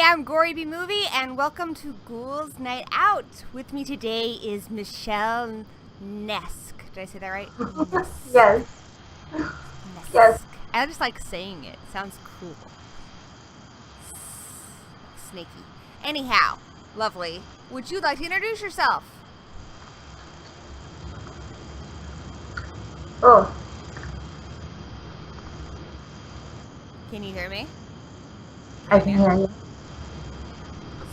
I'm Gory B Movie, and welcome to Ghouls Night Out. With me today is Michelle Nessk. Did I say that right? Yes. Nessk. Yes. I just like saying it. It sounds cool. Snaky. Anyhow, lovely. Would you like to introduce yourself? Oh. Can you hear me? I can hear you.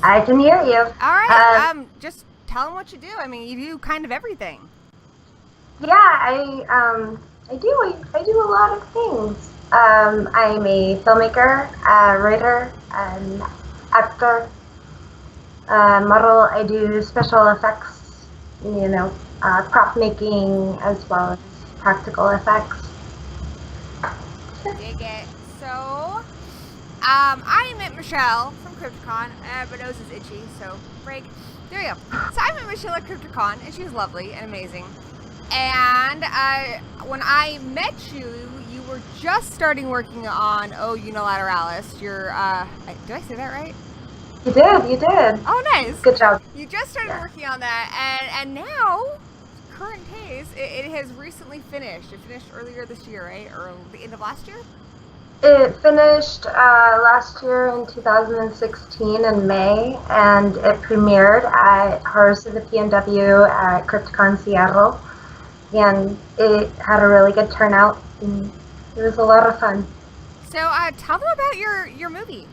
I can hear you. All right. Just tell them what you do. I mean, you do kind of everything. Yeah, I do a lot of things. I'm a filmmaker, writer, actor, model. I do special effects, prop making as well as practical effects. Dig it. So, I met Michelle from Crypticon. My nose is itchy, so break. There you go. So I met Michelle at Crypticon, and she was lovely and amazing. And when I met you, you were just starting working on Unilateralis. Did I say that right? You did. Oh, nice. Good job. You just started working on that, and now, current case, it has recently finished. It finished earlier this year, right? Or the end of last year? It finished last year in 2016 in May, and it premiered at Horrors of the PNW at Crypticon Seattle, and it had a really good turnout, and it was a lot of fun. So tell them about your movie.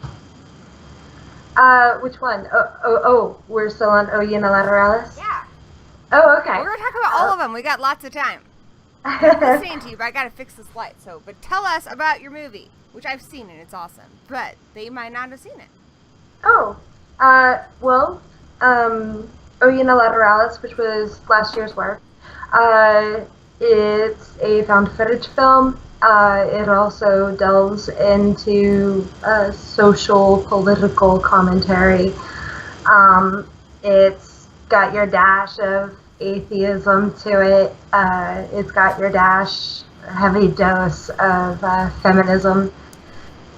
Which one? We're still on Unilateralis? Yeah. Oh, okay. We're going to talk about all of them. We got lots of time. I'm listening to you, but I got to fix this light. But tell us about your movie, which I've seen, and it's awesome. But they might not have seen it. Unilateralis, which was last year's work. It's a found footage film. It also delves into social, political commentary. It's got your dash of atheism to it. It's got your heavy dose of feminism.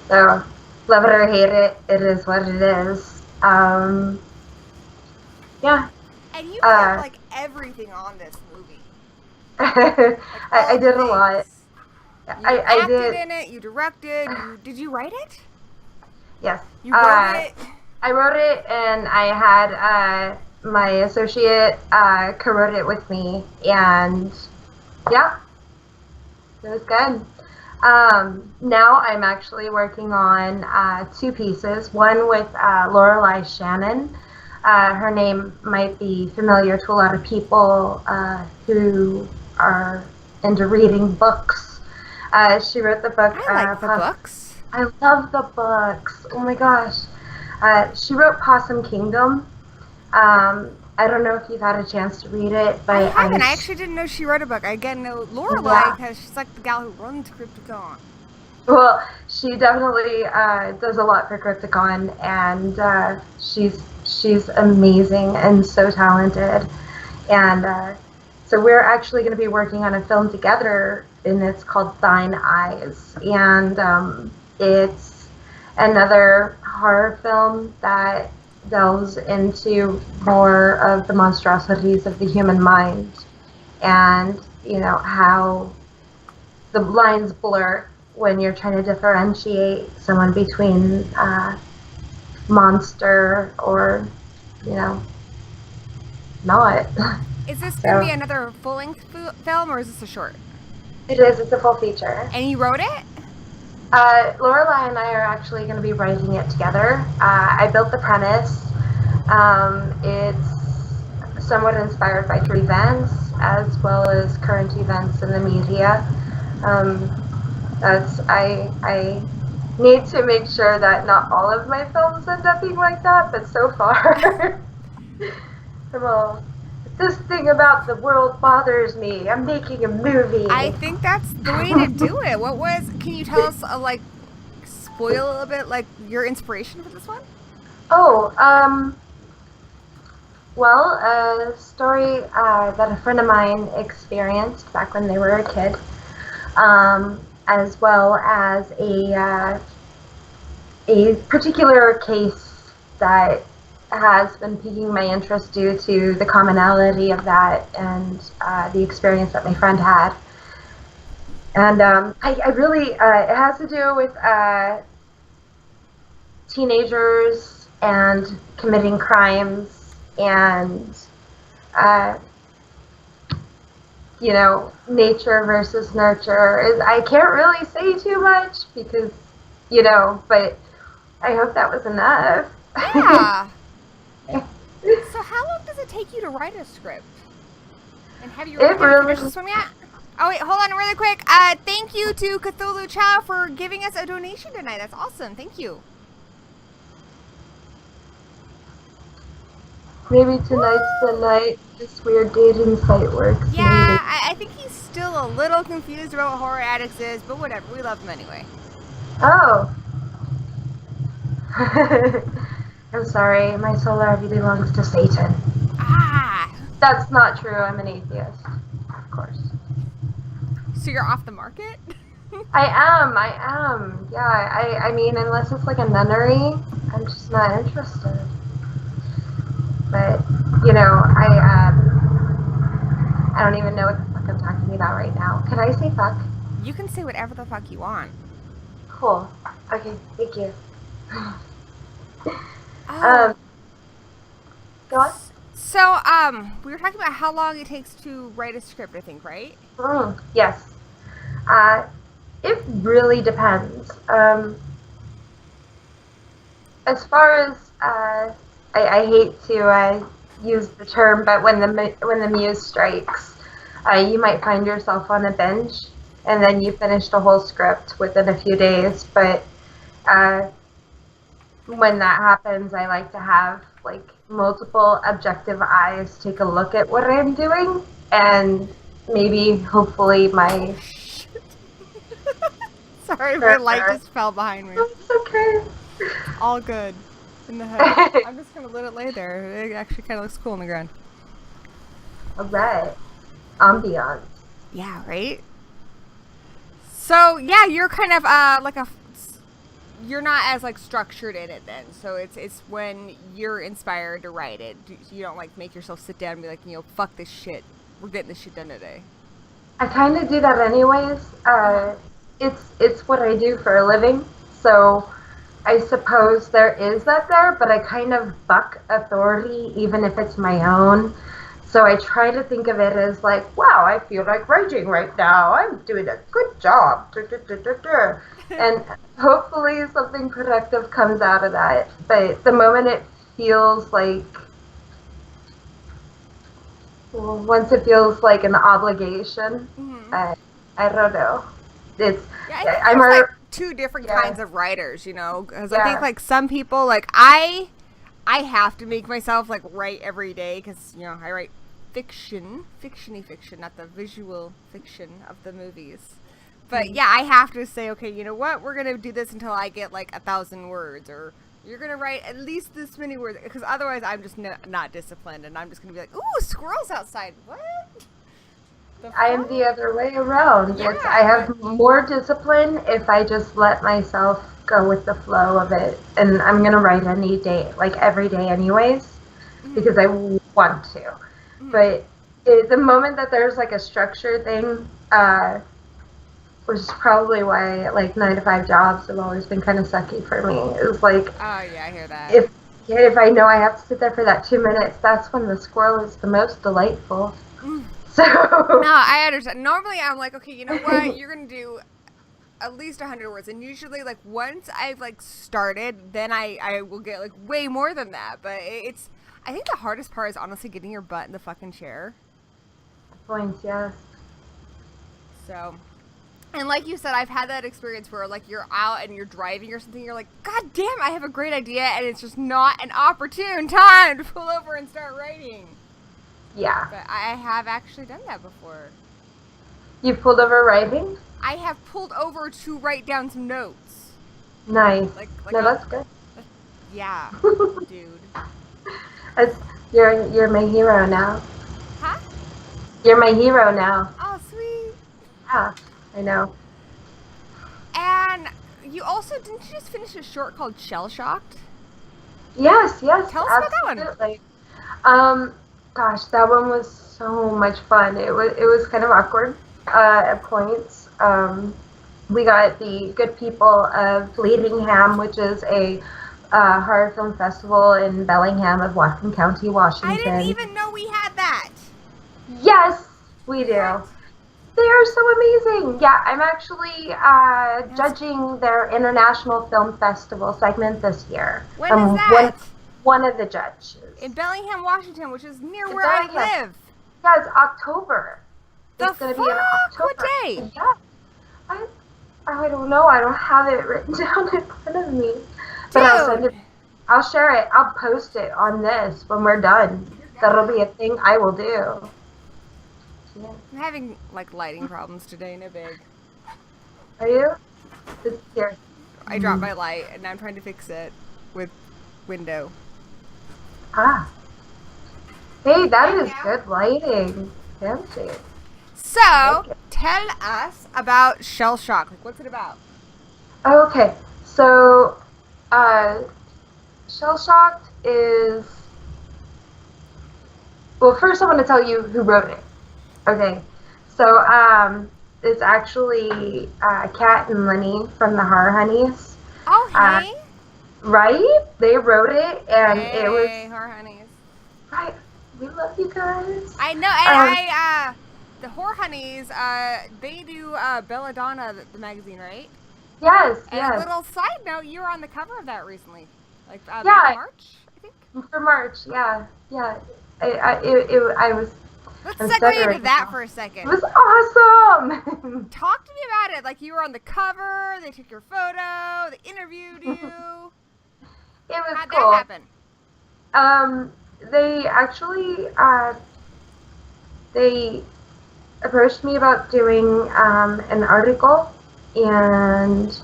So, love it or hate it, it is what it is. Yeah. And you have like everything on this movie. I did a lot. You acted in it, you directed, did you write it? Yes. You wrote it? I wrote it, and I had my associate co-wrote it with me, and yeah, it was good. Now I'm actually working on two pieces, one with Lorelei Shannon. Her name might be familiar to a lot of people who are into reading books. She wrote the book. I like the books. I love the books. Oh my gosh. She wrote Possum Kingdom. I don't know if you've had a chance to read it, but I haven't. I actually didn't know she wrote a book. I again know Lorelei because she's like the gal who runs Crypticon. Well, she definitely does a lot for Crypticon, and she's She's amazing and so talented. And so we're actually going to be working on a film together, and it's called Thine Eyes. And it's another horror film that delves into more of the monstrosities of the human mind, and, you know, how the lines blur when you're trying to differentiate someone between monster or, you know, not. Is this going to be another full-length film, or is this a short? It is. It's a full feature. And you wrote it? Lorelai and I are actually going to be writing it together. I built the premise. It's somewhat inspired by true events as well as current events in the media. I need to make sure that not all of my films end up being like that, but so far, well, this thing about the world bothers me. I'm making a movie. I think that's the way to do it. Can you tell us, spoil a little bit, like, your inspiration for this one? Well, a story that a friend of mine experienced back when they were a kid, as well as a particular case that has been piquing my interest due to the commonality of that and the experience that my friend had. And I really, it has to do with teenagers and committing crimes and, you know, nature versus nurture. I can't really say too much because, you know, but I hope that was enough. Yeah. So how long does it take you to write a script? And have you finished this one yet? Oh wait, hold on really quick. Thank you to Cthulhu Chow for giving us a donation tonight. That's awesome. Thank you. Maybe tonight's the night this weird dating site works. Yeah, I think he's still a little confused about what Horror Addicts is, but whatever. We love him anyway. Oh. I'm sorry, my soul already belongs to Satan. Ah! That's not true, I'm an atheist. Of course. So you're off the market? I am. Yeah, I mean, unless it's like a nunnery, I'm just not interested. But, you know, I don't even know what the fuck I'm talking about right now. Can I say fuck? You can say whatever the fuck you want. Cool. Okay, thank you. Oh. Go on. So, we were talking about how long it takes to write a script, I think, right? Yes. It really depends. As far as, I hate to use the term, but when the muse strikes, you might find yourself on a bench, and then you finished a whole script within a few days. But when that happens, I like to have like multiple objective eyes take a look at what I'm doing, and maybe hopefully my sorry, my light just fell behind me. It's okay. All good. In the head. I'm just gonna let it lay there. It actually kind of looks cool on the ground. Alright. Ambiance. Yeah, right? So, yeah, you're kind of, you're not as, like, structured in it then. So it's when you're inspired to write it. You don't, like, make yourself sit down and be like, you know, fuck this shit. We're getting this shit done today. I kind of do that anyways. It's what I do for a living. So I suppose there is that there, but I kind of buck authority even if it's my own. So I try to think of it as like, wow, I feel like writing right now. I'm doing a good job. And hopefully something productive comes out of that. But the moment it feels like, well, once it feels like an obligation, I don't know. I'm like two different kinds of writers, you know, because I think like some people, like I have to make myself like write every day because, you know, I write fiction, not the visual fiction of the movies. But yeah, I have to say, okay, you know what, we're gonna do this until I get like 1,000 words or You're gonna write at least this many words, because otherwise I'm just not disciplined, and I'm just gonna be like, ooh, squirrels outside. What? I am the other way around. Yeah, I have more discipline if I just let myself go with the flow of it. And I'm going to write any day, like every day anyways, because I want to. But the moment that there's like a structure thing, which is probably why like 9-to-5 jobs have always been kind of sucky for me, is like, oh yeah, I hear that. If I know I have to sit there for that 2 minutes, that's when the squirrel is the most delightful. So. No, I understand. Normally, I'm like, okay, you know what? You're gonna do at least 100 words, and usually, like, once I've like started, then I will get like way more than that. But it's, I think the hardest part is honestly getting your butt in the fucking chair. Points, yes. So, and like you said, I've had that experience where like you're out and you're driving or something. You're like, God damn, I have a great idea, and it's just not an opportune time to pull over and start writing. Yeah. But I have actually done that before. You've pulled over writing? I have pulled over to write down some notes. Nice. No, that's good. Yeah, dude. You're my hero now. Huh? You're my hero now. Oh, sweet. Yeah, I know. And you also, didn't you just finish a short called Shell Shocked? Yes. Tell us about that one. Gosh, that one was so much fun. It was kind of awkward at points. We got the good people of Bleedingham, which is a horror film festival in Bellingham of Whatcom County, Washington. I didn't even know we had that. Yes, we do. What? They are so amazing. Yeah, I'm actually judging their International Film Festival segment this year. When is that? One of the judges. In Bellingham, Washington, which is near where I live. Yeah, it's October. It's going to be in October. What day? Yeah. I don't know. I don't have it written down in front of me. But I'll send it. I'll share it. I'll post it on this when we're done. That'll be a thing I will do. Yeah. I'm having like lighting problems today, no big. Are you? It's here. I dropped my light and now I'm trying to fix it with window. Ah. Hey, that is good lighting. Fancy. So, tell us about Shell Shock. Like, what's it about? Okay. So, Shell Shocked is... Well, first I want to tell you who wrote it. Okay. So, it's actually Kat and Lenny from the Horror Honeys. Oh, hey. Right? They wrote it, and it was... Hey, Horror Honeys. Right. We love you guys. I know, and the Horror Honeys, they do Belladonna, the magazine, right? Yes, and a little side note, you were on the cover of that recently. Like, yeah. March, I think? For March, yeah. I was... Let's segue into that for a second. It was awesome! Talk to me about it. Like, you were on the cover, they took your photo, they interviewed you. It was How'd cool. that happen? They actually, they approached me about doing an article, and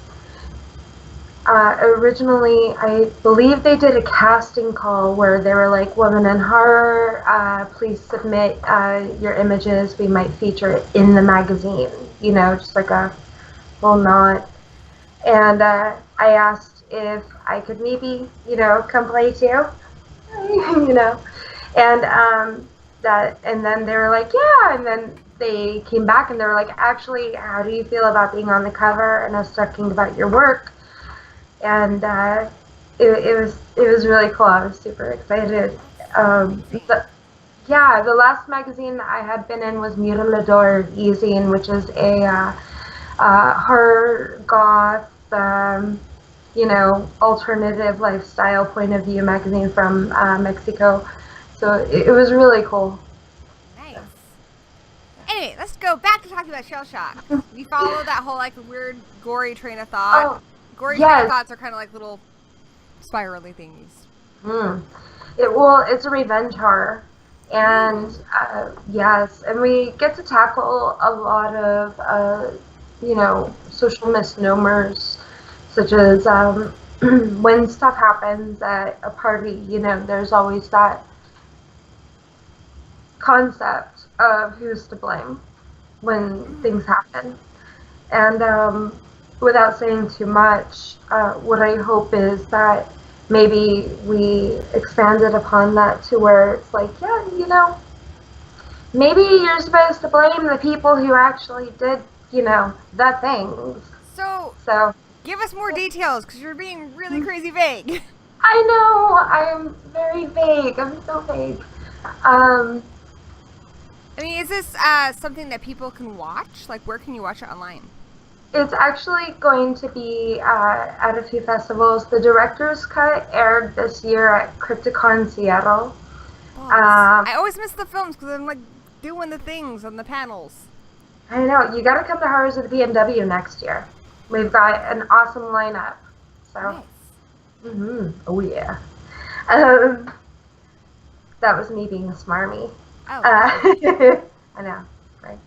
originally I believe they did a casting call where they were like, Women in Horror, please submit your images, we might feature it in the magazine, you know, just like a little nod. And I asked if I could maybe, you know, come play too, you know, and and then they were like, yeah, and then they came back and they were like, actually, how do you feel about being on the cover? And I was talking about your work, and it was really cool. I was super excited. The last magazine I had been in was Unilateralis, which is a horror goth, you know, alternative lifestyle point of view magazine from Mexico. So it was really cool. Nice. Anyway, let's go back to talking about Shell Shock. We follow that whole like weird gory train of thought. Oh, gory train of thoughts are kind of like little spirally thingies. It's a revenge horror. And yes, and we get to tackle a lot of, you know, social misnomers, such as when stuff happens at a party, you know, there's always that concept of who's to blame when things happen. And without saying too much, what I hope is that maybe we expanded upon that to where it's like, yeah, you know, maybe you're supposed to blame the people who actually did, you know, the things. So give us more details, because you're being really crazy vague. I know, I'm very vague. I'm so vague. I mean, is this something that people can watch? Like, where can you watch it online? It's actually going to be at a few festivals. The director's cut aired this year at Crypticon Seattle. I always miss the films because I'm like doing the things on the panels. I know. You got to come to Horrors of the BMW next year. We've got an awesome lineup. So, nice. Oh yeah. That was me being smarmy. Oh. I know, right?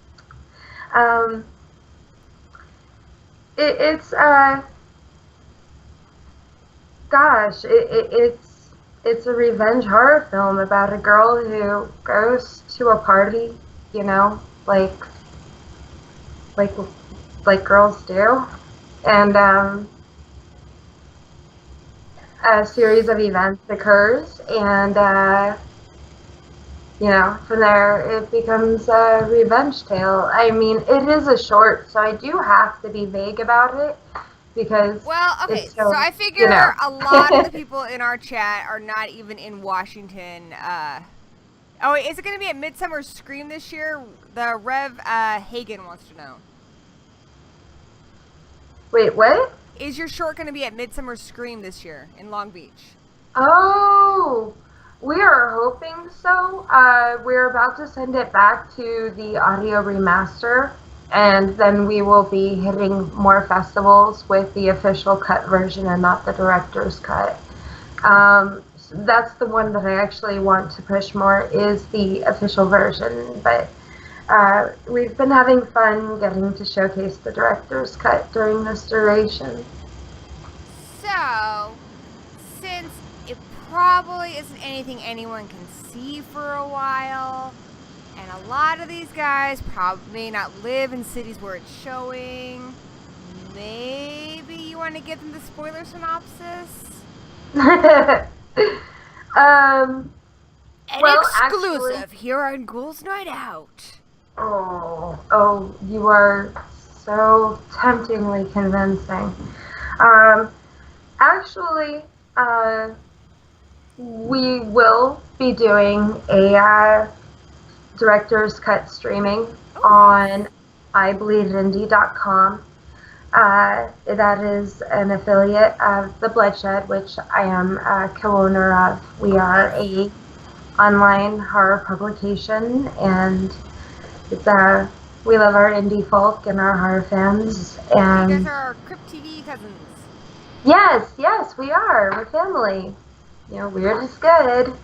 It's gosh, it's a revenge horror film about a girl who goes to a party, you know, like girls do, and a series of events occurs, and you know, from there it becomes a revenge tale. I mean, it is a short, so I do have to be vague about it because. Well, okay, so I figure you know. a lot of the people in our chat are not even in Washington. Oh, is it going to be at Midsummer Scream this year? The Rev Hagen wants to know. Wait, what? Is your short going to be at Midsummer Scream this year in Long Beach? Oh, we are hoping so. We're about to send it back to the audio remaster, and then we will be hitting more festivals with the official cut version and not the director's cut. So that's the one that I actually want to push more, is the official version, but we've been having fun getting to showcase the director's cut during this duration. So, since it probably isn't anything anyone can see for a while, and a lot of these guys probably may not live in cities where it's showing, maybe you want to give them the spoiler synopsis? An exclusive actually, here on Ghouls Night Out. Oh, you are so temptingly convincing. Actually, we will be doing a director's cut streaming on ibleedindie.com. That is an affiliate of The Bloodshed, which I am a co-owner of. We are a online horror publication, and it's we love our indie folk and our horror fans. And you guys are our Crypt TV cousins. Yes, we are. We're family. You know, weird is good.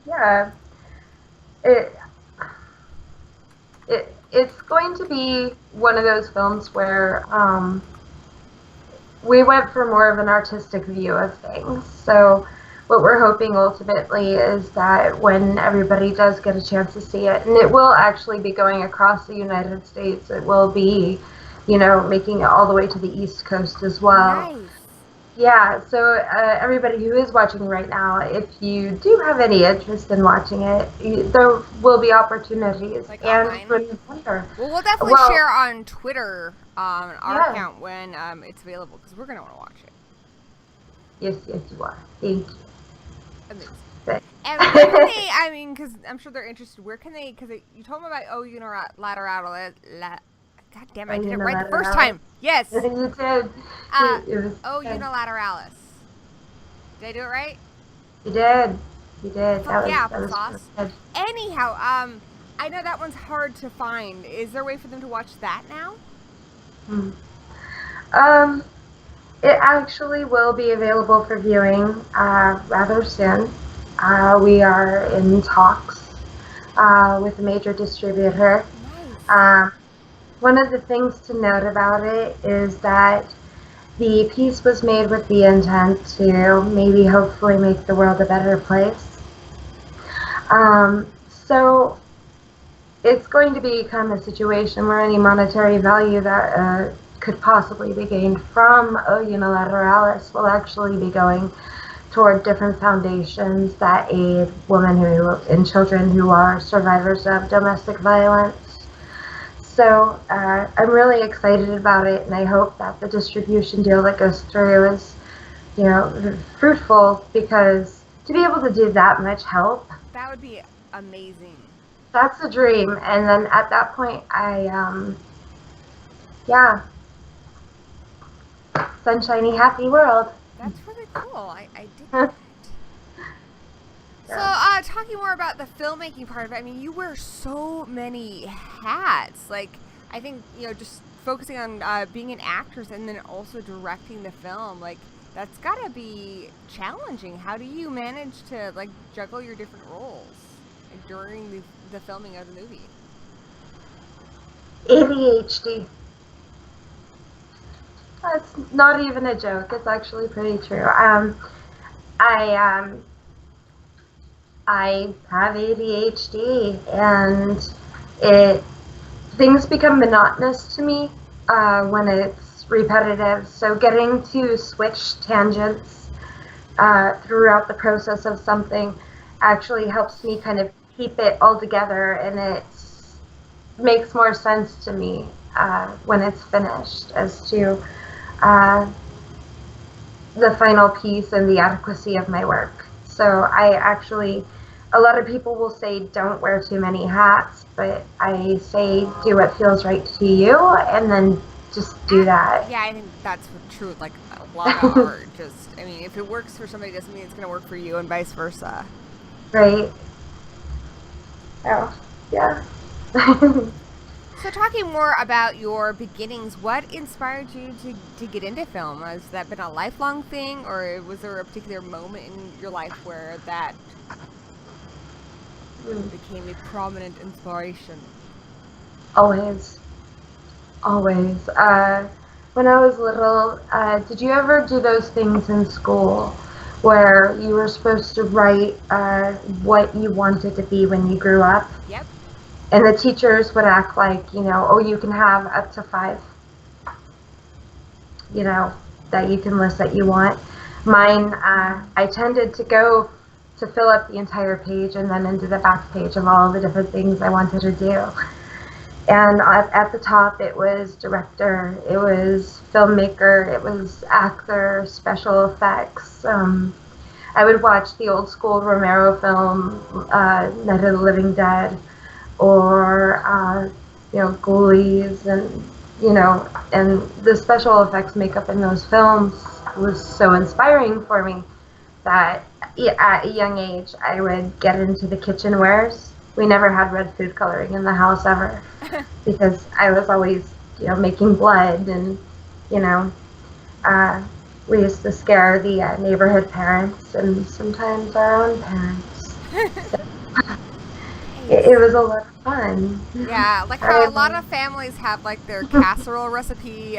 Yeah. It's going to be one of those films where we went for more of an artistic view of things. So what we're hoping ultimately is that when everybody does get a chance to see it, and it will actually be going across the United States, it will be, you know, making it all the way to the East Coast as well. Nice. Yeah, so everybody who is watching right now, if you do have any interest in watching it, there will be opportunities. Like and online? Well, we'll definitely share on Twitter on our account when it's available, because we're going to want to watch it. Yes, you are. Thank you. Amazing. And where can they, I mean, because I'm sure they're interested, where can they, because you told me about Unilateralis. God damn it, I did it right the first time. Yes. You did. Unilateralis. Did I do it right? You did. Fuck yeah, applesauce. Anyhow, I know that one's hard to find. Is there a way for them to watch that now? It actually will be available for viewing rather soon. We are in talks with a major distributor. Nice. one of the things to note about it is that the piece was made with the intent to maybe hopefully make the world a better place. So it's going to become a situation where any monetary value that could possibly be gained from Unilateralis will actually be going toward different foundations that aid women and children who are survivors of domestic violence. So I'm really excited about it, and I hope that the distribution deal that goes through is, fruitful, because to be able to do that much help, that would be amazing. That's a dream. And then at that point, sunshiny, happy world. That's really cool. I dig that. So, talking more about the filmmaking part of it, I mean, you wear so many hats. Like, I think, just focusing on being an actress and then also directing the film, like, that's gotta be challenging. How do you manage to, like, juggle your different roles during the filming of the movie? ADHD. That's not even a joke. It's actually pretty true. I have ADHD, and things become monotonous to me when it's repetitive. So getting to switch tangents throughout the process of something actually helps me kind of keep it all together, and it makes more sense to me when it's finished as to the final piece and the adequacy of my work. So a lot of people will say don't wear too many hats, but I say do what feels right to you, and then just do that. Yeah, I think that's true. Like a lot of art, if it works for somebody, doesn't mean it's going to work for you, and vice versa. Right. Oh, yeah. So talking more about your beginnings, what inspired you to get into film? Has that been a lifelong thing, or was there a particular moment in your life where that became a prominent inspiration? Always. When I was little, did you ever do those things in school where you were supposed to write what you wanted to be when you grew up? Yep. And the teachers would act like, you can have up to 5, that you can list that you want. Mine, I tended to go to fill up the entire page and then into the back page of all the different things I wanted to do. And at the top, it was director, it was filmmaker, it was actor, special effects. I would watch the old school Romero film, Night of the Living Dead, or Ghouls, and the special effects makeup in those films was so inspiring for me that at a young age I would get into the kitchenwares. We never had red food coloring in the house ever because I was always making blood, and we used to scare the neighborhood parents and sometimes our own parents. So, it was a lot of fun. Yeah, like how a lot of families have like their casserole recipe.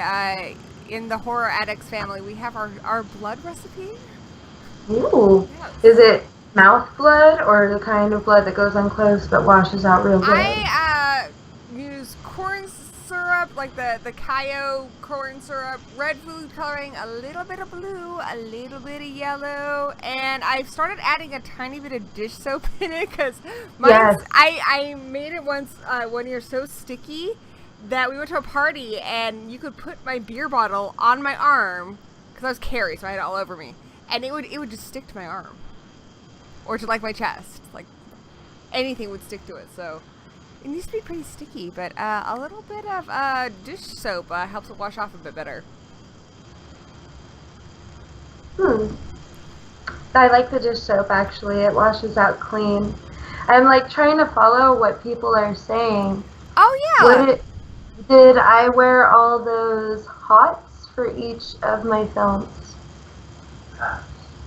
In the Horror Addicts family, we have our blood recipe. Ooh. Yes. Is it mouth blood or the kind of blood that goes on clothes but washes out real good? I use corn syrup, like the Kayo corn syrup, red food coloring, a little bit of blue, a little bit of yellow, and I've started adding a tiny bit of dish soap in it because I made it once one year so sticky that we went to a party and you could put my beer bottle on my arm because I was Carrie, so I had it all over me, and it would just stick to my arm or to like my chest, like anything would stick to it. So it needs to be pretty sticky, but a little bit of dish soap helps it wash off a bit better. I like the dish soap, actually. It washes out clean. I'm like trying to follow what people are saying. Oh yeah. Did I wear all those hots for each of my films?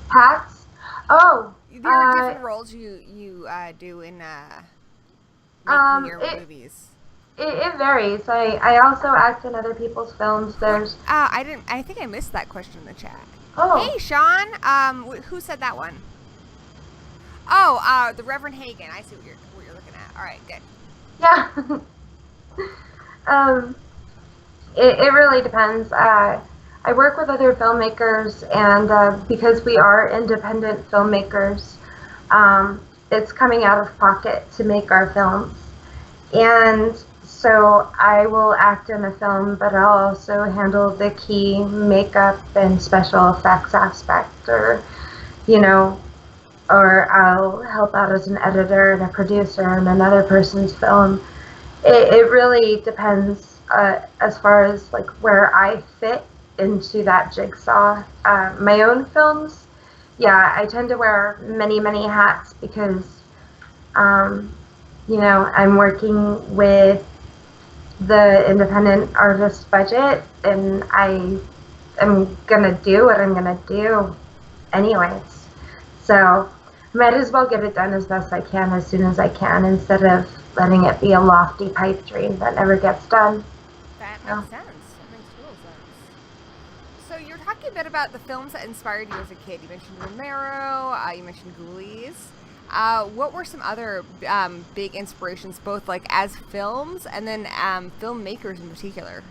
Hats? Oh. There are different roles you do in making your movies. It varies. I also act in other people's films. There's I think I missed that question in the chat. oh Hey, Sean. Who said that one? Oh, the Reverend Hagen. I see what you're looking at. All right, good. yeah. It really depends. I work with other filmmakers, and because we are independent filmmakers, it's coming out of pocket to make our films. And so I will act in a film, but I'll also handle the key makeup and special effects aspect, or, or I'll help out as an editor and a producer in another person's film. It really depends as far as like where I fit into that jigsaw. My own films, yeah, I tend to wear many hats because I'm working with the independent artist budget, and I am gonna do what I'm gonna do anyways. So might as well get it done as best I can as soon as I can, instead of letting it be a lofty pipe dream that never gets done. That makes sense. That makes total sense. So you're talking a bit about the films that inspired you as a kid. You mentioned Romero, you mentioned GHOUL'S. What were some other big inspirations, both like as films and then filmmakers in particular?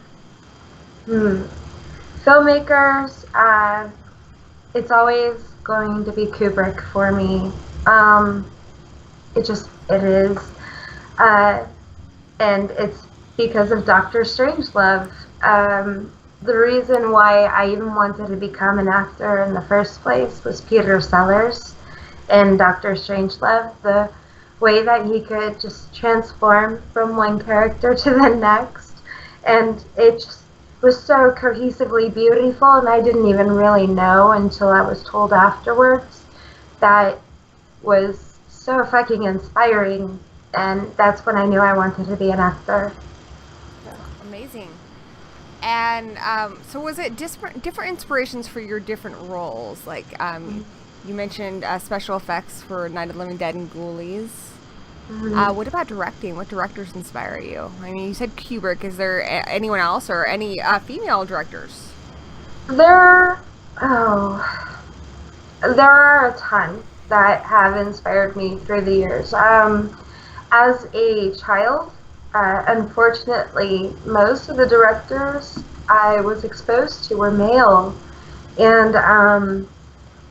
Filmmakers, it's always going to be Kubrick for me. It is. And it's because of Dr. Strangelove. The reason why I even wanted to become an actor in the first place was Peter Sellers in Dr. Strangelove. The way that he could just transform from one character to the next, and it just was so cohesively beautiful, and I didn't even really know until I was told afterwards that was so fucking inspiring, and that's when I knew I wanted to be an actor. Amazing. And so was it different inspirations for your different roles? Like you mentioned special effects for Night of the Living Dead and GHOUL'S. What about directing? What directors inspire you? I mean, you said Kubrick. Is there anyone else or any female directors? There are a ton that have inspired me through the years. As a child, unfortunately, most of the directors I was exposed to were male, and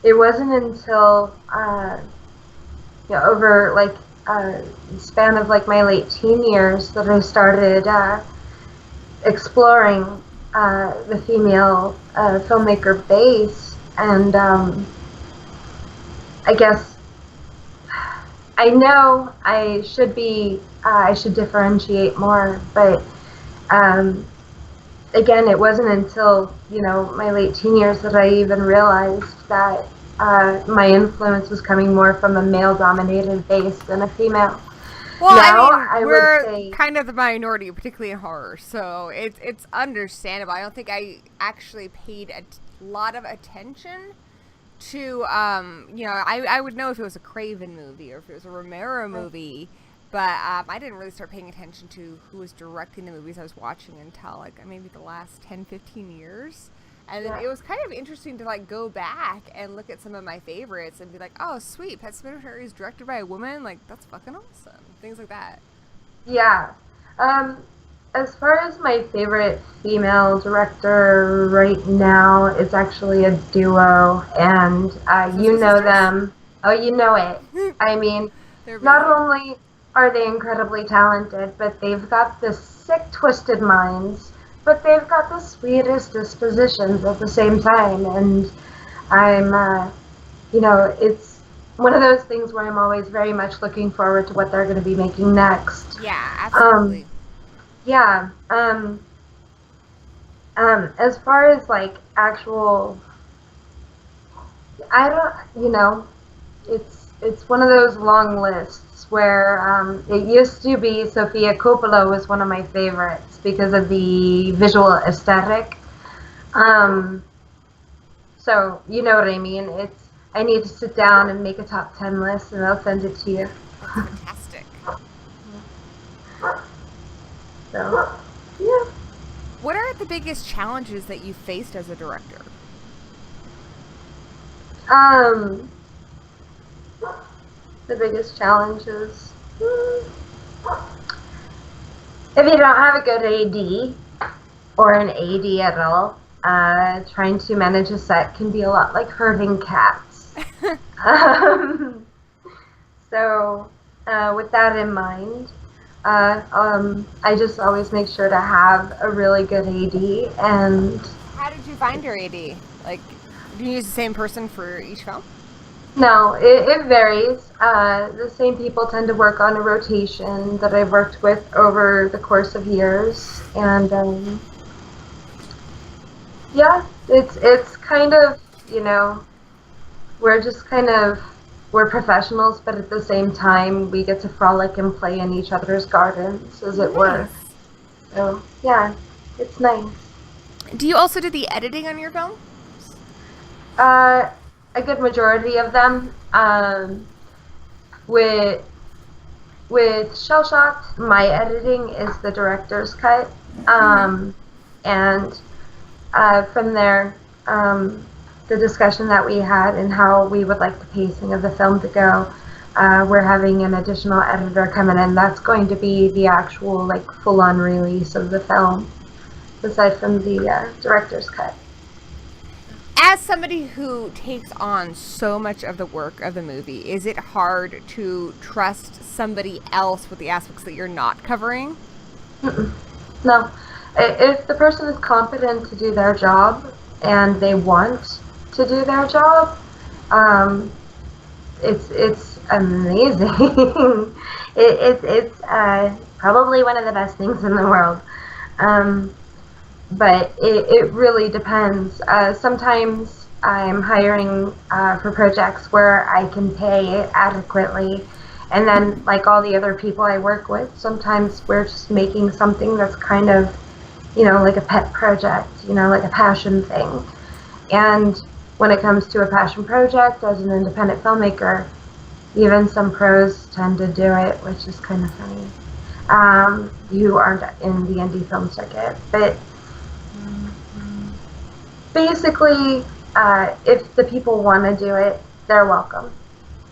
it wasn't until over like span of like my late teen years that I started exploring the female filmmaker base, and I guess I know I should differentiate more, but again, it wasn't until my late teen years that I even realized that my influence was coming more from a male-dominated base than a female. Well, now, I mean, we're kind of the minority, particularly in horror, so it's understandable. I don't think I actually paid a lot of attention to, I would know if it was a Craven movie or if it was a Romero movie, but I didn't really start paying attention to who was directing the movies I was watching until like maybe the last 10-15 years. And then it was kind of interesting to like go back and look at some of my favorites and be like, oh sweet, Pet Sematary is directed by a woman, like that's fucking awesome. Things like that. Yeah. As far as my favorite female director right now, it's actually a duo, and you know them. Oh, you know it. I mean, not only are they incredibly talented, but they've got this sick, twisted minds, but they've got the sweetest dispositions at the same time, and I'm, it's one of those things where I'm always very much looking forward to what they're going to be making next. Yeah, absolutely. As far as like actual, it's one of those long lists where it used to be Sofia Coppola was one of my favorites because of the visual aesthetic. So you know what I mean. I need to sit down and make a top 10 list, and I'll send it to you. Fantastic. So, yeah. What are the biggest challenges that you faced as a director? The biggest challenges. If you don't have a good AD or an AD at all, trying to manage a set can be a lot like herding cats. So, with that in mind, I just always make sure to have a really good AD. And how did you find your AD? Like, do you use the same person for each film? No, it varies. The same people tend to work on a rotation that I've worked with over the course of years, and yeah, it's kind of, you know, we're professionals, but at the same time we get to frolic and play in each other's gardens, as it were. So yeah, it's nice. Do you also do the editing on your film? A good majority of them. With Shell Shocked, my editing is the director's cut, and from there, the discussion that we had and how we would like the pacing of the film to go, we're having an additional editor coming in. That's going to be the actual, like, full-on release of the film, aside from the director's cut. As somebody who takes on so much of the work of the movie, is it hard to trust somebody else with the aspects that you're not covering? No. If the person is competent to do their job and they want to do their job, it's amazing. It's probably one of the best things in the world. But it really depends. Sometimes I'm hiring for projects where I can pay adequately, and then, like all the other people I work with, sometimes we're just making something that's kind of, you know, like a pet project, you know, like a passion thing. And when it comes to a passion project, as an independent filmmaker, even some pros tend to do it, which is kind of funny. You aren't in the indie film circuit, but basically, if the people want to do it, they're welcome.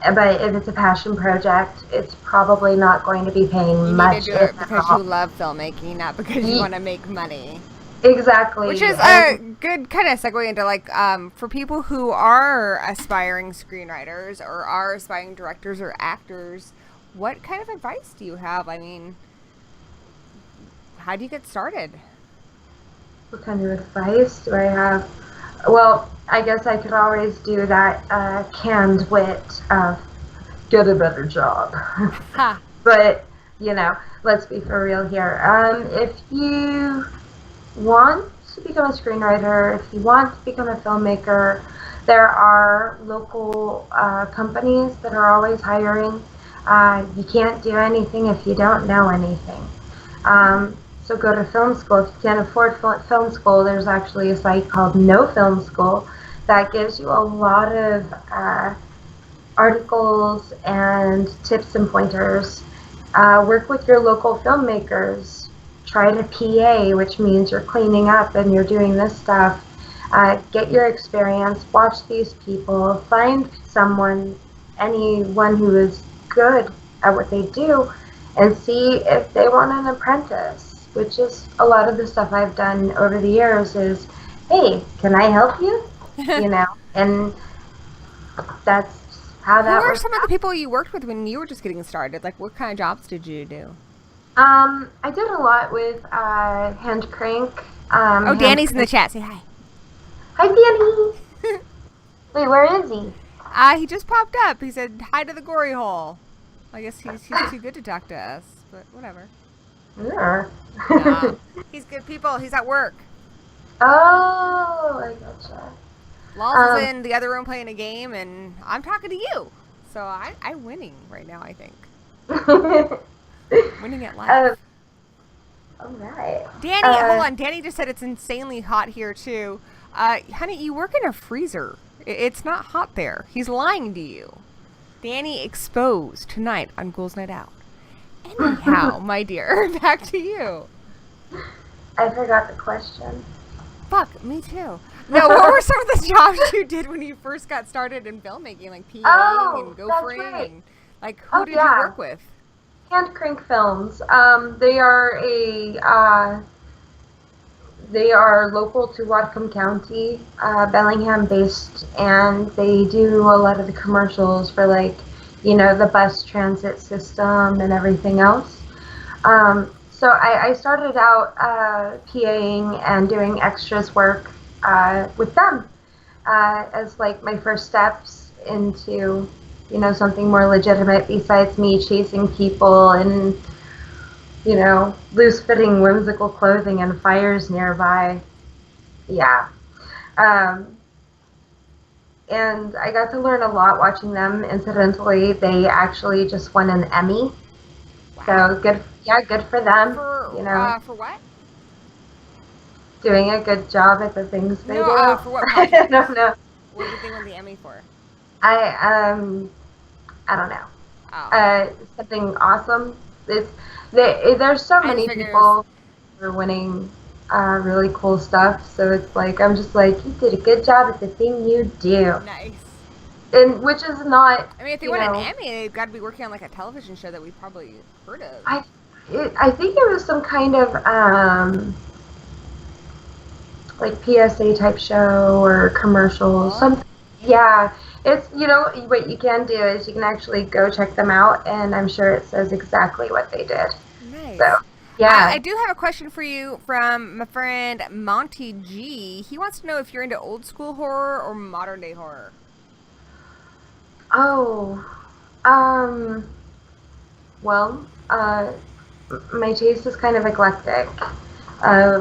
But if it's a passion project, it's probably not going to be paying much. You need to do it because you love filmmaking, not because you want to make money. Exactly. Which is a good kind of segue into, like, for people who are aspiring screenwriters or are aspiring directors or actors, what kind of advice do you have? I mean, how do you get started? What kind of advice do I have? Well, I guess I could always do that canned wit of get a better job. But, you know, let's be for real here. If you want to become a screenwriter, if you want to become a filmmaker, there are local companies that are always hiring. You can't do anything if you don't know anything. So go to film school. If you can't afford film school, there's actually a site called No Film School that gives you a lot of articles and tips and pointers. Work with your local filmmakers. Try to PA, which means you're cleaning up and you're doing this stuff. Get your experience. Watch these people. Find anyone who is good at what they do, and see if they want an apprentice. Which is a lot of the stuff I've done over the years is, hey, can I help you? You know, and that's how that works. Who are some of the people you worked with when you were just getting started? Like, what kind of jobs did you do? I did a lot with hand crank. Danny's in the chat. Say hi. Hi, Danny. Wait, where is he? He just popped up. He said hi to the Gory Hole. I guess he's too good to talk to us, but whatever. Yeah. He's good people. He's at work. Oh, I gotcha. Law's is in the other room playing a game, and I'm talking to you. So I'm winning right now, I think. Winning at life. All right. Danny, hold on. Danny just said it's insanely hot here, too. Honey, you work in a freezer. It's not hot there. He's lying to you. Danny exposed tonight on Ghouls Night Out. Anyhow, my dear, back to you. I forgot the question. Fuck, me too. No, what were some of the jobs you did when you first got started in filmmaking, like PAing and gophering, right. and like who did you work with? Hand Crank Films. They are local to Whatcom County, Bellingham based, and they do a lot of the commercials for, like, you know, the bus transit system and everything else. So I started out PAing and doing extras work with them as like my first steps into, you know, something more legitimate besides me chasing people and, you know, loose-fitting whimsical clothing and fires nearby. Yeah. And I got to learn a lot watching them. Incidentally, they actually just won an Emmy. Wow. So good, yeah, good for them. For, you know, for what? doing a good job at the things they do. For what project? I don't know. What did they win the Emmy for? I don't know. Oh. Something awesome. There's so many people who are winning really cool stuff. So it's like, I'm just like, you did a good job at the thing you do. Nice. And which is not. I mean, if they won an Emmy, they've got to be working on like a television show that we've probably heard of. I think it was some kind of like PSA type show or commercial, something. Yeah, it's, you know, what you can do is you can actually go check them out, and I'm sure it says exactly what they did. Nice. So, yeah. I do have a question for you from my friend Monty G. He wants to know if you're into old school horror or modern day horror. Oh, well, my taste is kind of eclectic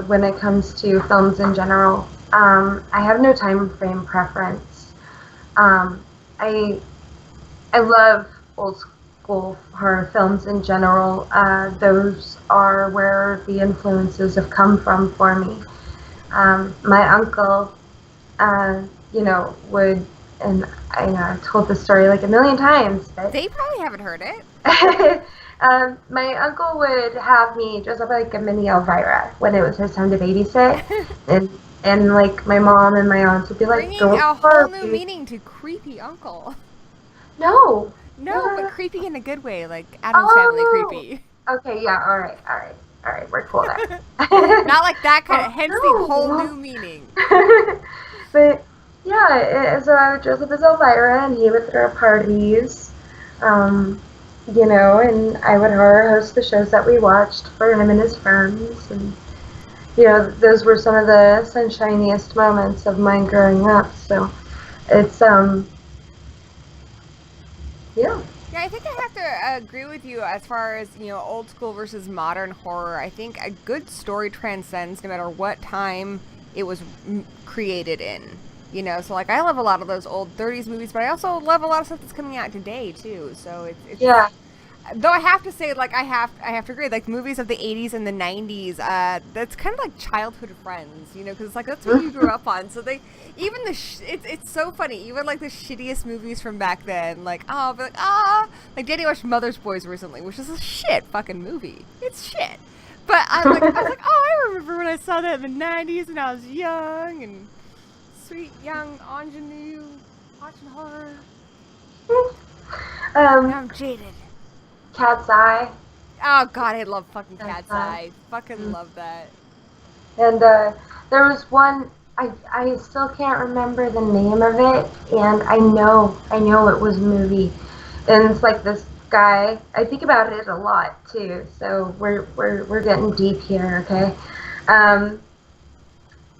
when it comes to films in general. I have no time frame preference. I love old school horror films in general. Those are where the influences have come from for me. My uncle, you know, would, and I know I've told this story like a million times, but they probably haven't heard it. My uncle would have me dress up like a mini Elvira when it was his time to babysit, and like my mom and my aunts would be like, bringing "Go a whole new meaning to creepy uncle." No, but creepy in a good way, like Addams Family creepy. Okay, yeah, all right, we're cool there. Not like that kind of, hence the whole new meaning. But yeah, so I would dress up as Elvira, and he would throw parties, you know, and I would horror host the shows that we watched for him and his friends, and you know, those were some of the sunshiniest moments of mine growing up. So it's yeah. Yeah, I think I have to agree with you as far as, you know, old school versus modern horror. I think a good story transcends no matter what time it was created in. You know, so like I love a lot of those old 30s movies, but I also love a lot of stuff that's coming out today too. So it's yeah. Though I have to say, like I have to agree, like movies of the 80s and the 90s, that's kind of like childhood friends, you know, because like that's what you grew up on. So they even it's so funny, even like the shittiest movies from back then, like like Danny watched Mother's Boys recently, which is a shit fucking movie. It's shit. But I was like, oh, I remember when I saw that in the 90s and I was young and sweet young ingenue watching horror. Now I'm jaded. Cat's Eye. Oh god, I love fucking Cat's Eye. Fucking love that. And there was one, I still can't remember the name of it, and I know it was a movie. And it's like this guy, I think about it a lot too, so we're getting deep here, okay?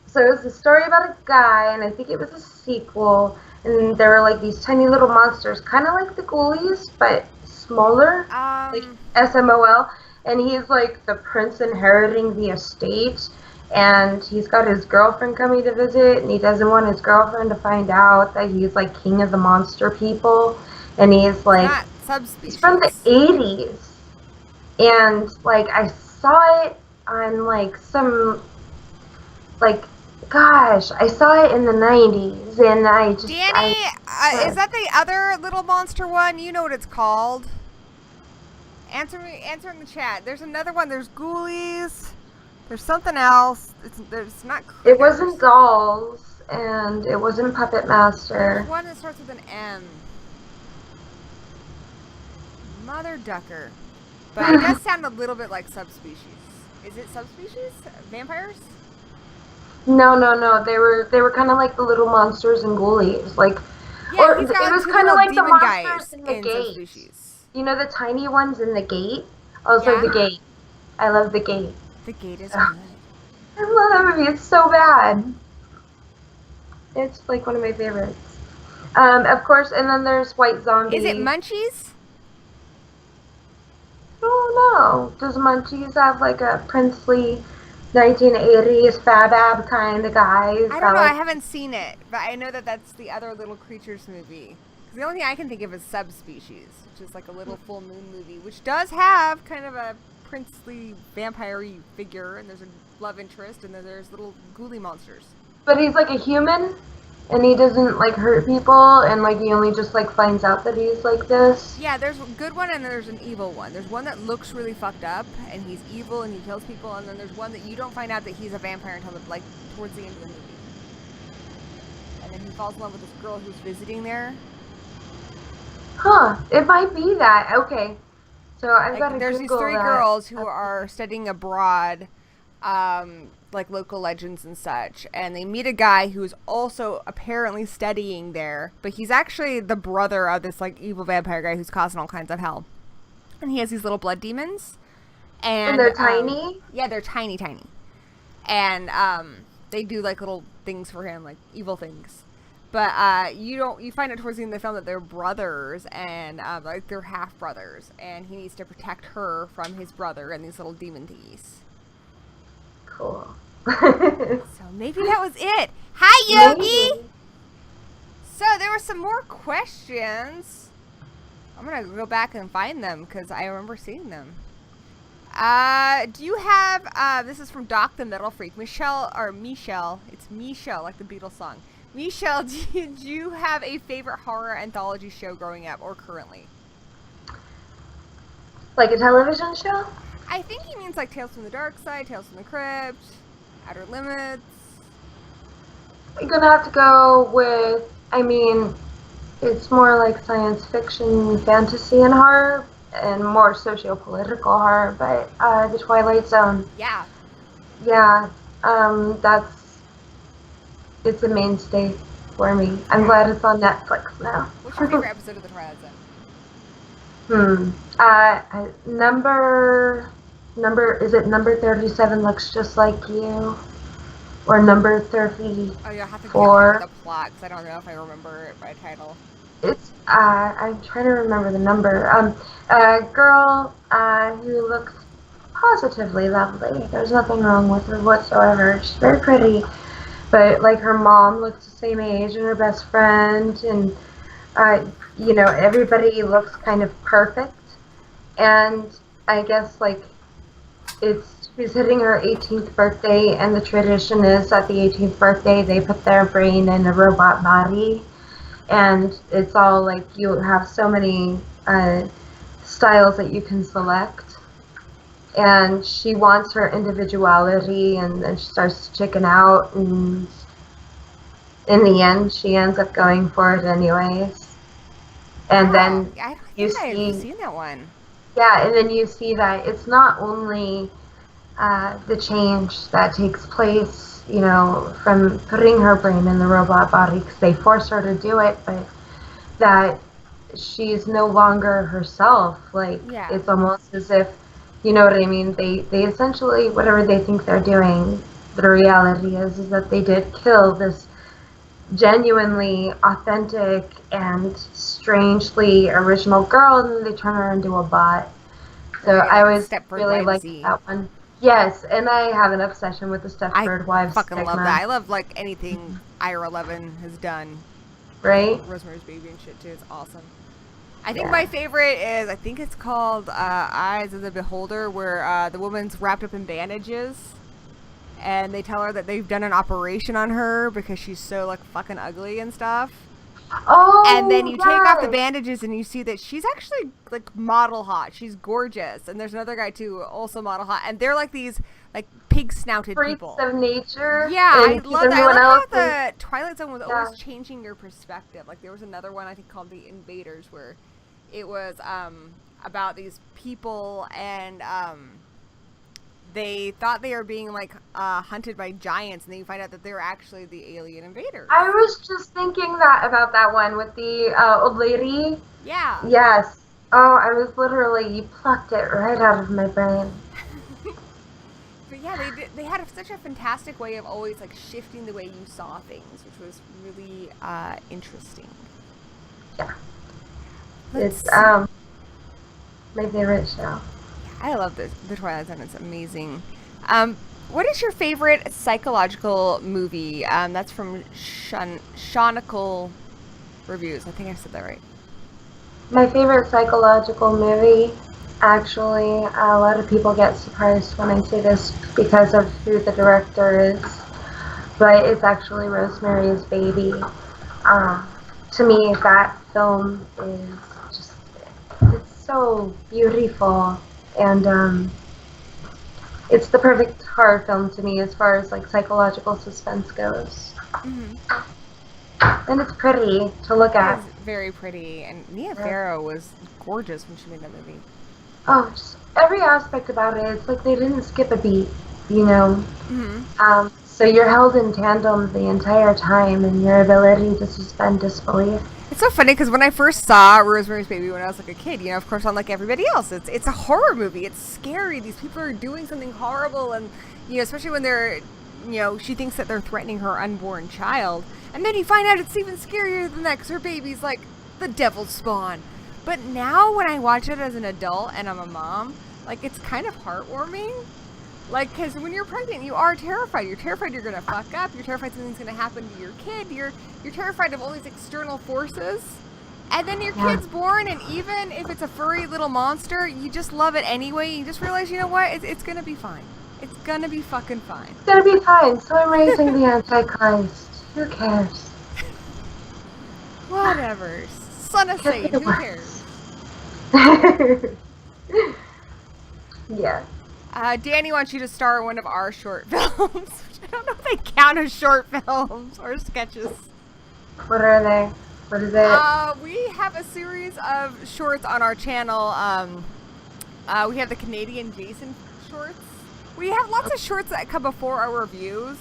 So it was a story about a guy, and I think it was a sequel, and there were like these tiny little monsters, kind of like the Ghoulies, but smaller, like SMOL, and he's like the prince inheriting the estate, and he's got his girlfriend coming to visit, and he doesn't want his girlfriend to find out that he's like king of the monster people, and he's like, he's from the 80s, and like I saw it on like some, like, gosh, I saw it in the 90s, and I just... Danny, is that the other little monster one? You know what it's called. Answer in the chat. There's another one. There's Ghoulies. There's something else. There's not critters. It wasn't dolls, and it wasn't Puppet Master. There's one that starts with an M. Mother Ducker. But it does sound a little bit like subspecies. Is it subspecies? Vampires? No. They were kind of like the little monsters and ghoulies. Like, yeah, or it was kind of like the monsters in the gate. Subspecies. You know the tiny ones in the gate? Also the gate. I love the gate. The gate is good. I love that movie. It's so bad. It's like one of my favorites. Of course, and then there's White Zombie. Is it Munchies? Oh no. Does Munchies have like a princely 1980s fab kind of guys? I don't know. I haven't seen it, but I know that that's the other little creatures movie. Because the only thing I can think of is Subspecies, which is like a little full moon movie, which does have kind of a princely vampire-y figure, and there's a love interest, and then there's little ghoulie monsters. But he's like a human, and he doesn't like hurt people, and like he only just like finds out that he's like this. Yeah, there's a good one and there's an evil one. There's one that looks really fucked up, and he's evil and he kills people, and then there's one that you don't find out that he's a vampire until like towards the end of the movie. And then he falls in love with this girl who's visiting there. Huh? It might be that. Okay. So I've got to There's Google these three that. girls who are studying abroad, like local legends and such, and they meet a guy who's also apparently studying there, but he's actually the brother of this like evil vampire guy who's causing all kinds of hell. And he has these little blood demons, and they're tiny. Yeah, they're tiny, and they do like little things for him, like evil things. But you find out towards the end of the film that they're brothers, and like they're half brothers, and he needs to protect her from his brother and these little demon thingies. Cool. So maybe that was it. Hi, Yogi. Maybe. So there were some more questions. I'm gonna go back and find them because I remember seeing them. Do you have? This is from Doc the Metal Freak. Michelle. It's Michelle, like the Beatles song. Michelle, did you have a favorite horror anthology show growing up or currently? Like a television show? I think he means like Tales from the Dark Side, Tales from the Crypt, Outer Limits. I'm gonna have to go with, I mean, it's more like science fiction, fantasy, and horror, and more socio-political horror, but The Twilight Zone. Yeah. Yeah, it's a mainstay for me. I'm glad it's on Netflix now. What's your favorite episode of The Twilight Zone? Is it number 37 looks just like you? Or number 34? Oh, you'll have to get the plot, because I don't know if I remember it by title. It's, I'm trying to remember the number. A girl, who looks positively lovely. There's nothing wrong with her whatsoever. She's very pretty. But, like, her mom looks the same age, and her best friend, and, you know, everybody looks kind of perfect. And I guess, like, she's hitting her 18th birthday, and the tradition is at the 18th birthday, they put their brain in a robot body. And it's all, like, you have so many styles that you can select. And she wants her individuality, and then she starts to chicken out, and in the end, she ends up going for it anyways. And then I don't think I've seen that one. Yeah, and then you see that it's not only the change that takes place, you know, from putting her brain in the robot body, because they force her to do it, but that she's no longer herself. Like, it's almost as if, you know what I mean? They essentially, whatever they think they're doing, the reality is that they did kill this genuinely authentic and strangely original girl, and then they turn her into a bot. So I always really liked that one. Yes, and I have an obsession with the Stepford Wives. I fucking love that. I love like anything Ira Levin has done. Right? Rosemary's Baby and shit too. It's awesome. I think my favorite is, I think it's called Eyes of the Beholder, where the woman's wrapped up in bandages, and they tell her that they've done an operation on her because she's so like fucking ugly and stuff. Oh, and then you take off the bandages and you see that she's actually like model hot. She's gorgeous. And there's another guy too, also model hot. And they're like these like pig-snouted freaks people. of nature. Yeah, I and love that. I everyone love else how the Twilight Zone was always Yeah. changing your perspective. Like, there was another one, I think, called The Invaders, where it was about these people, and they thought they were being, like, hunted by giants, and then you find out that they were actually the alien invaders. I was just thinking that about that one with the old lady. Yeah. Yes. Oh, I was literally, you plucked it right out of my brain. But yeah, they had such a fantastic way of always, like, shifting the way you saw things, which was really interesting. Yeah. Let's It's my favorite show. I love the Twilight Zone. It's amazing. What is your favorite psychological movie? That's from Shonicle Reviews. I think I said that right. My favorite psychological movie, actually, a lot of people get surprised when I say this because of who the director is, but it's actually Rosemary's Baby. To me, that film is just, it's so beautiful, and it's the perfect horror film to me as far as like psychological suspense goes. Mm-hmm. And it's pretty to look at. It is very pretty, and Mia Farrow was gorgeous when she made that movie. Oh, just every aspect about it. It's like they didn't skip a beat, you know. Mm-hmm. So you're held in tandem the entire time, and your ability to suspend disbelief. It's so funny because when I first saw Rosemary's Baby when I was like a kid, you know, of course, unlike everybody else, it's a horror movie. It's scary. These people are doing something horrible, and you know, especially when they're, you know, she thinks that they're threatening her unborn child, and then you find out it's even scarier than that because her baby's like the devil's spawn. But now when I watch it as an adult and I'm a mom, like, it's kind of heartwarming. Like, because when you're pregnant, you are terrified. You're terrified you're going to fuck up. You're terrified something's going to happen to your kid. You're terrified of all these external forces. And then your kid's born, and even if it's a furry little monster, you just love it anyway. You just realize, you know what? It's going to be fine. It's going to be fucking fine. It's gonna be fine. So I'm raising the Antichrist. Who cares? Whatever. Son of Satan. Who cares? Yeah. Danny wants you to star in one of our short films. Which I don't know if they count as short films or sketches. What are they? What is it? We have a series of shorts on our channel. We have the Canadian Jason shorts. We have lots of shorts that come before our reviews.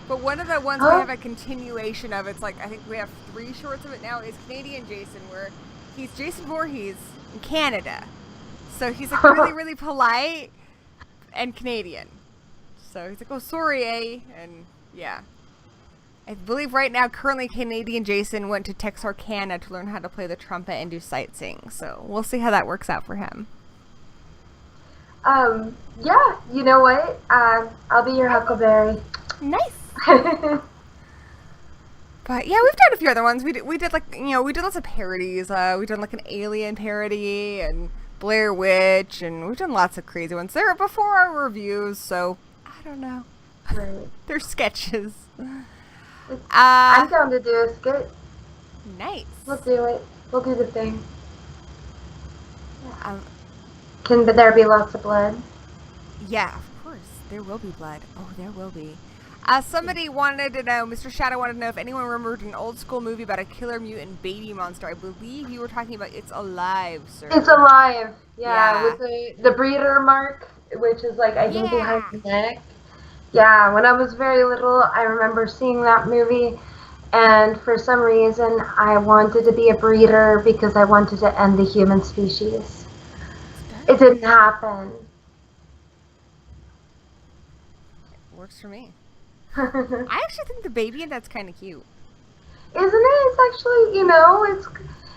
But one of the ones we have a continuation of, it's like, I think we have 3 shorts of it now, is Canadian Jason, where he's Jason Voorhees in Canada. So he's like really, really polite and Canadian. So he's like, oh, sorry, eh? And yeah. I believe right now, currently, Canadian Jason went to Texarkana to learn how to play the trumpet and do sightseeing. So we'll see how that works out for him. Yeah, you know what? I'll be your Huckleberry. Nice. But yeah, we've done a few other ones. We did like, you know, we did lots of parodies. We did like an Alien parody and Blair Witch, and we've done lots of crazy ones. They're before our reviews, so I don't know. Right. They're sketches. I'm down to do a skit. Nice. We'll do it. We'll do the thing. Yeah. Can there be lots of blood? Yeah, of course. There will be blood. Oh, there will be. Somebody wanted to know, Mr. Shadow wanted to know if anyone remembered an old school movie about a killer mutant baby monster. I believe you were talking about It's Alive, sir. It's Alive. Yeah. With the breeder mark, which is like, I think, behind the neck. Yeah, when I was very little, I remember seeing that movie, and for some reason, I wanted to be a breeder because I wanted to end the human species. It didn't happen. Works for me. I actually think the baby in that's kind of cute. Isn't it? It's actually, you know,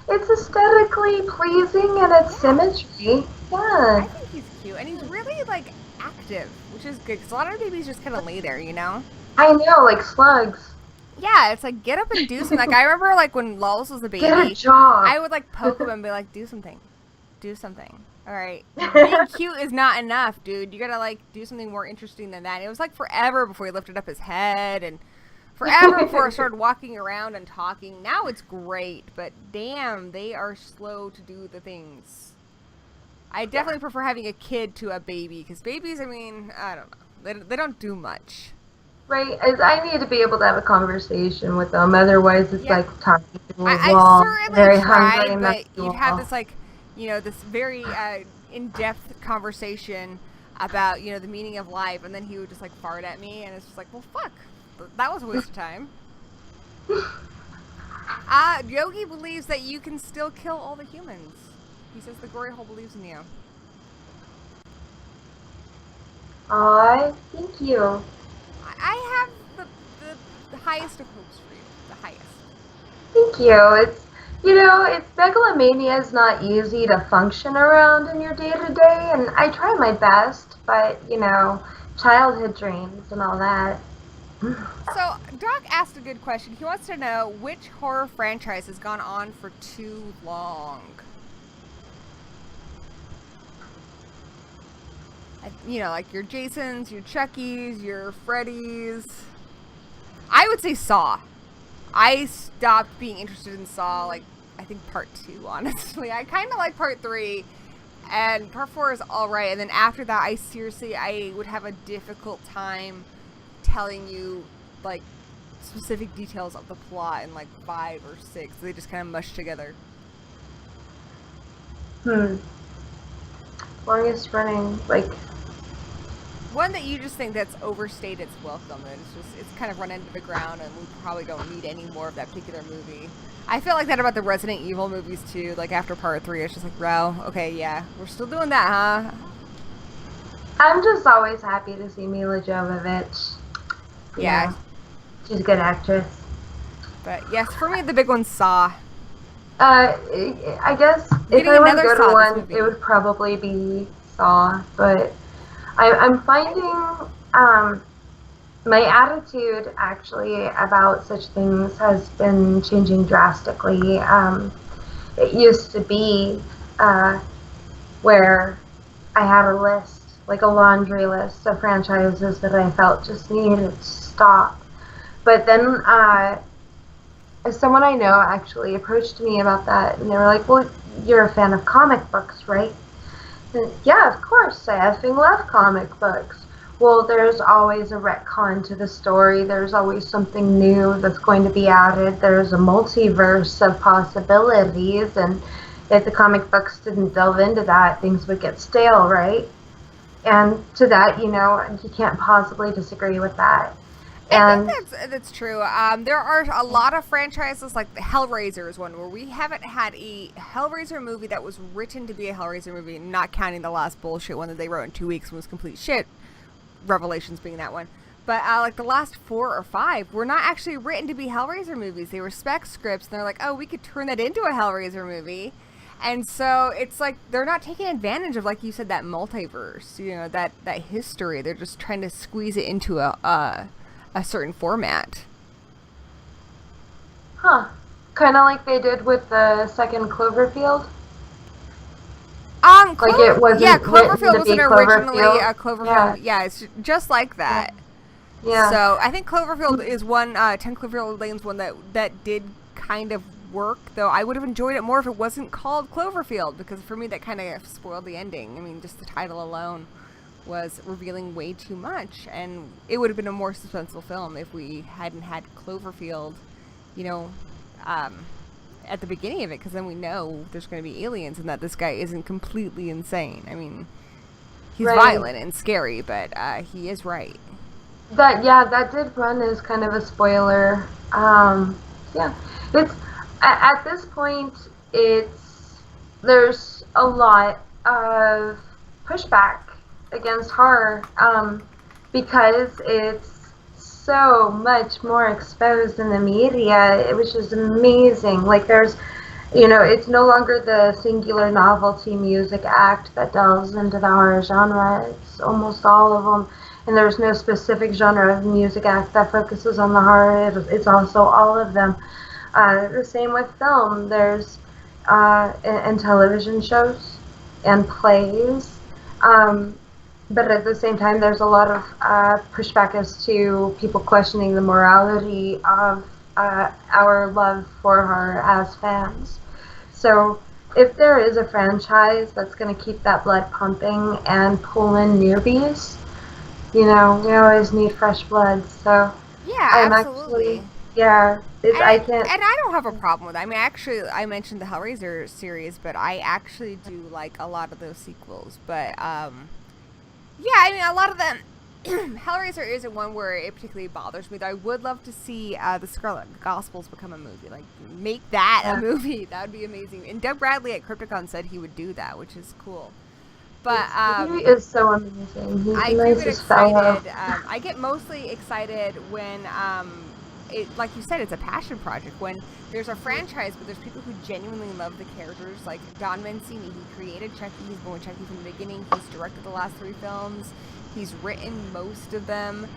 it's aesthetically pleasing and its symmetry. Yeah. I think he's cute, and he's really, like, active, which is good, because a lot of babies just kind of lay there, you know? I know, like slugs. Yeah, it's like, get up and do something. Like, I remember, like, when Lawless was a baby, Get a job. I would, like, poke him and be like, do something. Do something. All right. Being cute is not enough, dude. You gotta, like, do something more interesting than that. And it was, like, forever before he lifted up his head, and forever before I started walking around and talking. Now it's great, but damn, they are slow to do the things. I definitely prefer having a kid to a baby, because babies, I mean, I don't know. They don't do much. Right, I need to be able to have a conversation with them. Otherwise, it's like talking to a I wall. certainly Very tried, hungry, but you'd have wall. this like, this very in-depth conversation about the meaning of life, and then he would just like fart at me, and it's just like, well, fuck, that was a waste of time. Yogi believes that you can still kill all the humans. He says the Gory Hole believes in you. Aw, thank you. I have the highest of hopes for you. The highest. Thank you. It's megalomania is not easy to function around in your day-to-day, and I try my best, but, childhood dreams and all that. So, Doc asked a good question. He wants to know which horror franchise has gone on for too long. Like your Jasons, your Chuckies, your Freddys. I would say Saw. I stopped being interested in Saw, like, I think part 2, honestly. I kind of like part 3, and part 4 is alright, and then after that, I would have a difficult time telling you, like, specific details of the plot in, like, 5 or 6. They just kind of mush together. Longest running, like... One that you just think that's overstayed its welcome, and it's kind of run into the ground, and we probably don't need any more of that particular movie. I feel like that about the Resident Evil movies too. Like after part 3, it's just like, wow, okay, yeah, we're still doing that, huh? I'm just always happy to see Mila Jovovich. Yeah. She's a good actress. But yes, for me, the big one, Saw. I guess if I were to go to one, it would probably be Saw, but I'm finding my attitude actually about such things has been changing drastically. It used to be where I had a list, like a laundry list of franchises that I felt just needed to stop. But then someone I know actually approached me about that, and they were like, well, you're a fan of comic books, right? And, yeah, of course, I effing love comic books. Well, there's always a retcon to the story. There's always something new that's going to be added. There's a multiverse of possibilities, and if the comic books didn't delve into that, things would get stale, right? And to that, you can't possibly disagree with that. And I think that's true. There are a lot of franchises, like the Hellraiser is one, where we haven't had a Hellraiser movie that was written to be a Hellraiser movie, not counting the last bullshit one that they wrote in 2 weeks and was complete shit. Revelations being that one. But like the last 4 or 5 were not actually written to be Hellraiser movies. They were spec scripts, and they're like, oh, we could turn that into a Hellraiser movie. And so it's like they're not taking advantage of, like you said, that multiverse, that history. They're just trying to squeeze it into a certain format. Huh. Kind of like they did with the second Cloverfield? It wasn't. Yeah, Cloverfield wasn't originally a Cloverfield. Yeah, it's just like that. Yeah. So I think Cloverfield is one, 10 Cloverfield Lane's one that did kind of work, though I would have enjoyed it more if it wasn't called Cloverfield, because for me that kind of spoiled the ending. I mean, just the title alone was revealing way too much, and it would have been a more suspenseful film if we hadn't had Cloverfield, at the beginning of it, because then we know there's going to be aliens and that this guy isn't completely insane. I mean, he's violent and scary, but he is right. That did run as kind of a spoiler. It's at this point, there's a lot of pushback against horror because it's so much more exposed in the media, which is amazing. Like there's, it's no longer the singular novelty music act that delves into the horror genre. It's almost all of them. And there's no specific genre of music act that focuses on the horror. It's also all of them. The same with film. There's and television shows and plays. But at the same time, there's a lot of pushback as to people questioning the morality of our love for horror as fans. So if there is a franchise that's going to keep that blood pumping and pull in newbies, we always need fresh blood. So Yeah, I'm absolutely. actually, yeah, And I can't. and I don't have a problem with it. I mean, actually, I mentioned the Hellraiser series, but I actually do like a lot of those sequels. But yeah, I mean, a lot of them. Hellraiser isn't one where it particularly bothers me. Though I would love to see the Scarlet Gospels become a movie. Like, make that a movie. That would be amazing. And Doug Bradley at Crypticon said he would do that, which is cool. But He is so amazing. He's I the do get nicest fellow. excited. I get mostly excited when, like you said, it's a passion project. When there's a franchise, but there's people who genuinely love the characters. Like Don Mancini, he created Chucky. He's been with Chucky from the beginning. He's directed the last 3 films. He's written most of them.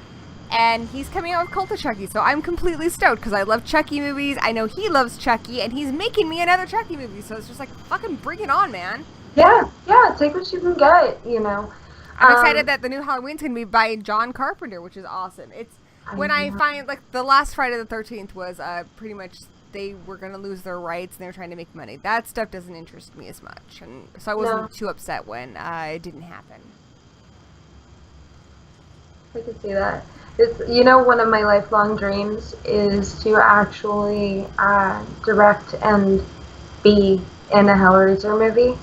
And he's coming out with Cult of Chucky, so I'm completely stoked because I love Chucky movies. I know he loves Chucky, and he's making me another Chucky movie. So it's just like, fucking bring it on, man. Yeah, take what you can get, I'm excited that the new Halloween's going to be by John Carpenter, which is awesome. It's when I find, like, the last Friday the 13th was pretty much they were going to lose their rights and they were trying to make money. That stuff doesn't interest me as much. And so I wasn't too upset when it didn't happen. I can see that. It's, one of my lifelong dreams is to actually direct and be in a Hellraiser movie.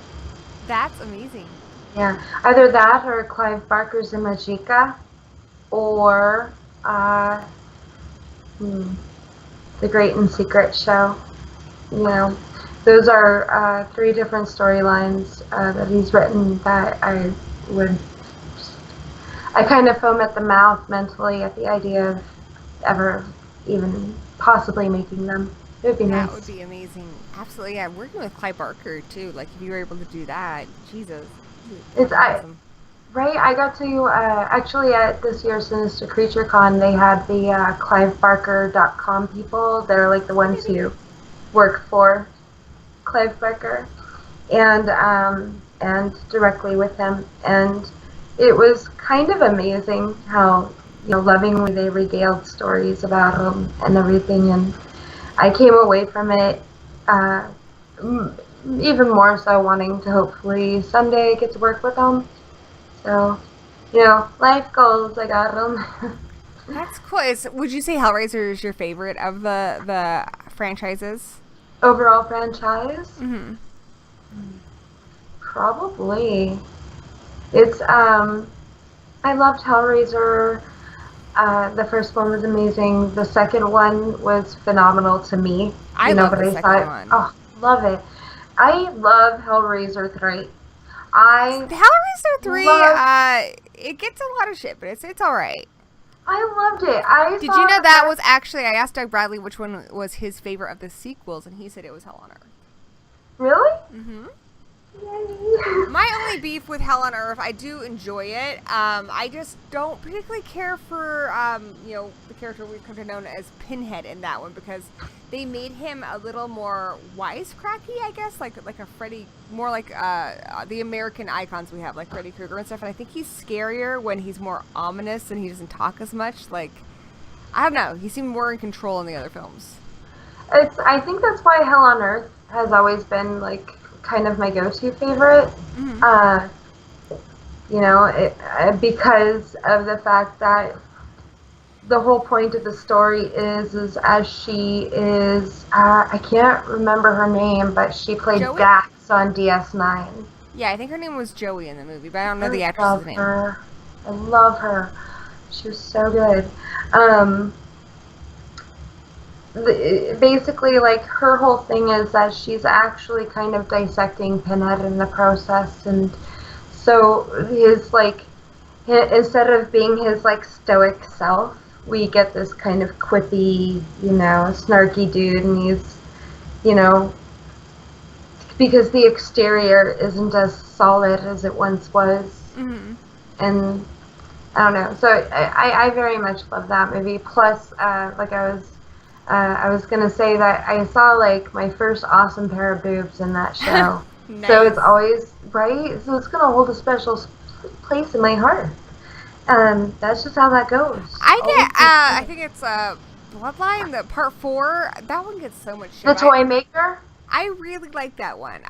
That's amazing. Yeah, either that or Clive Barker's Imagica, or The Great and Secret Show. Those are 3 different storylines that he's written that I kind of foam at the mouth mentally at the idea of ever even possibly making them. It would be nice. That would be amazing. Absolutely, yeah. Working with Clive Barker, too. Like, if you were able to do that, Jesus. It's awesome. Right, I got to, actually at this year's Sinister Creature Con, they had the CliveBarker.com people. They're like the ones who work for Clive Barker, and directly with him. And it was kind of amazing how, lovingly they regaled stories about him and everything. And I came away from it even more so wanting to hopefully someday get to work with them. So, life goals, I got them. That's cool. Would you say Hellraiser is your favorite of the franchises? Overall franchise? Mm-hmm. Probably. It's, I loved Hellraiser. The first one was amazing. The second one was phenomenal to me. I love the second one. Oh, love it. I love Hellraiser 3. Hellraiser 3, it gets a lot of shit, but it's alright. I loved it. Did you know that was actually, I asked Doug Bradley which one was his favorite of the sequels, and he said it was Hell on Earth. Really? Mm-hmm. Yay. My only beef with Hell on Earth, I do enjoy it. I just don't particularly care for, the character we've come to know as Pinhead in that one, because they made him a little more wisecracky, I guess, like a Freddy, more like the American icons we have, like Freddy Krueger and stuff. And I think he's scarier when he's more ominous and he doesn't talk as much. Like, I don't know, he seemed more in control in the other films. I think that's why Hell on Earth has always been like kind of my go-to favorite. Mm-hmm. Because of the fact that the whole point of the story is as she is, I can't remember her name, but she played Joey? Dax on DS9. Yeah, I think her name was Joey in the movie, but I don't know the actress's name. I love her. She was so good. Basically, like, her whole thing is that she's actually kind of dissecting Pinhead in the process, and so his, like, instead of being his, like, stoic self, we get this kind of quippy, snarky dude, and he's, because the exterior isn't as solid as it once was. Mm-hmm. And I don't know, so I very much love that movie. Plus, like I was gonna say that I saw like my first awesome pair of boobs in that show. Nice. So it's always right. So it's gonna hold a special place in my heart. That's just how that goes. I think it's Bloodline, the part 4. That one gets so much shit. The Toy Maker. I really like that one.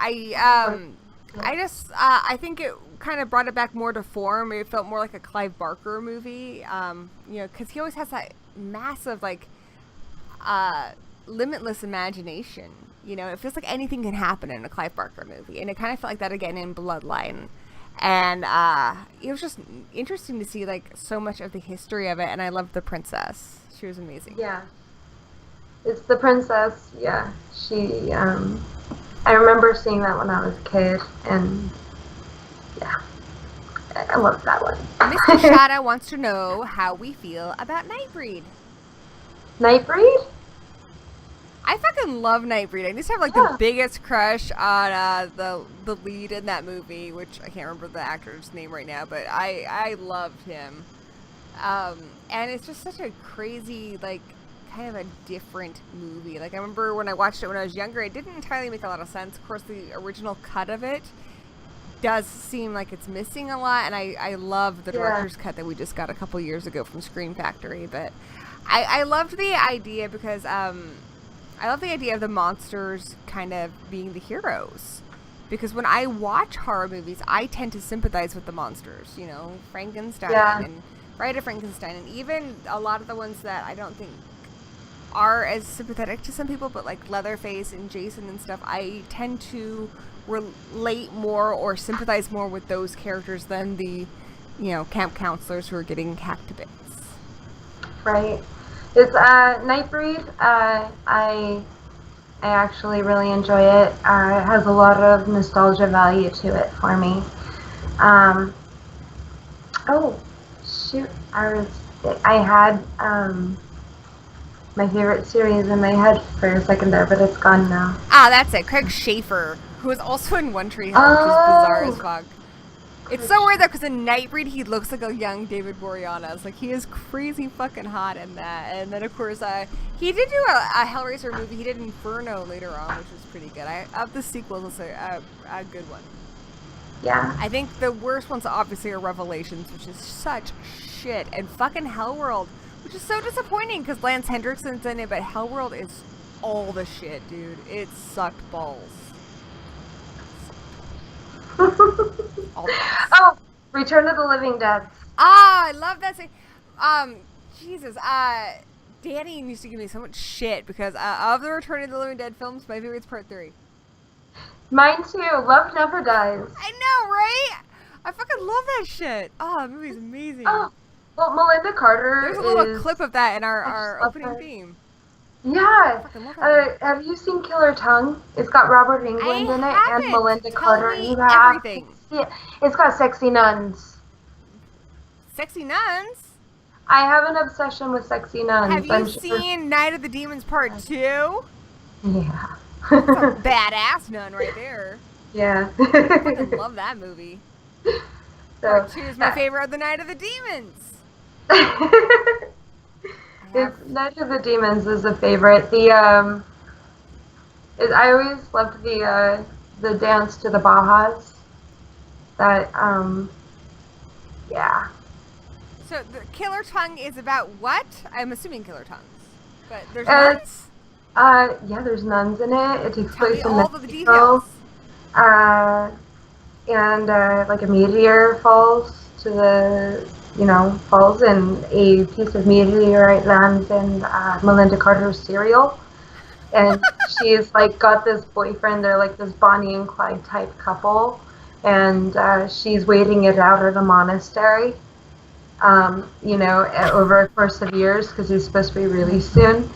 I think it kind of brought it back more to form. It felt more like a Clive Barker movie, because he always has that massive, like, limitless imagination. It feels like anything can happen in a Clive Barker movie, and it kind of felt like that again in Bloodline. And it was just interesting to see, like, so much of the history of it, and I loved the princess. She was amazing. Yeah. It's the princess, yeah. She, I remember seeing that when I was a kid, and yeah, I loved that one. Mr. Shada wants to know how we feel about Nightbreed. Nightbreed? I fucking love Nightbreed. I used to have like the biggest crush on the lead in that movie, which I can't remember the actor's name right now, but I loved him. And it's just such a crazy, like, kind of a different movie. Like, I remember when I watched it when I was younger, it didn't entirely make a lot of sense. Of course, the original cut of it does seem like it's missing a lot, and I love the director's cut that we just got a couple years ago from Scream Factory. But I loved the idea because I love the idea of the monsters kind of being the heroes. Because when I watch horror movies, I tend to sympathize with the monsters. Frankenstein and Bride of Frankenstein, and even a lot of the ones that I don't think are as sympathetic to some people, but like Leatherface and Jason and stuff, I tend to relate more or sympathize more with those characters than the, camp counselors who are getting hacked to bits. Right. It's Nightbreed. I actually really enjoy it. It has a lot of nostalgia value to it for me. Oh, shoot! I had my favorite series in my head for a second there, but it's gone now. Ah, that's it. Craig Schaefer, who was also in One Tree Hill, which is bizarre as fuck. It's so weird though, because in Nightbreed he looks like a young David Boreanaz. Like, he is crazy fucking hot in that. And then of course he did do a Hellraiser movie. He did Inferno later on, which was pretty good. Of the sequels, it's a good one. Yeah. I think the worst ones obviously are Revelations, which is such shit, and fucking Hellworld, which is so disappointing because Lance Hendrickson's in it, but Hellworld is all the shit, dude. It sucked balls. Oh, Return of the Living Dead. Ah, I love that scene. Jesus, Danny used to give me so much shit because of the Return of the Living Dead films, my favorite's Part 3. Mine too. Love Never Dies. I know, right? I fucking love that shit. Oh, that movie's amazing. Oh, well, Melinda Carter. There's a little clip of that in our opening theme. Yeah. Have you seen Killer Tongue? It's got Robert Englund in it and Melinda Carter. You have everything. It's got sexy nuns. Sexy nuns? I have an obsession with sexy nuns. Have you seen Night of the Demons Part 2? Yeah. That's a badass nun right there. Yeah. I fucking love that movie. Part 2 is my favorite of the Night of the Demons. Night of the Demons is a favorite. I always loved the dance to the Bajas. That yeah. So the Killer Tongue is about what? I'm assuming Killer Tongues, but there's nuns. Yeah, there's nuns in it. It takes place in all the details. And like a meteor falls to the. Falls and a piece of meteorite lands in Melinda Carter's cereal. And she's like got this boyfriend, they're like this Bonnie and Clyde type couple. And she's waiting it out at a monastery, over a course of years because he's supposed to be released soon.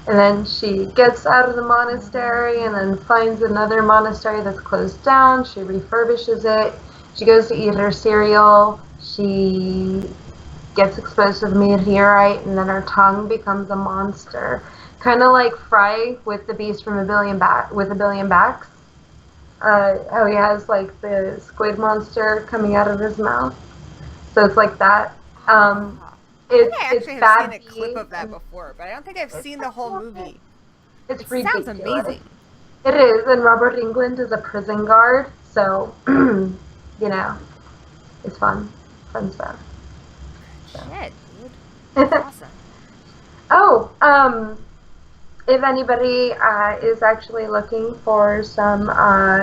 And then she gets out of the monastery and then finds another monastery that's closed down. She refurbishes it. She goes to eat her cereal. She gets exposed to the meteorite, and then her tongue becomes a monster, kind of like Fry with the Beast from a Billion Backs. How he has like the squid monster coming out of his mouth. So it's like that. I actually have seen a clip of that before, but I don't think I've seen the whole movie. It sounds amazing. It is, and Robert Englund is a prison guard, so it's fun. Fun stuff. Shit, dude. That's awesome. Oh, if anybody is actually looking for some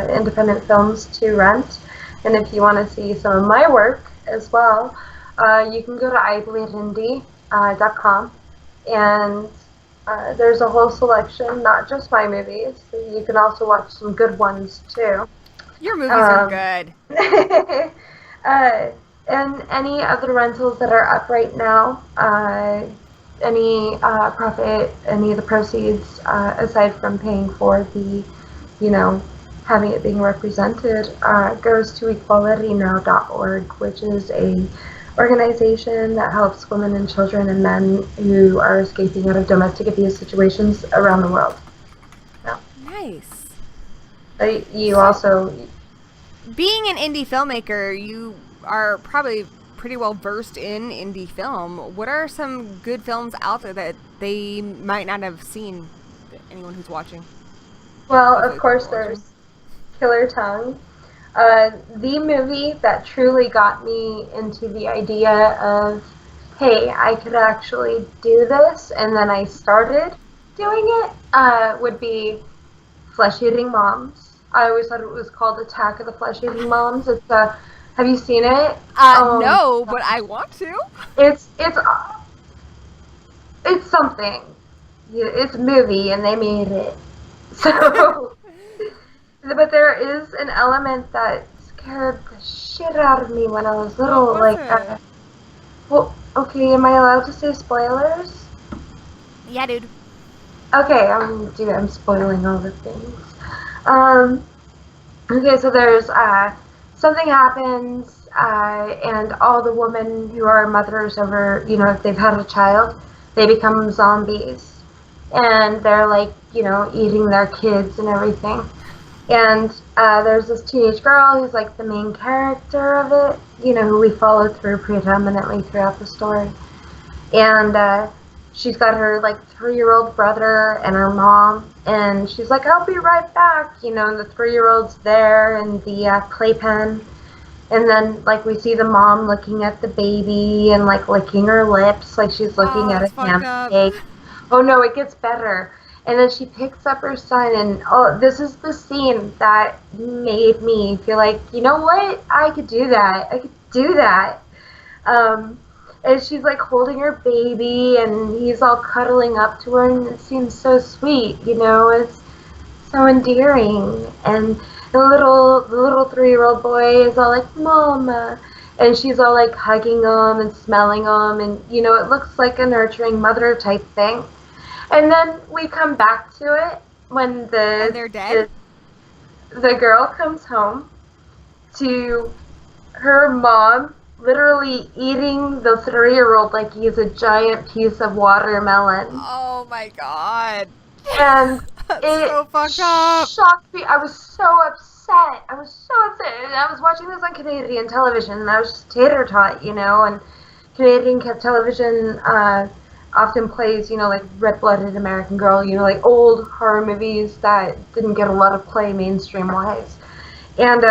independent films to rent, and if you want to see some of my work as well, you can go to ibleedindie.com, and there's a whole selection, not just my movies. So you can also watch some good ones too. Your movies are good. And any other rentals that are up right now, any profit, any of the proceeds, aside from paying for the, having it being represented, goes to equalitynow.org, which is a organization that helps women and children and men who are escaping out of domestic abuse situations around the world. Yeah. Nice. You also... Being an indie filmmaker, you are probably pretty well versed in indie film. What are some good films out there that they might not have seen, anyone who's watching? Well, of course, there's Killer Tongue. The movie that truly got me into the idea of, hey, I could actually do this, and then I started doing it, would be Flesh Eating Moms. I always thought it was called Attack of the Flesh Eating Moms. It's have you seen it? No, but I want to. It's something. It's a movie, and they made it. So, but there is an element that scared the shit out of me when I was little. Well, okay, am I allowed to say spoilers? Yeah, dude. Okay, I'm spoiling all the things. Okay, so there's something happens, and all the women who are mothers over, if they've had a child, they become zombies. And they're eating their kids and everything. And there's this teenage girl who's the main character of it, who we follow through predominantly throughout the story. And she's got her 3-year-old brother and her mom, and she's like, I'll be right back, and the 3-year-old's there in the playpen. And then we see the mom looking at the baby and licking her lips like she's looking at a pancake. Oh no, it gets better. And then she picks up her son, and this is the scene that made me feel like, you know what? I could do that. I could do that. And she's holding her baby, and he's all cuddling up to her, and it seems so sweet, it's so endearing. And the little 3-year-old boy is all like, Mama. And she's all hugging him and smelling him, and it looks like a nurturing mother type thing. And then we come back to it when they're dead. The girl comes home to her mom literally eating the 3-year-old like he's a giant piece of watermelon. Oh my god. And that's it so fucked up. Shocked me. I was so upset. And I was watching this on Canadian television, and I was just tater-tot, and Canadian television often plays, Red-Blooded American Girl, old horror movies that didn't get a lot of play mainstream-wise. And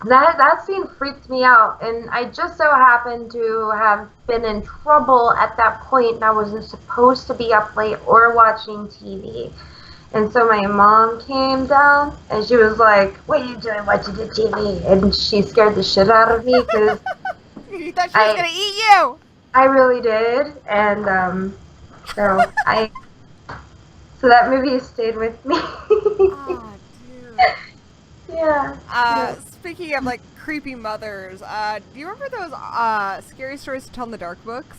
that scene freaked me out, and I just so happened to have been in trouble at that point, and I wasn't supposed to be up late or watching TV. And so my mom came down, and she was like, what are you doing watching the TV? And she scared the shit out of me, because you thought she was going to eat you! I really did, and so that movie stayed with me. Oh, dude. Yeah. Speaking of creepy mothers, do you remember those Scary Stories to Tell in the Dark books?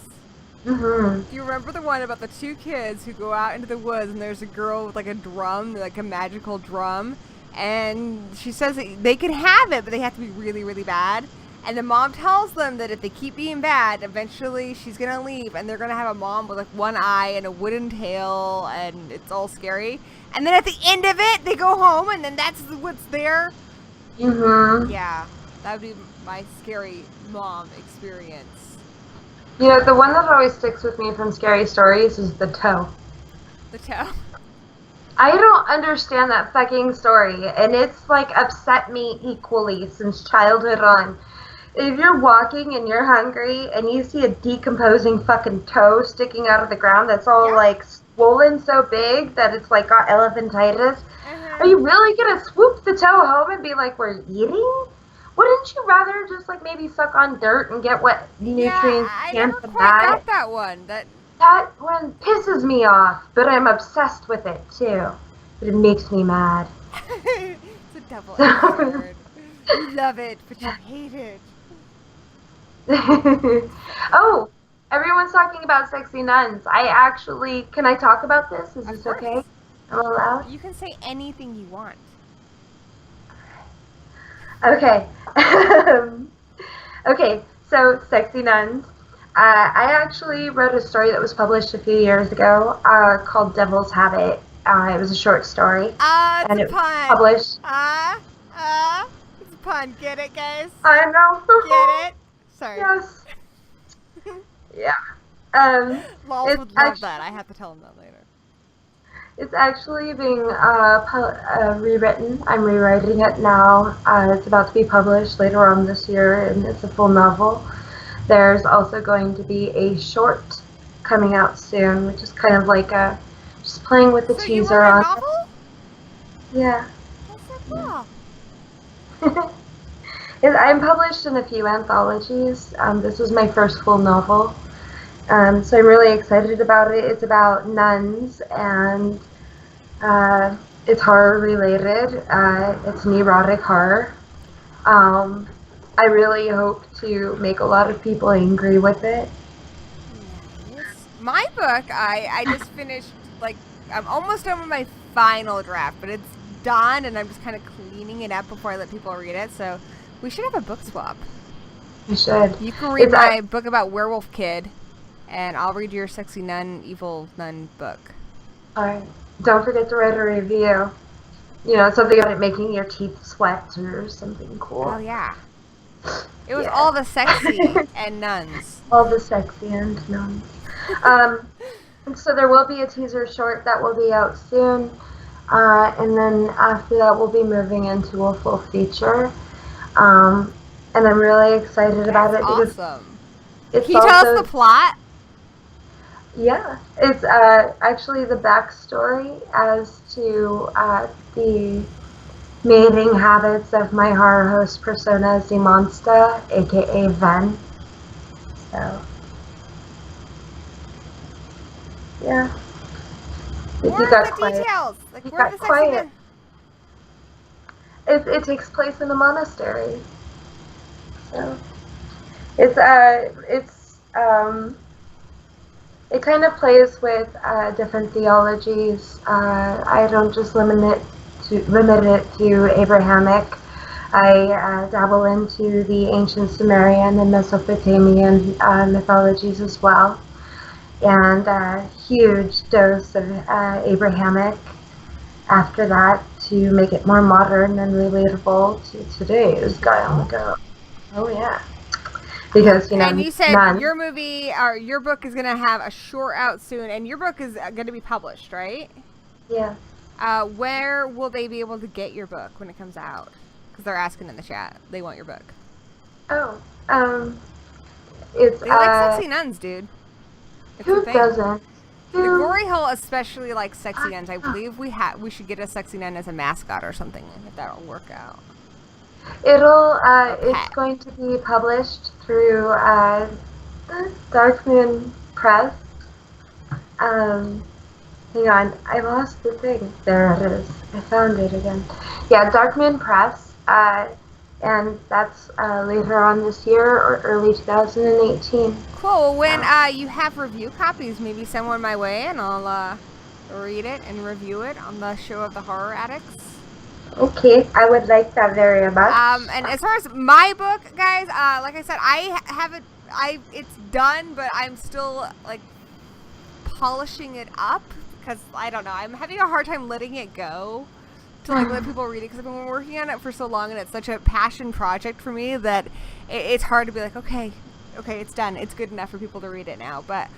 Mm-hmm. Do you remember the one about the 2 kids who go out into the woods, and there's a girl with a drum, a magical drum, and she says that they can have it, but they have to be really, really bad. And the mom tells them that if they keep being bad, eventually she's going to leave, and they're going to have a mom with one eye and a wooden tail, and it's all scary. And then at the end of it, they go home, and then that's what's there. Mm-hmm. Yeah, that would be my scary mom experience. The one that always sticks with me from Scary Stories is the toe. The toe? I don't understand that fucking story, and it's upset me equally since childhood on. If you're walking and you're hungry and you see a decomposing fucking toe sticking out of the ground that's all swollen so big that it's like got elephantitis. Uh-huh. Are you really gonna swoop the toe home and be like, we're eating? Wouldn't you rather just like maybe suck on dirt and get what nutrients I can never from quite that? got that one. That one pisses me off, but I'm obsessed with it too. But it makes me mad. It's a double-edged sword. You love it, but you hate it. Oh, everyone's talking about sexy nuns. Can I talk about this? Is this okay? I'm allowed? You can say anything you want. Okay. Okay, so sexy nuns. I actually wrote a story that was published a few years ago called Devil's Habit. It was a short story. It's and a it was pun. published. It's a pun. Get it, guys? I know. Get it? Sorry. Yes. Yeah. Lols would love that. I have to tell him that later. It's actually being rewritten. I'm rewriting it now. It's about to be published later on this year, and it's a full novel. There's also going to be a short coming out soon, which is kind of like just playing with the So teaser you wrote a on. novel? Yeah. That's so cool. I'm published in a few anthologies. This is my first full novel. So I'm really excited about it. It's about nuns, and it's horror related. It's an erotic horror. I really hope to make a lot of people angry with it. Nice. My book, I just finished, like, I'm almost done with my final draft, but it's done, and I'm just kind of cleaning it up before I let people read it, so we should have a book swap. You should. You can read my book about Werewolf Kid, and I'll read your sexy nun, evil nun book. Alright. Don't forget to write a review. You know, something about it making your teeth sweat or something cool. Oh, yeah. It was all the sexy and nuns. All the sexy and nuns. So there will be a teaser short that will be out soon. And then after that, we'll be moving into a full feature. And I'm really excited about it. Because awesome. It's Can you tell us the plot? Yeah. It's actually the backstory as to the mating habits of my horror host persona, the Monster, aka Ven. So, yeah. What are the details? Like, where are the sexy men? It takes place in a monastery. So, it kind of plays with different theologies. I don't just limit it to Abrahamic. I dabble into the ancient Sumerian and Mesopotamian mythologies as well, and a huge dose of Abrahamic after that to make it more modern and relatable to today's guy on the go. Oh yeah. Because, you know, and you said your movie or your book is going to have a short out soon, and your book is going to be published, right? Yeah. Where will they be able to get your book when it comes out? Because they're asking in the chat. They want your book. Oh, it's they like sexy nuns, dude. It's who doesn't? The Gory Hole especially likes sexy nuns. I believe we should get a sexy nun as a mascot or something if that'll work out. It's going to be published through Dark Moon Press. Hang on, I lost the thing. There it is. I found it again. Yeah, Dark Moon Press, and that's later on this year or early 2018. Cool. When you have review copies, maybe send one my way, and I'll read it and review it on the show of the Horror Addicts. Okay, I would like that very much. And as far as my book, guys, like I said, it's done, but I'm still, like, polishing it up, because, I don't know, I'm having a hard time letting it go to, like, let people read it, because I've been working on it for so long, and it's such a passion project for me that it's hard to be like, okay, it's done, it's good enough for people to read it now, but,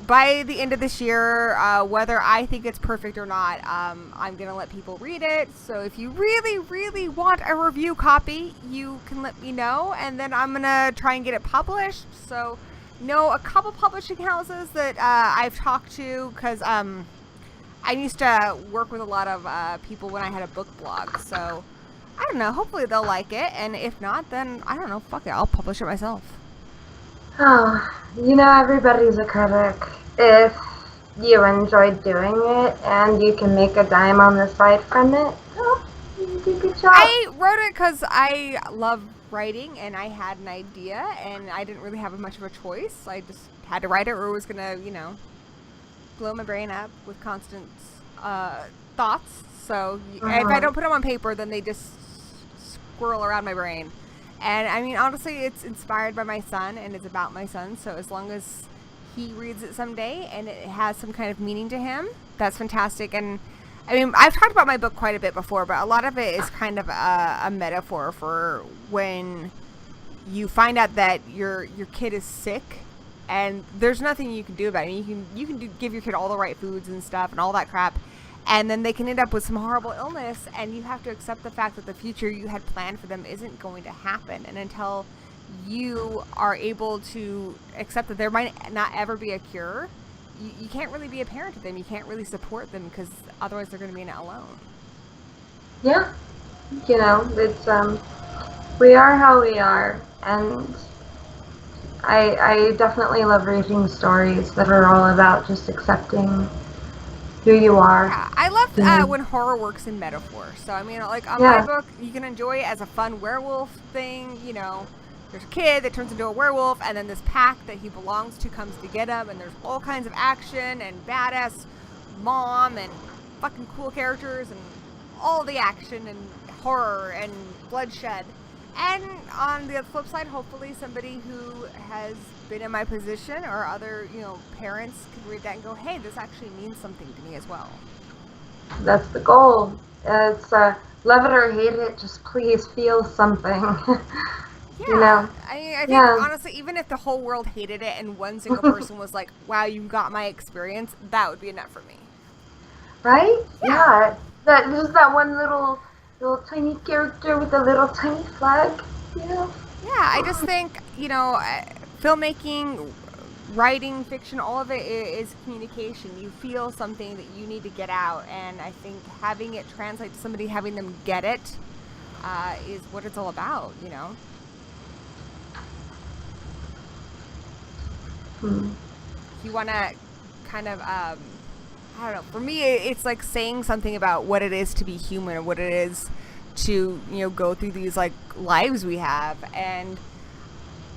by the end of this year, whether I think it's perfect or not, I'm going to let people read it. So if you really, really want a review copy, you can let me know. And then I'm going to try and get it published. So know a couple publishing houses that I've talked to, because I used to work with a lot of people when I had a book blog, so I don't know, hopefully they'll like it, and if not, then I don't know, fuck it, I'll publish it myself. Oh, everybody's a critic. If you enjoyed doing it and you can make a dime on the side from it, oh, you did a good job. I wrote it because I love writing, and I had an idea, and I didn't really have much of a choice. I just had to write it, or it was gonna, blow my brain up with constant thoughts. So if I don't put them on paper, then they just swirl around my brain. And I mean, honestly, it's inspired by my son, and it's about my son. So as long as he reads it someday and it has some kind of meaning to him, that's fantastic. And I mean, I've talked about my book quite a bit before, but a lot of it is kind of a metaphor for when you find out that your kid is sick, and there's nothing you can do about it. I mean, you can give your kid all the right foods and stuff and all that crap, and then they can end up with some horrible illness, and you have to accept the fact that the future you had planned for them isn't going to happen. And until you are able to accept that there might not ever be a cure, you can't really be a parent to them. You can't really support them, because otherwise they're going to be in it alone. Yeah. It's, we are how we are, and I definitely love reading stories that are all about just accepting who you are. Yeah, I love when horror works in metaphor. So, I mean, like, on my book, you can enjoy it as a fun werewolf thing, There's a kid that turns into a werewolf, and then this pack that he belongs to comes to get him, and there's all kinds of action and badass mom and fucking cool characters and all the action and horror and bloodshed. And on the flip side, hopefully somebody who has been in my position or other, parents can read that and go, hey, this actually means something to me as well. That's the goal. It's love it or hate it, just please feel something. Yeah, I think honestly, even if the whole world hated it and one single person was like, wow, you got my experience, that would be enough for me. Right? Yeah. There's that one little tiny character with a little tiny flag, Yeah, I just think, filmmaking, writing, fiction, all of it is communication. You feel something that you need to get out, and I think having it translate to somebody, having them get it, is what it's all about, You want to kind of, I don't know, for me, it's like saying something about what it is to be human, or what it is to, go through these, like, lives we have, and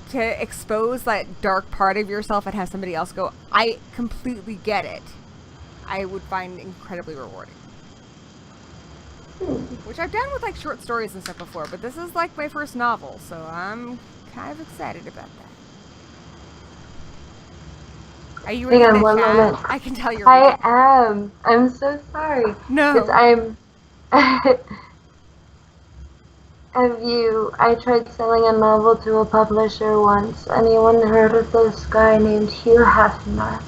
to expose that dark part of yourself and have somebody else go, I completely get it, I would find incredibly rewarding. Which I've done with, like, short stories and stuff before, but this is, like, my first novel, so I'm kind of excited about that. Are you reading the chat? Moment. I can tell you're reading. I am. I'm so sorry. No. Because I tried selling a novel to a publisher once. Anyone heard of this guy named Hugh Hefner?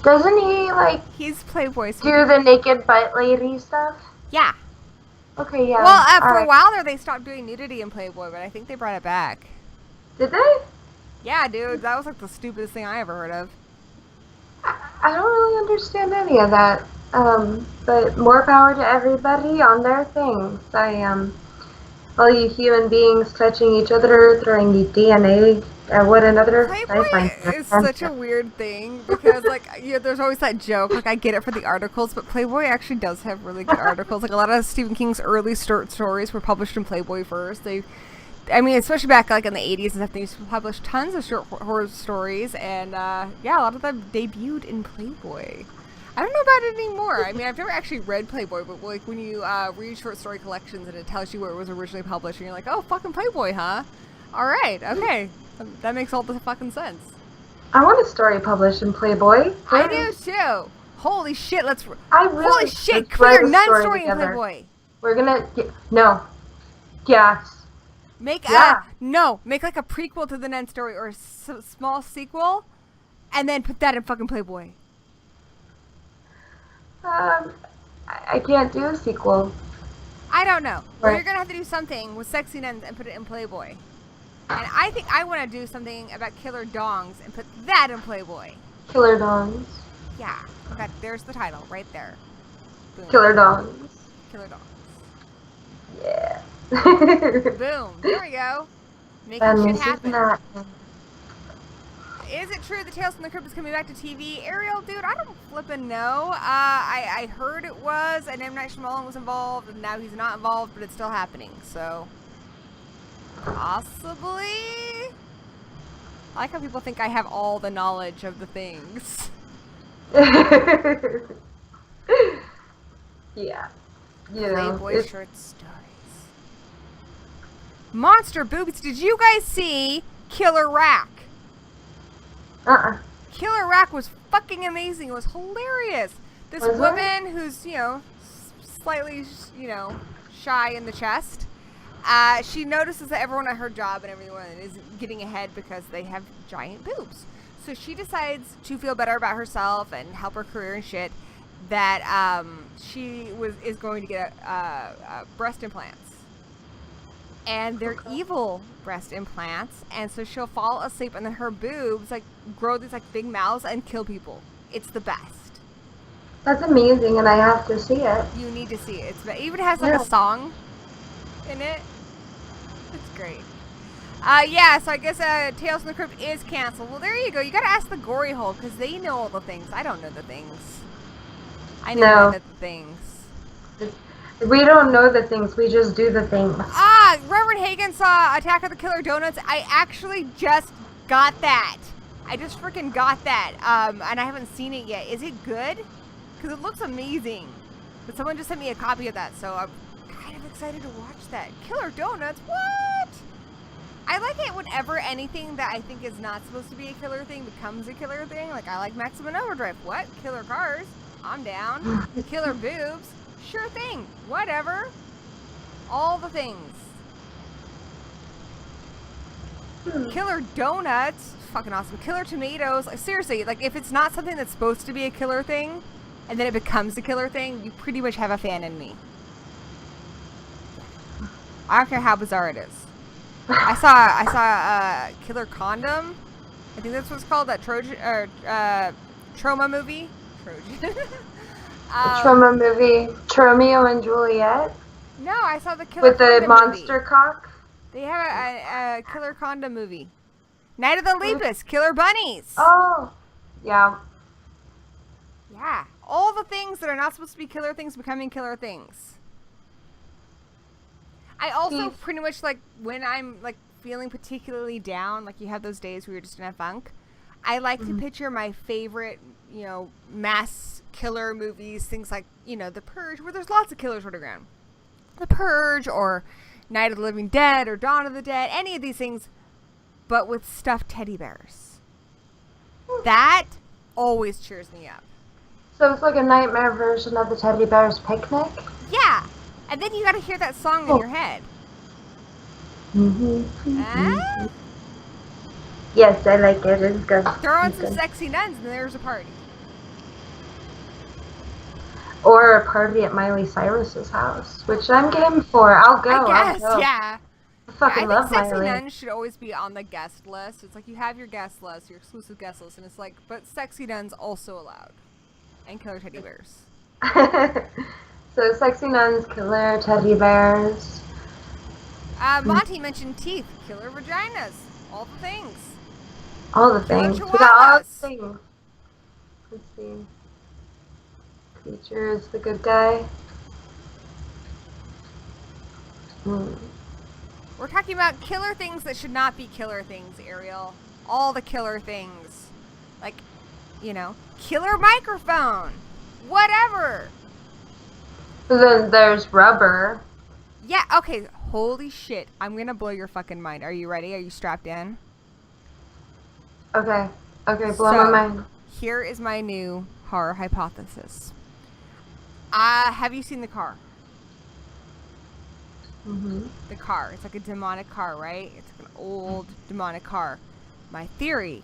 Doesn't he, like... He's Playboy. Do the naked butt lady stuff? Yeah. Okay, yeah. Well, for a while there, they stopped doing nudity in Playboy, but I think they brought it back. Did they? Yeah, dude. That was, like, the stupidest thing I ever heard of. I don't really understand any of that, but more power to everybody on their things. All you human beings touching each other, throwing the DNA at one another. Playboy is such a weird thing, because, like, there's always that joke, like, I get it for the articles, but Playboy actually does have really good articles. Like, a lot of Stephen King's early short stories were published in Playboy first. Especially back, like, in the 80s and stuff, they used to publish tons of short horror stories, and, a lot of them debuted in Playboy. I don't know about it anymore. I mean, I've never actually read Playboy, but, like, when you read short story collections and it tells you where it was originally published, and you're like, oh, fucking Playboy, huh? Alright, okay. That makes all the fucking sense. I want a story published in Playboy. I do, too. Holy shit, holy shit, create a non-story in Playboy. We're gonna... No. Yes. Make like a prequel to the Nun story, or a small sequel, and then put that in fucking Playboy. I can't do a sequel. I don't know. Well, you're gonna have to do something with sexy nuns and put it in Playboy. And I think I want to do something about killer dongs and put that in Playboy. Killer dongs. Yeah. There's the title right there. Boom. Killer dongs. Killer dongs. Yeah. Boom. There we go. Making shit happen. Is it true the Tales from the Crypt is coming back to TV? Ariel, dude, I don't flippin' know. I heard it was, and M. Night Shyamalan was involved, and now he's not involved, but it's still happening, so... Possibly? I like how people think I have all the knowledge of the things. Yeah. You know, Playboy short stories. Monster boobies. Did you guys see Killer Rack? Killer Rack was fucking amazing. It was hilarious. This woman who's, you know, slightly, you know, shy in the chest. She notices that everyone at her job and everyone is getting ahead because they have giant boobs. So she decides to feel better about herself and help her career and shit. That she is going to get breast implants. And they're evil breast implants, and so she'll fall asleep, and then her boobs like grow these like big mouths and kill people. It's the best. That's amazing, and I have to see it. You need to see it. It even has like a song in it. It's great. Yeah. So I guess Tales from the Crypt is canceled. Well, there you go. You gotta ask the Gory Hole because they know all the things. I don't know the things. I know none of the things. We don't know the things, we just do the things. Reverend Hagen saw Attack of the Killer Donuts. I actually just got that. I just freaking got that. And I haven't seen it yet. Is it good? Because it looks amazing. But someone just sent me a copy of that, so I'm kind of excited to watch that. Killer Donuts? What? I like it whenever anything that I think is not supposed to be a killer thing becomes a killer thing. Like, I like Maximum Overdrive. What? Killer cars? I'm down. Killer boobs? Sure thing. Whatever. All the things. Killer donuts. Fucking awesome. Killer tomatoes. Like, seriously, like if it's not something that's supposed to be a killer thing, and then it becomes a killer thing, you pretty much have a fan in me. I don't care how bizarre it is. I saw Killer Condom. I think that's what it's called. That Trauma movie. Trojan. Trauma movie. Tromeo and Juliet. No, I saw the Killer with the monster movie. cock. They have a Killer Condom movie. Night of the Lepus. Killer bunnies. Oh, yeah. Yeah, all the things that are not supposed to be killer things becoming killer things. I also pretty much like when I'm like feeling particularly down, like you have those days where you're just in a funk. I like to picture my favorite, you know, mass killer movies, things like, you know, The Purge, where there's lots of killers running around. The Purge, or Night of the Living Dead, or Dawn of the Dead, any of these things, but with stuffed teddy bears. That always cheers me up. So it's like a nightmare version of the Teddy Bear's Picnic? Yeah. And then you gotta hear that song in your head. Yes, I like it. It's good. Throw on some sexy nuns and there's a party. Or a party at Miley Cyrus's house, which I'm game for. I'll go. I guess, yeah. I fucking love Miley. Sexy Miley. nuns should always be on the guest list. It's like you have your guest list, your exclusive guest list, and it's like, but sexy nuns also allowed. And killer teddy bears. So sexy nuns, killer teddy bears. Monty mentioned teeth, killer vaginas, all the things. All the things. Killer We got all the chihuahuas. things. Let's see. Creature is the good guy. We're talking about killer things that should not be killer things, Ariel. All the killer things. Like, you know, killer microphone. Whatever. But then there's rubber. Yeah, okay. Holy shit. I'm gonna blow your fucking mind. Are you ready? Are you strapped in? Okay. Okay, blow my mind. Here is my new horror hypothesis. Have you seen The Car? The Car. It's like a demonic car, right? It's like an old demonic car. My theory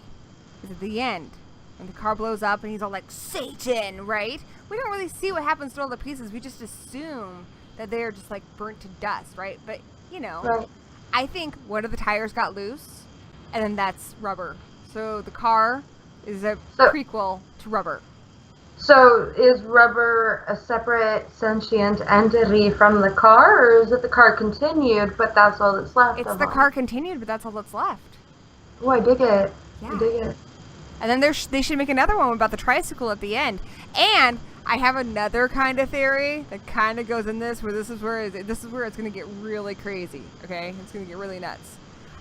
is at the end, when the car blows up and he's all like, Satan, right? We don't really see what happens to all the pieces. We just assume that they're just like burnt to dust, right? But, you know, Right. I think one of the tires got loose, and then that's Rubber. So the car is a prequel to Rubber. So is Rubber a separate sentient entity from the car, or is it the car continued, but that's all that's left? It's the car continued, but that's all that's left. Oh, I dig it. Yeah. I dig it. And then they should make another one about the tricycle at the end. And I have another kind of theory that kind of goes in this, where this is where it's going to get really crazy. Okay, it's going to get really nuts.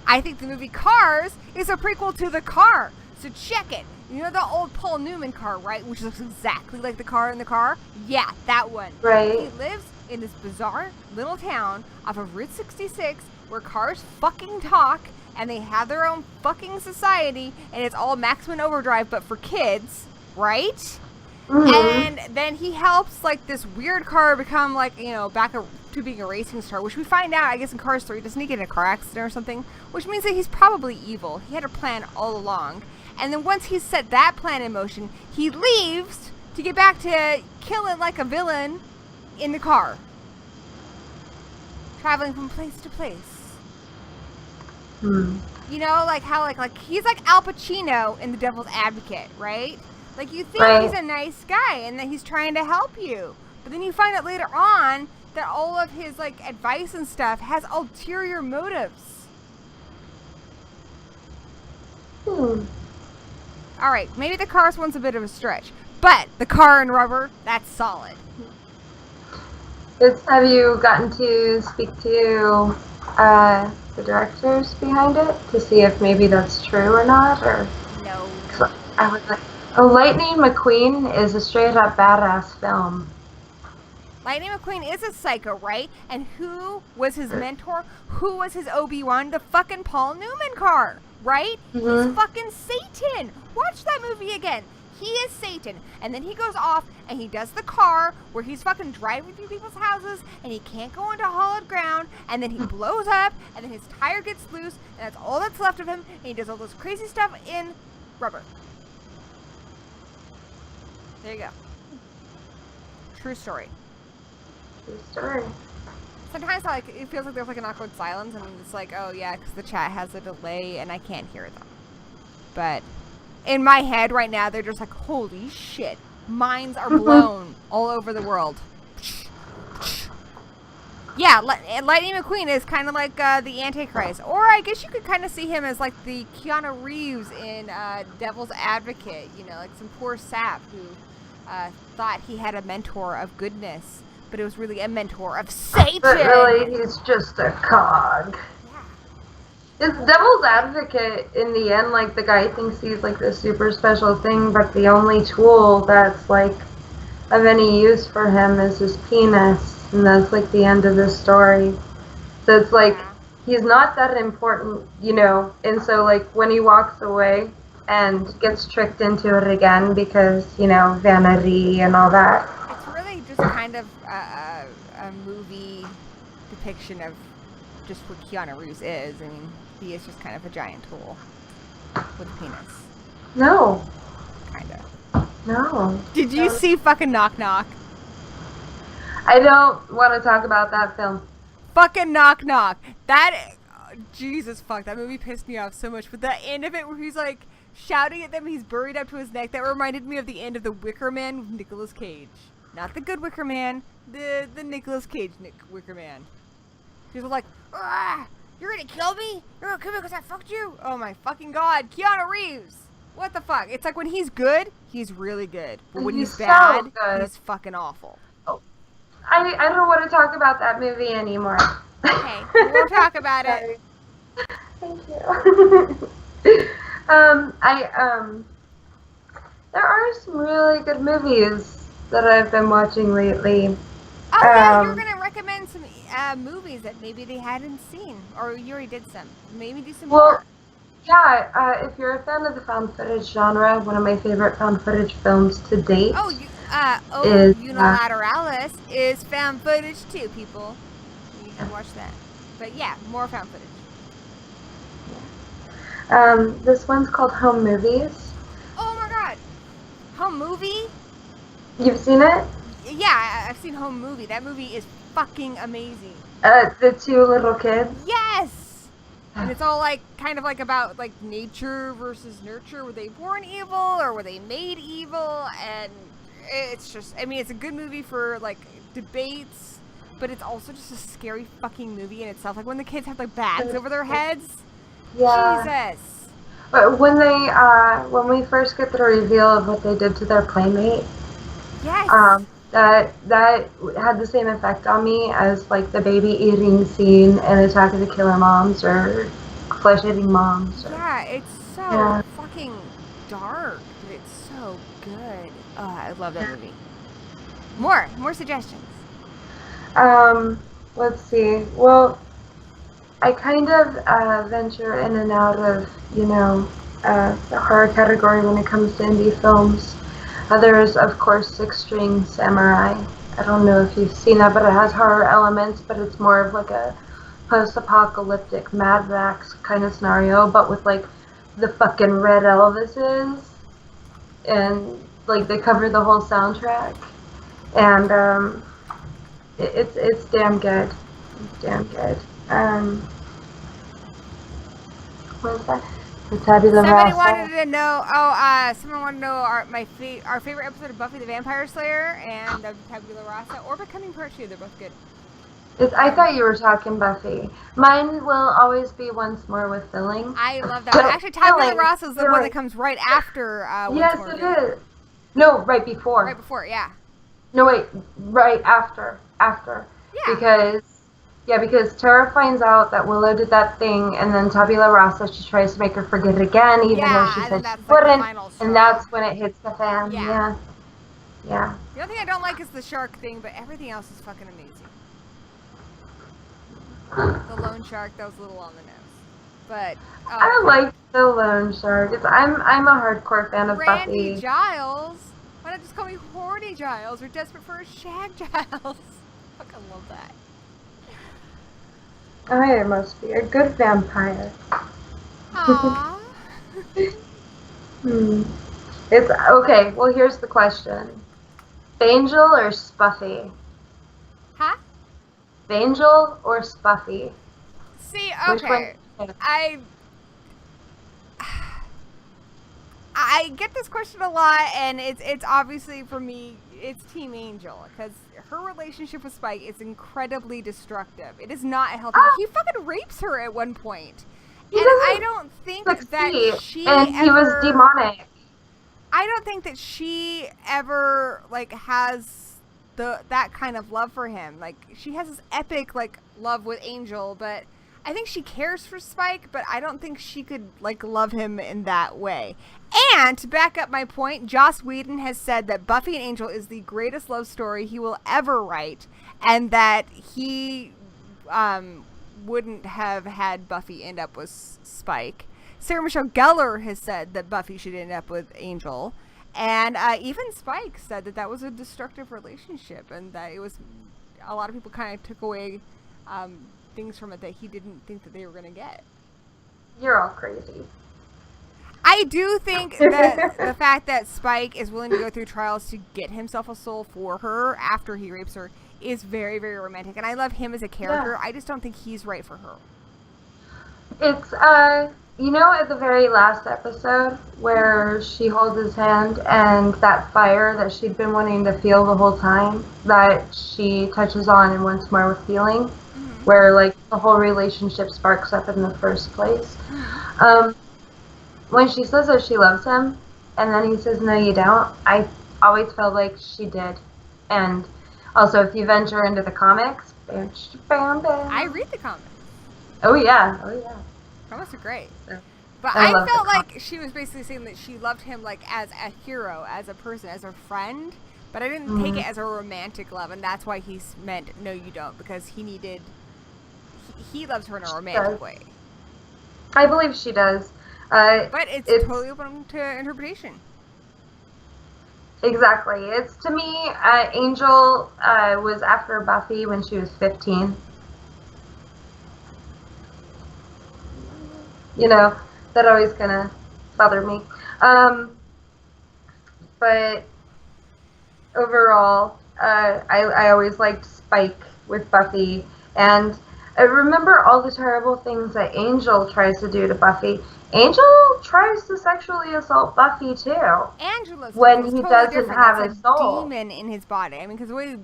I think the movie Cars is a prequel to The Car. So check it. You know the old Paul Newman car, right? Which looks exactly like the car in The Car? Yeah, that one. Right. He lives in this bizarre little town off of Route 66 where cars fucking talk and they have their own fucking society and it's all Maximum Overdrive but for kids, right? Mm-hmm. And then he helps like this weird car become like, you know, back to being a racing star, which we find out, I guess, in Cars 3, doesn't he get in a car accident or something? Which means that he's probably evil. He had a plan all along. And then once he's set that plan in motion, he leaves to get back to killing like a villain in the car. Traveling from place to place. You know, like how like he's like Al Pacino in The Devil's Advocate, right? Like you think he's a nice guy and that he's trying to help you. But then you find out later on that all of his like advice and stuff has ulterior motives. Alright, maybe the Cars one's a bit of a stretch. But The Car and Rubber, that's solid. Have you gotten to speak to the directors behind it to see if maybe that's true or not? Or no. I was like, Lightning McQueen is a straight up badass film. Lightning McQueen is a psycho, right? And who was his mentor? Who was his Obi-Wan? The fucking Paul Newman car, right? He's fucking Satan. Watch that movie again. He is Satan. And then he goes off and he does The Car where he's fucking driving through people's houses and he can't go into hollowed ground and then he blows up and then his tire gets loose and that's all that's left of him and he does all this crazy stuff in Rubber. There you go. True story. True story. Sometimes like it feels like there's like an awkward silence and it's like, oh yeah, because the chat has a delay and I can't hear them. But in my head right now, they're just like, holy shit. Minds are blown all over the world. Yeah, Lightning McQueen is kind of like the Antichrist. Or I guess you could kind of see him as like the Keanu Reeves in Devil's Advocate. You know, like some poor sap who thought he had a mentor of goodness. But it was really a mentor of Satan. But really, he's just a cog. Is Devil's Advocate, in the end, like, the guy thinks he's, like, this super special thing, but the only tool that's, like, of any use for him is his penis, and that's, like, the end of the story. So it's, like, he's not that important, you know, and so, like, when he walks away and gets tricked into it again because, you know, vanity and all that. It's really just kind of a movie depiction of just what Keanu Reeves is. I mean, he is just kind of a giant tool with a penis. No. Kinda. No. Did you see fucking Knock Knock? I don't want to talk about that film. Fucking Knock Knock. That, Jesus fuck, that movie pissed me off so much. But the end of it where he's like shouting at them, he's buried up to his neck, that reminded me of the end of The Wicker Man with Nicolas Cage. Not the good Wicker Man, the Nicolas Cage Wicker Man. He's like, ah, you're gonna kill me? You're gonna kill me because I fucked you? Oh my fucking god, Keanu Reeves! What the fuck? It's like when he's good, he's really good. But when he's bad, he's fucking awful. Oh. I don't want to talk about that movie anymore. Okay, we'll talk about it. Thank you. There are some really good movies that I've been watching lately. Oh yeah, you were gonna recommend some movies that maybe they hadn't seen, or you already did some. Maybe do some more. Yeah, if you're a fan of the found footage genre, one of my favorite found footage films to date. is Unilateralis is found footage too, people. You can watch that. But yeah, more found footage. This one's called Home Movies. Oh my god! Home Movie? You've seen it? Yeah, I've seen Home Movie. That movie is fucking amazing. The two little kids? Yes! And it's all like kind of like about like nature versus nurture. Were they born evil or were they made evil? And it's just, I mean, it's a good movie for like debates, but it's also just a scary fucking movie in itself. Like when the kids have like bags over their heads. Yeah. Jesus. But when when we first get the reveal of what they did to their playmate, Yes. that had the same effect on me as like the baby eating scene in Attack of the Killer Moms or Flesh Eating Moms. Yeah, it's so fucking dark, but it's so good. Oh, I love that movie. More suggestions. Let's see. Well, I kind of venture in and out of, the horror category when it comes to indie films. There's, of course, Six String Samurai. I don't know if you've seen that, but it has horror elements, but it's more of like a post-apocalyptic Mad Max kind of scenario, but with like the fucking red Elvises, and like they cover the whole soundtrack, and it's damn good. It's damn good. What is that? The Tabula Somebody Rasa. wanted to know. Someone wanted to know our favorite episode of Buffy the Vampire Slayer and the Tabula Rasa, or Becoming Part 2. They're both good. I thought you were talking Buffy. Mine will always be Once More with Filling. I love that one. Actually, Tabula Rasa is the one that comes right after Yes, Once More. Yes, it is. No, right before. Right before, yeah. No, wait, right after. Yeah. Because Tara finds out that Willow did that thing, and then Tabula Rasa, she tries to make her forget it again, even though she said she wouldn't, and that's when it hits the fan. Yeah. The only thing I don't like is the shark thing, but everything else is fucking amazing. The lone shark, that was a little on the nose. But I like the lone shark. I'm a hardcore fan of Randy Buffy. Giles. Why not just call me Horny Giles or Desperate for a Shag Giles? Fucking love that. I must be a good vampire. Aww. It's okay. Well, here's the question: Angel or Spuffy? Huh? Angel or Spuffy? See, okay. I get this question a lot, and it's obviously for me, it's Team Angel, because her relationship with Spike is incredibly destructive. It is not a healthy. He fucking rapes her at one point, and I don't think that she he was demonic. I don't think that she ever like has that kind of love for him. Like she has this epic like love with Angel, but I think she cares for Spike, but I don't think she could like love him in that way. And to back up my point, Joss Whedon has said that Buffy and Angel is the greatest love story he will ever write, and that he wouldn't have had Buffy end up with Spike. Sarah Michelle Gellar has said that Buffy should end up with Angel, and even Spike said that was a destructive relationship, and that it was a lot of people kind of took away things from it that he didn't think that they were going to get. You're all crazy. I do think that the fact that Spike is willing to go through trials to get himself a soul for her after he rapes her is very, very romantic, and I love him as a character. Yeah. I just don't think he's right for her. It's at the very last episode where she holds his hand and that fire that she'd been wanting to feel the whole time that she touches on in Once More with Feeling, where like the whole relationship sparks up in the first place. When she says that she loves him and then he says no you don't, I always felt like she did. And also if you venture into the comics, I read the comics. Oh yeah. Comics are great. But I felt like she was basically saying that she loved him like as a hero, as a person, as a friend, but I didn't take it as a romantic love, and that's why he meant no you don't, because he loves her in a romantic way. I believe she does. But it's totally open to interpretation. Exactly. It's, to me, Angel was after Buffy when she was 15. That always kind of bothered me. But overall, I always liked Spike with Buffy. And I remember all the terrible things that Angel tries to do to Buffy. Angel tries to sexually assault Buffy too. Angela's when is he totally doesn't different. have That's his a soul. demon in his body. I mean, because the way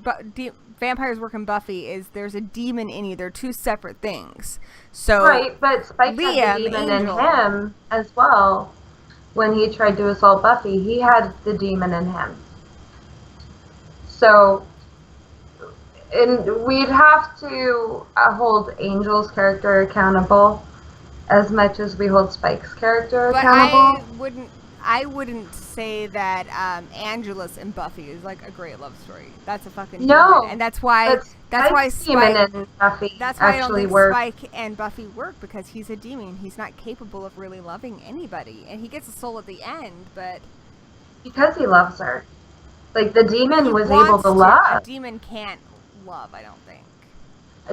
vampires work in Buffy is there's a demon in you. They're two separate things. So Right, but Spike Liam, had the demon Angel. in him as well. When he tried to assault Buffy, he had the demon in him. So, and we'd have to hold Angel's character accountable as much as we hold Spike's character accountable. I wouldn't say that Angela's and Buffy is like a great love story. That's a fucking No, demon. And that's why Spike and Buffy that's why I don't actually think work. Spike and Buffy work, because he's a demon. He's not capable of really loving anybody, and he gets a soul at the end, but Because he loves her. Like, the demon he was wants able to love. A demon can't love, I don't think.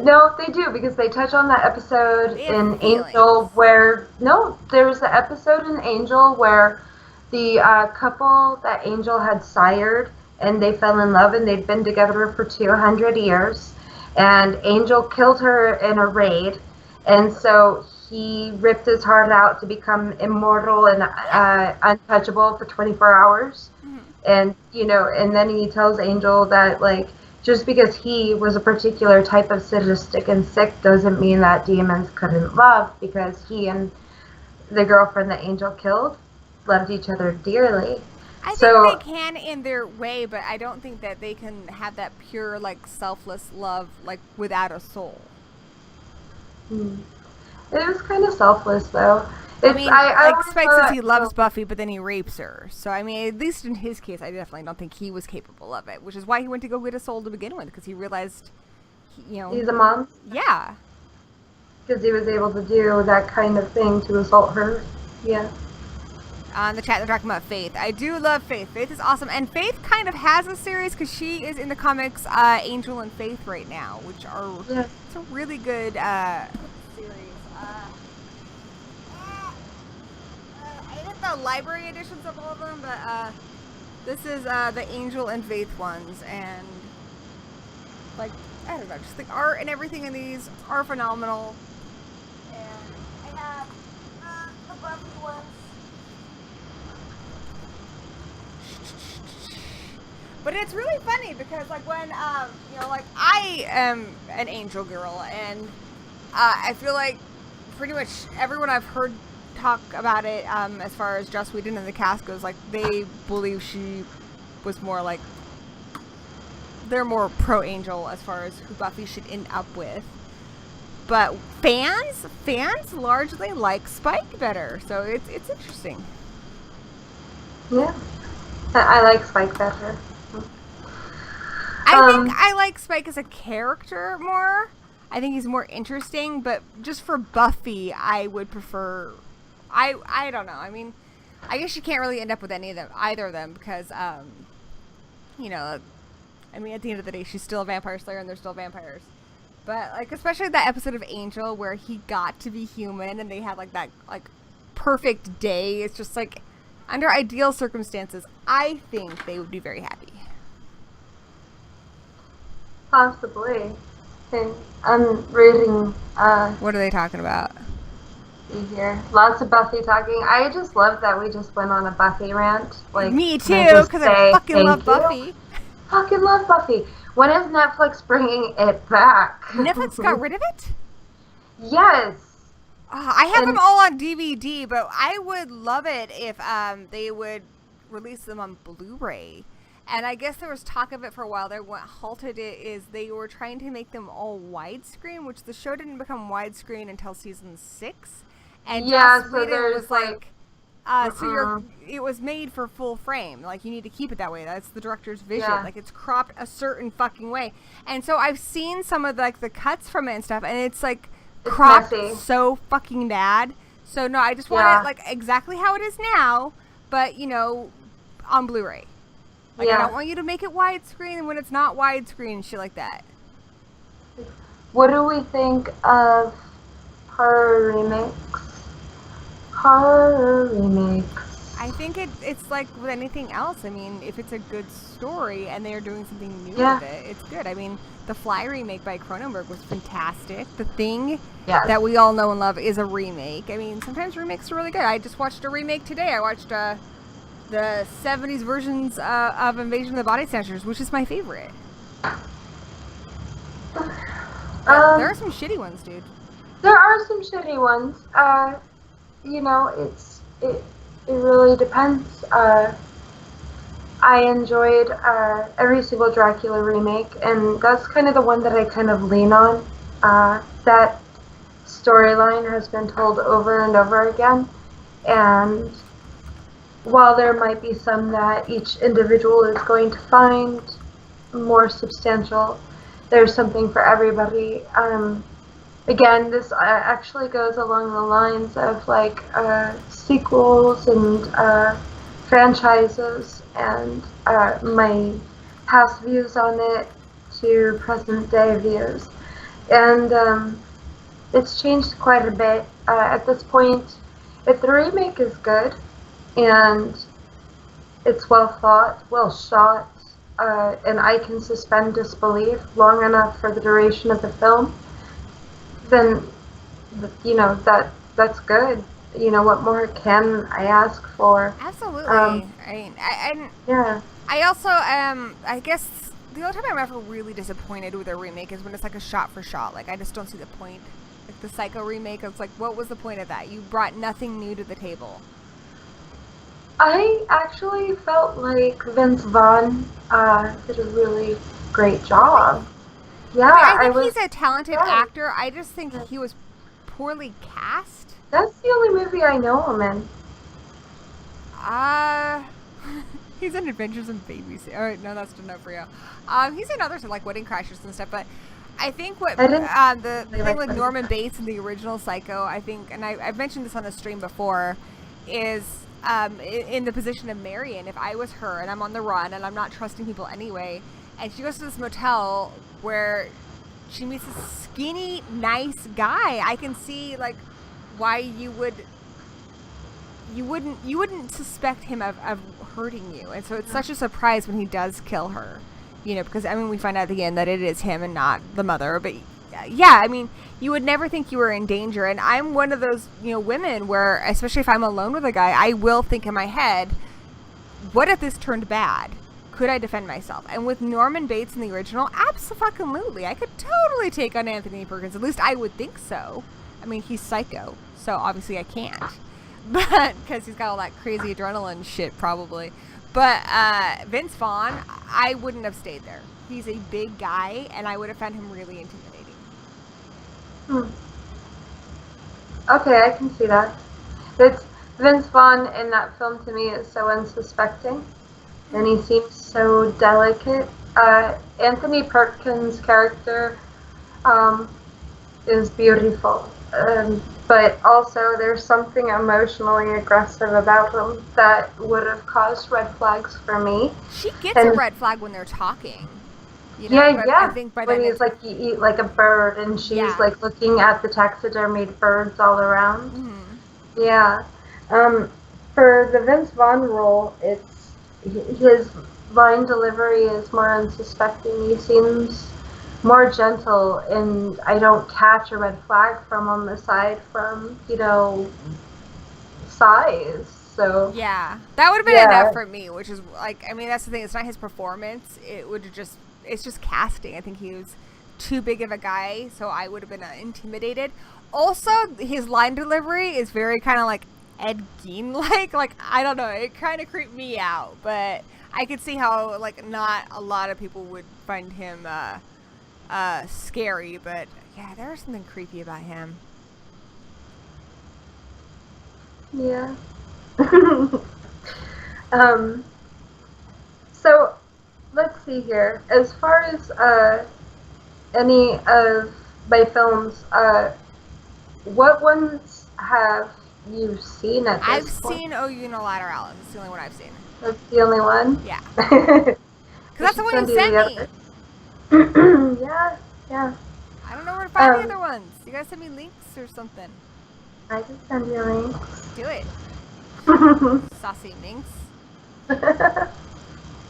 No, they do, because they touch on that episode They have in feelings. Angel where... No, there was the episode in Angel where the couple that Angel had sired, and they fell in love, and they'd been together for 200 years. And Angel killed her in a raid, and so he ripped his heart out to become immortal and untouchable for 24 hours. Mm-hmm. And, you know, and then he tells Angel that, like, just because he was a particular type of sadistic and sick doesn't mean that demons couldn't love, because he and the girlfriend that Angel killed loved each other dearly. I think they can in their way, but I don't think that they can have that pure, like, selfless love, like, without a soul. It was kind of selfless, though. I mean, like, Spike says he loves Buffy, but then he rapes her. So, I mean, at least in his case, I definitely don't think he was capable of it, which is why he went to go get a soul to begin with, because he realized, he's a monster. Yeah. Because he was able to do that kind of thing to assault her. Yeah. On the chat, they're talking about Faith. I do love Faith. Faith is awesome. And Faith kind of has a series, because she is in the comics Angel and Faith right now, which are it's a really good series. I did the library editions of all of them, but this is the Angel and Faith ones. And, like, I don't know, just the art and everything in these are phenomenal. And I have the Buffy ones. But it's really funny because, like, when, you know, like, I am an Angel girl, and I feel like pretty much everyone I've heard talk about it, as far as Joss Whedon and the cast goes, like, they believe she was more, like, they're more pro-Angel as far as who Buffy should end up with. But fans largely like Spike better, so it's interesting. Yeah. I like Spike better. I think I like Spike as a character more. I think he's more interesting, but just for Buffy, I would prefer... I don't know. I mean, I guess you can't really end up with either of them, because, you know, I mean, at the end of the day, she's still a vampire slayer, and they're still vampires. But, like, especially that episode of Angel where he got to be human, and they had, like, that, like, perfect day. It's just, like, under ideal circumstances, I think they would be very happy. Possibly. Okay. I'm reading, What are they talking about? here. Lots of Buffy talking. I just love that we just went on a Buffy rant. Like, me too, because I fucking love Buffy. Fucking love Buffy. When is Netflix bringing it back? Netflix got rid of it? Yes. I have them all on DVD, but I would love it if they would release them on Blu-ray. And I guess there was talk of it for a while there. What halted it is they were trying to make them all widescreen, which the show didn't become widescreen until season 6. And yeah, Joss so Whedon there's was like, it was made for full frame. Like, you need to keep it that way. That's the director's vision. Yeah. Like, it's cropped a certain fucking way. And so I've seen some of like the cuts from it and stuff, and it's like cropped messy. so fucking bad. So no, I just want it like exactly how it is now, but you know, on Blu-ray. Like, I don't want you to make it widescreen when it's not widescreen and shit like that. What do we think of horror remakes? Horror remakes. I think it's like with anything else. I mean, if it's a good story and they're doing something new Yeah. with it, it's good. I mean, the Fly remake by Cronenberg was fantastic. The Thing Yes. that we all know and love is a remake. I mean, sometimes remakes are really good. I just watched a remake today. I watched the 70s versions of Invasion of the Body Snatchers, which is my favorite. There are some shitty ones, dude. There are some shitty ones. You know, it really depends. I enjoyed every single Dracula remake, and that's kind of the one that I kind of lean on. That storyline has been told over and over again, and while there might be some that each individual is going to find more substantial, there's something for everybody. Again, this actually goes along the lines of like sequels and franchises, and my past views on it to present day views. And it's changed quite a bit. At this point, if the remake is good and it's well thought, well shot, and I can suspend disbelief long enough for the duration of the film, then, you know, that's good. You know, what more can I ask for? Absolutely. I mean, Yeah. I also, I guess the only time I'm ever really disappointed with a remake is when it's like a shot for shot. Like, I just don't see the point. Like the Psycho remake, it's like, what was the point of that? You brought nothing new to the table. I actually felt like Vince Vaughn did a really great job. Yeah, I think he's a talented actor. I just think he was poorly cast. That's the only movie I know him in. He's in Adventures in Babies. All right, no, that's enough for you. He's in others like Wedding Crashers and stuff, but I think what the thing with Norman Bates in the original Psycho, I think, and I've mentioned this on the stream before, is in the position of Marion. If I was her and I'm on the run and I'm not trusting people anyway, and she goes to this motel where she meets this skinny, nice guy, I can see like why you wouldn't suspect him of hurting you. And so it's such a surprise when he does kill her, you know, because I mean, we find out at the end that it is him and not the mother. But yeah, I mean, you would never think you were in danger. And I'm one of those, you know, women where, especially if I'm alone with a guy, I will think in my head, what if this turned bad? Could I defend myself? And with Norman Bates in the original, absolutely, I could totally take on Anthony Perkins. At least I would think so. I mean, he's Psycho, so obviously I can't. But because he's got all that crazy adrenaline shit, probably. But Vince Vaughn, I wouldn't have stayed there. He's a big guy, and I would have found him really intimidating. Okay, I can see that. It's Vince Vaughn in that film to me is so unsuspecting, and he seems so delicate. Anthony Perkins' character is beautiful. But also there's something emotionally aggressive about him that would have caused red flags for me. She gets a red flag when they're talking. You know, yeah. I think by when then he's like, you eat like a bird, and she's like looking at the taxidermied birds all around. Mm-hmm. Yeah. For the Vince Vaughn role, it's his line delivery is more unsuspecting. He seems more gentle, and I don't catch a red flag from him aside from, you know, size. So yeah, that would have been enough for me, which is like, I mean, that's the thing, it's not his performance, it's just casting. I think he was too big of a guy, so I would have been intimidated. Also, his line delivery is very kind of like Ed Gein like I don't know, it kind of creeped me out, but I could see how like not a lot of people would find him scary, but yeah, there was something creepy about him. Yeah. So let's see here. As far as any of my films, what ones have you seen at this point? I've seen Unilateralis. It's the only one I've seen. That's the only one? Yeah. Because that's the one you sent me. Yeah. I don't know where to find the other ones. You guys send me links or something. I can send you links. Do it. Saucy minx.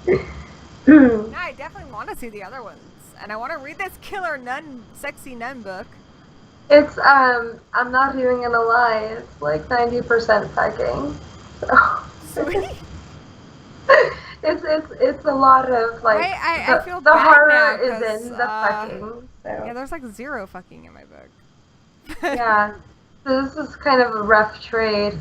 It's No, I definitely want to see the other ones. And I want to read this killer nun, sexy nun book. I'm not even gonna lie, it's like 90% pegging. So Sweet. it's a lot of like I feel the bad horror now is 'cause, in the fucking. So. Yeah, there's like 0 fucking in my book. Yeah. So this is kind of a rough trade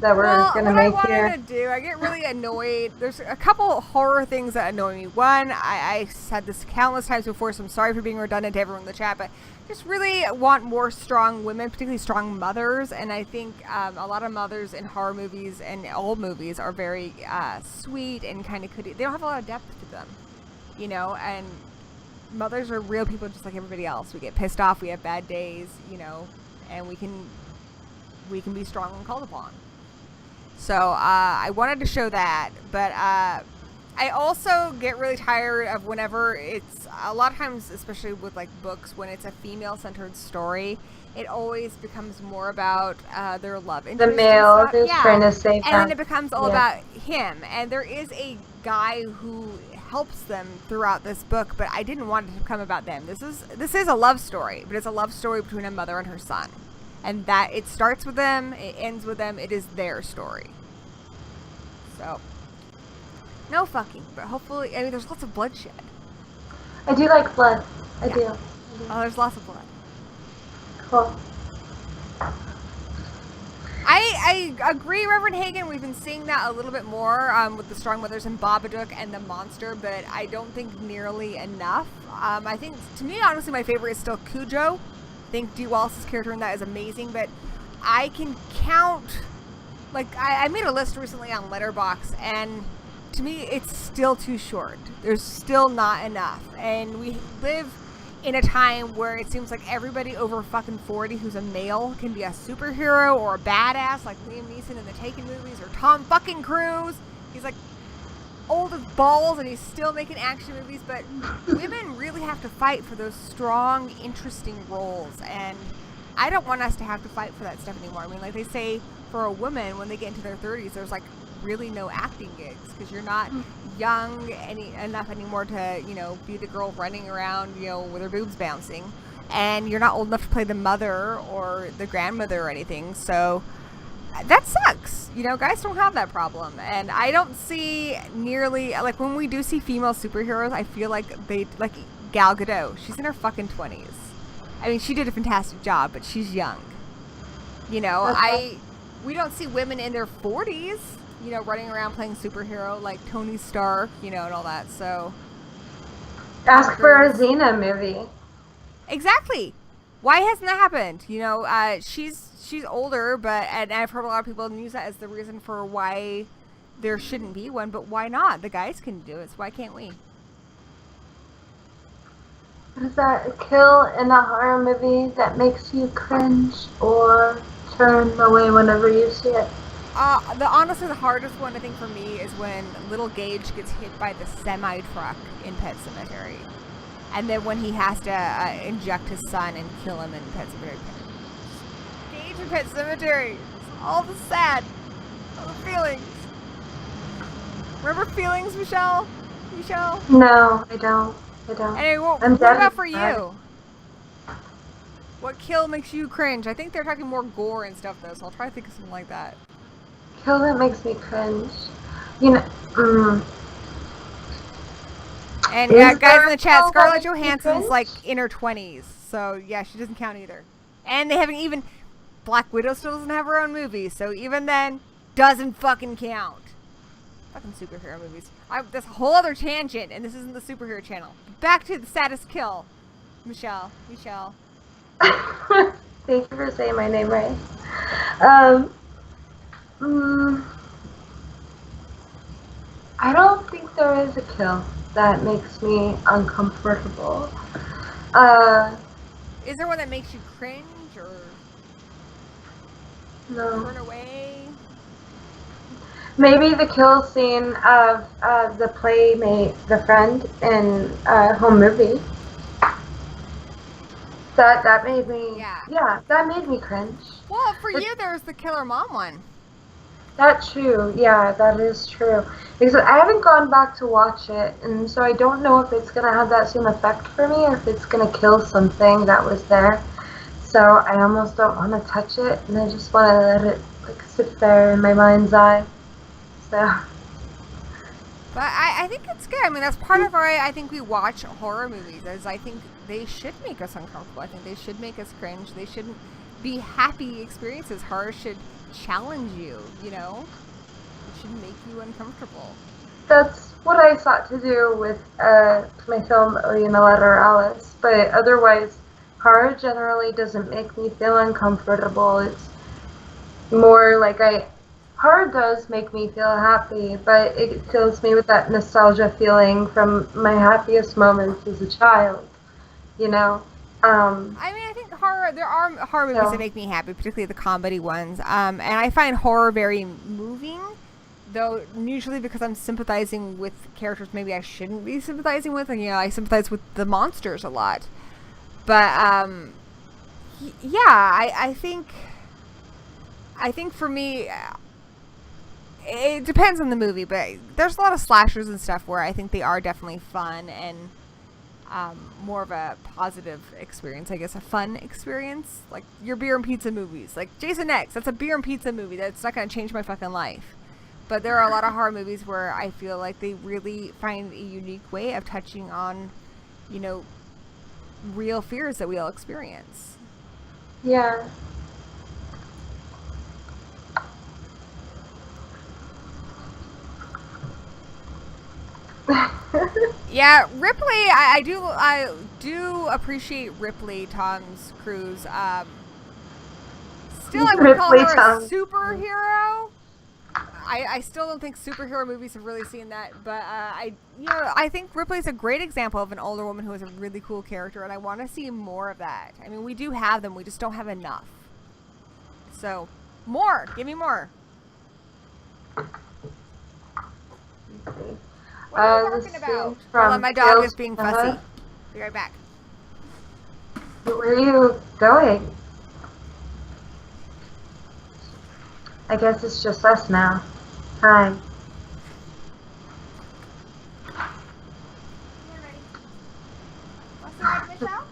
that we're gonna what make I here. wanted to do, I get really annoyed. There's a couple horror things that annoy me. One, I said this countless times before, so I'm sorry for being redundant to everyone in the chat, but just really want more strong women, particularly strong mothers. And I think a lot of mothers in horror movies and old movies are very sweet and kind of they don't have a lot of depth to them, you know. And mothers are real people just like everybody else. We get pissed off, we have bad days, you know, and we can be strong when called upon. So I wanted to show that, but I also get really tired of whenever it's, a lot of times, especially with like books, when it's a female-centered story, it always becomes more about their love interest. The male who's trying to save them. And then it becomes all about him. And there is a guy who helps them throughout this book, but I didn't want it to become about them. This is a love story, but it's a love story between a mother and her son. And that it starts with them, it ends with them, it is their story. So, no fucking, but hopefully, I mean, there's lots of bloodshed. I do like blood. I do. Oh, there's lots of blood. Cool. I agree, Reverend Hagen. We've been seeing that a little bit more with the Strong Mothers and Babadook and the Monster, but I don't think nearly enough. I think, to me, honestly, my favorite is still Cujo. I think Dee Wallace's character in that is amazing, but I can count, like, I made a list recently on Letterboxd, and to me, it's still too short. There's still not enough, and we live in a time where it seems like everybody over fucking 40 who's a male can be a superhero or a badass, like Liam Neeson in the Taken movies, or Tom fucking Cruise. He's like old as balls and he's still making action movies, but women really have to fight for those strong, interesting roles, and I don't want us to have to fight for that stuff anymore. I mean, like they say, for a woman, when they get into their 30s, there's like really no acting gigs, because you're not young enough anymore to, you know, be the girl running around, you know, with her boobs bouncing, and you're not old enough to play the mother or the grandmother or anything, so that sucks. You know, guys don't have that problem, and I don't see nearly, like, when we do see female superheroes, I feel like like Gal Gadot, she's in her fucking 20s. I mean, she did a fantastic job, but she's young. You know, we don't see women in their 40s, you know, running around playing superhero like Tony Stark, you know, and all that, so. Ask for a Xena movie. Exactly. Why hasn't that happened? You know, she's older, but, and I've heard a lot of people use that as the reason for why there shouldn't be one, but why not? The guys can do it, so why can't we? Is that a kill in a horror movie that makes you cringe or turn away whenever you see it? Honestly, the hardest one, I think, for me is when little Gage gets hit by the semi-truck in Pet Sematary. And then when he has to inject his son and kill him in Pet Sematary. Gage in Pet Sematary. All the sad. All the feelings. Remember Feelings, Michelle? No, I don't. Anyway, what about for you? What kill makes you cringe? I think they're talking more gore and stuff, though, so I'll try to think of something like that. Kill that makes me cringe. You know, And yeah, guys in the chat, Scarlett Johansson's like in her 20s, so yeah, she doesn't count either. And they haven't even, Black Widow still doesn't have her own movie, so even then, doesn't fucking count. Fucking superhero movies. That's a whole other tangent, and this isn't the superhero channel. Back to the saddest kill. Michelle. Thank you for saying my name right. I don't think there is a kill that makes me uncomfortable. Is there one that makes you cringe or No. turn away? Maybe the kill scene of the playmate, the friend in Home Movie. That made me, yeah, that made me cringe. Well, for you, there's the Killer Mom one. That's true. Yeah, that is true. Because I haven't gone back to watch it, and so I don't know if it's gonna have that same effect for me, or if it's gonna kill something that was there. So I almost don't want to touch it, and I just want to let it like sit there in my mind's eye. So. But I think it's good. I mean, that's part of why I think we watch horror movies. Is I think they should make us uncomfortable. I think they should make us cringe. They shouldn't be happy experiences. Horror should challenge you. You know, it should make you uncomfortable. That's what I sought to do with my film Unilateralis. But otherwise, horror generally doesn't make me feel uncomfortable. It's more like horror does make me feel happy, but it fills me with that nostalgia feeling from my happiest moments as a child, you know? I mean, I think there are horror movies that make me happy, particularly the comedy ones. And I find horror very moving, though usually because I'm sympathizing with characters maybe I shouldn't be sympathizing with. And, you know, I sympathize with the monsters a lot. But, yeah, I think for me, it depends on the movie, but there's a lot of slashers and stuff where I think they are definitely fun and more of a positive experience, I guess, a fun experience. Like your beer and pizza movies. Like Jason X, that's a beer and pizza movie. That's not going to change my fucking life. But there are a lot of horror movies where I feel like they really find a unique way of touching on, you know, real fears that we all experience. Yeah. Yeah, Ripley. I do appreciate Ripley, Tom Cruise. Still, I would call her a superhero. I still don't think superhero movies have really seen that, but I think Ripley's a great example of an older woman who has a really cool character, and I want to see more of that. I mean, we do have them, we just don't have enough. So, more. Give me more. What are you talking about? Hold on, my dog is being fussy. Be right back. Where are you going? I guess it's just us now. Hi. What's the right, Michelle?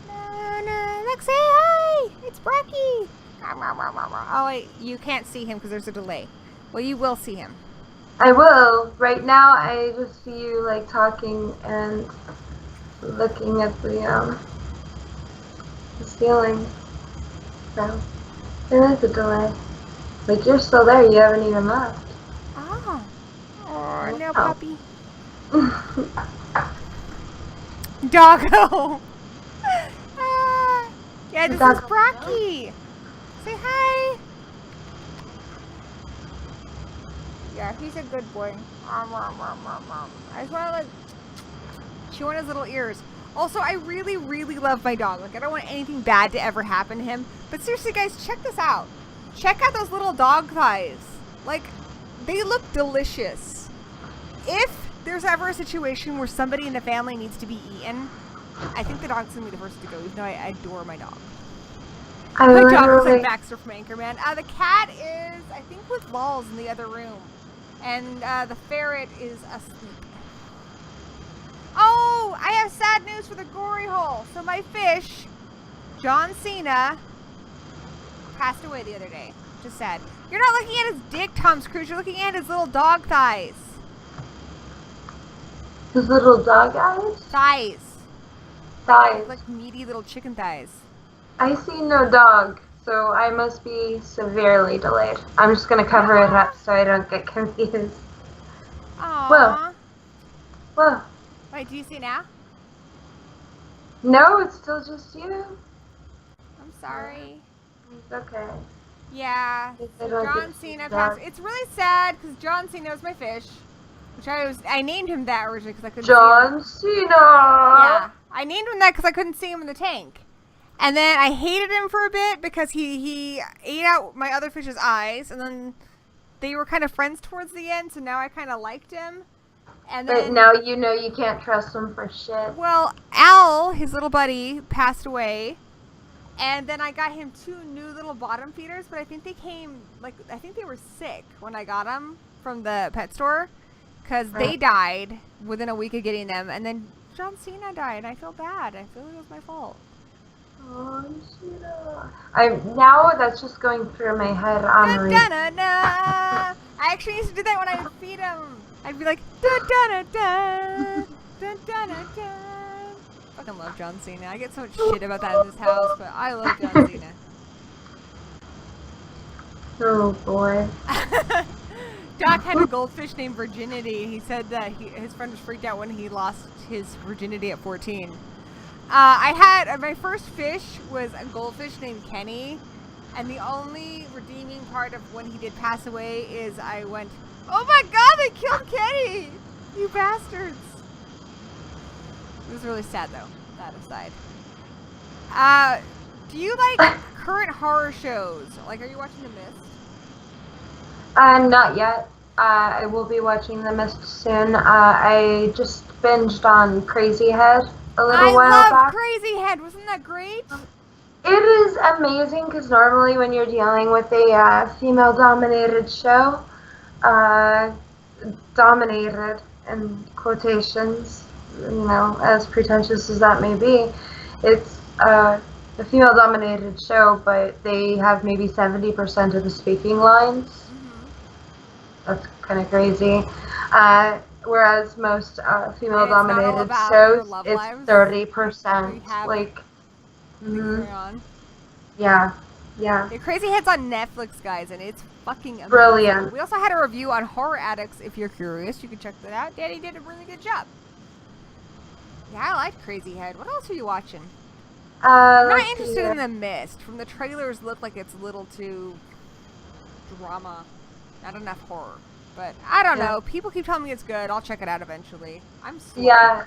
No, look, say hi! It's Bracky! Oh, wait, you can't see him because there's a delay. Well, you will see him. I will. Right now, I just see you, like, talking and looking at the ceiling. So, there is a delay. Like, you're still there. You haven't even left. Oh, no, puppy. Doggo! Yeah, this is Bracky. Say hi. Yeah, he's a good boy. I just want to, like, chew on his little ears. Also, I really, really love my dog. Like, I don't want anything bad to ever happen to him. But seriously, guys, check this out. Check out those little dog thighs. Like, they look delicious. If there's ever a situation where somebody in the family needs to be eaten, I think the dog's going to be the first to go, even though I adore my dog. My dog is like Baxter from Anchorman. The cat is, I think, with Lulz in the other room. And the ferret is asleep. Oh, I have sad news for the Gory Hole. So my fish, John Cena, passed away the other day. Just sad. You're not looking at his dick, Tom Cruise. You're looking at his little dog thighs. His little dog eyes? Thighs. Thighs. Like meaty little chicken thighs. I see no dog, so I must be severely delayed. I'm just going to cover it up so I don't get confused. Aww. Whoa. Wait, do you see now? No, it's still just you. I'm sorry. It's okay. Yeah. John Cena passed. It's really sad because John Cena was my fish. Which I named him that originally because I couldn't John see him. Cena! Yeah. I named him that because I couldn't see him in the tank. And then I hated him for a bit because he ate out my other fish's eyes. And then they were kind of friends towards the end. So now I kind of liked him. And then, but now you know you can't trust him for shit. Well, Al, his little buddy, passed away. And then I got him 2 new little bottom feeders, but I think they came, like, I think they were sick when I got them from the pet store. Because they died within a week of getting them. And then John Cena died, and I feel bad. I feel like it was my fault. Oh, Cena. Now that's just going through my head on I actually used to do that when I would feed him. I'd be like, da-da-da-da, da-da-da-da. Fucking love John Cena. I get so much shit about that in this house, but I love John Cena. Oh boy. Doc had a goldfish named Virginity. He said that his friend was freaked out when he lost his virginity at 14. I had my first fish was a goldfish named Kenny, and the only redeeming part of when he did pass away is I went, "Oh my God, they killed Kenny! You bastards!" It was really sad though. That aside, do you like current horror shows? Like, are you watching The Mist? Not yet. I will be watching The Mist soon. I just binged on Crazy Head a little while back. I love Crazy Head. Wasn't that great? It is amazing because normally when you're dealing with a female-dominated show, dominated in quotations, you know, as pretentious as that may be, it's a female-dominated show, but they have maybe 70% of the speaking lines. That's kind of crazy. Whereas most female-dominated shows, it's 30%. Like, yeah. Crazy Head's on Netflix, guys, and it's fucking amazing. Brilliant. We also had a review on Horror Addicts. If you're curious, you can check that out. Daddy did a really good job. Yeah, I liked Crazy Head. What else are you watching? I'm not interested in The Mist. From the trailers, look like it's a little too drama. Not enough horror. But I don't know. People keep telling me it's good. I'll check it out eventually. I'm slow. Yeah.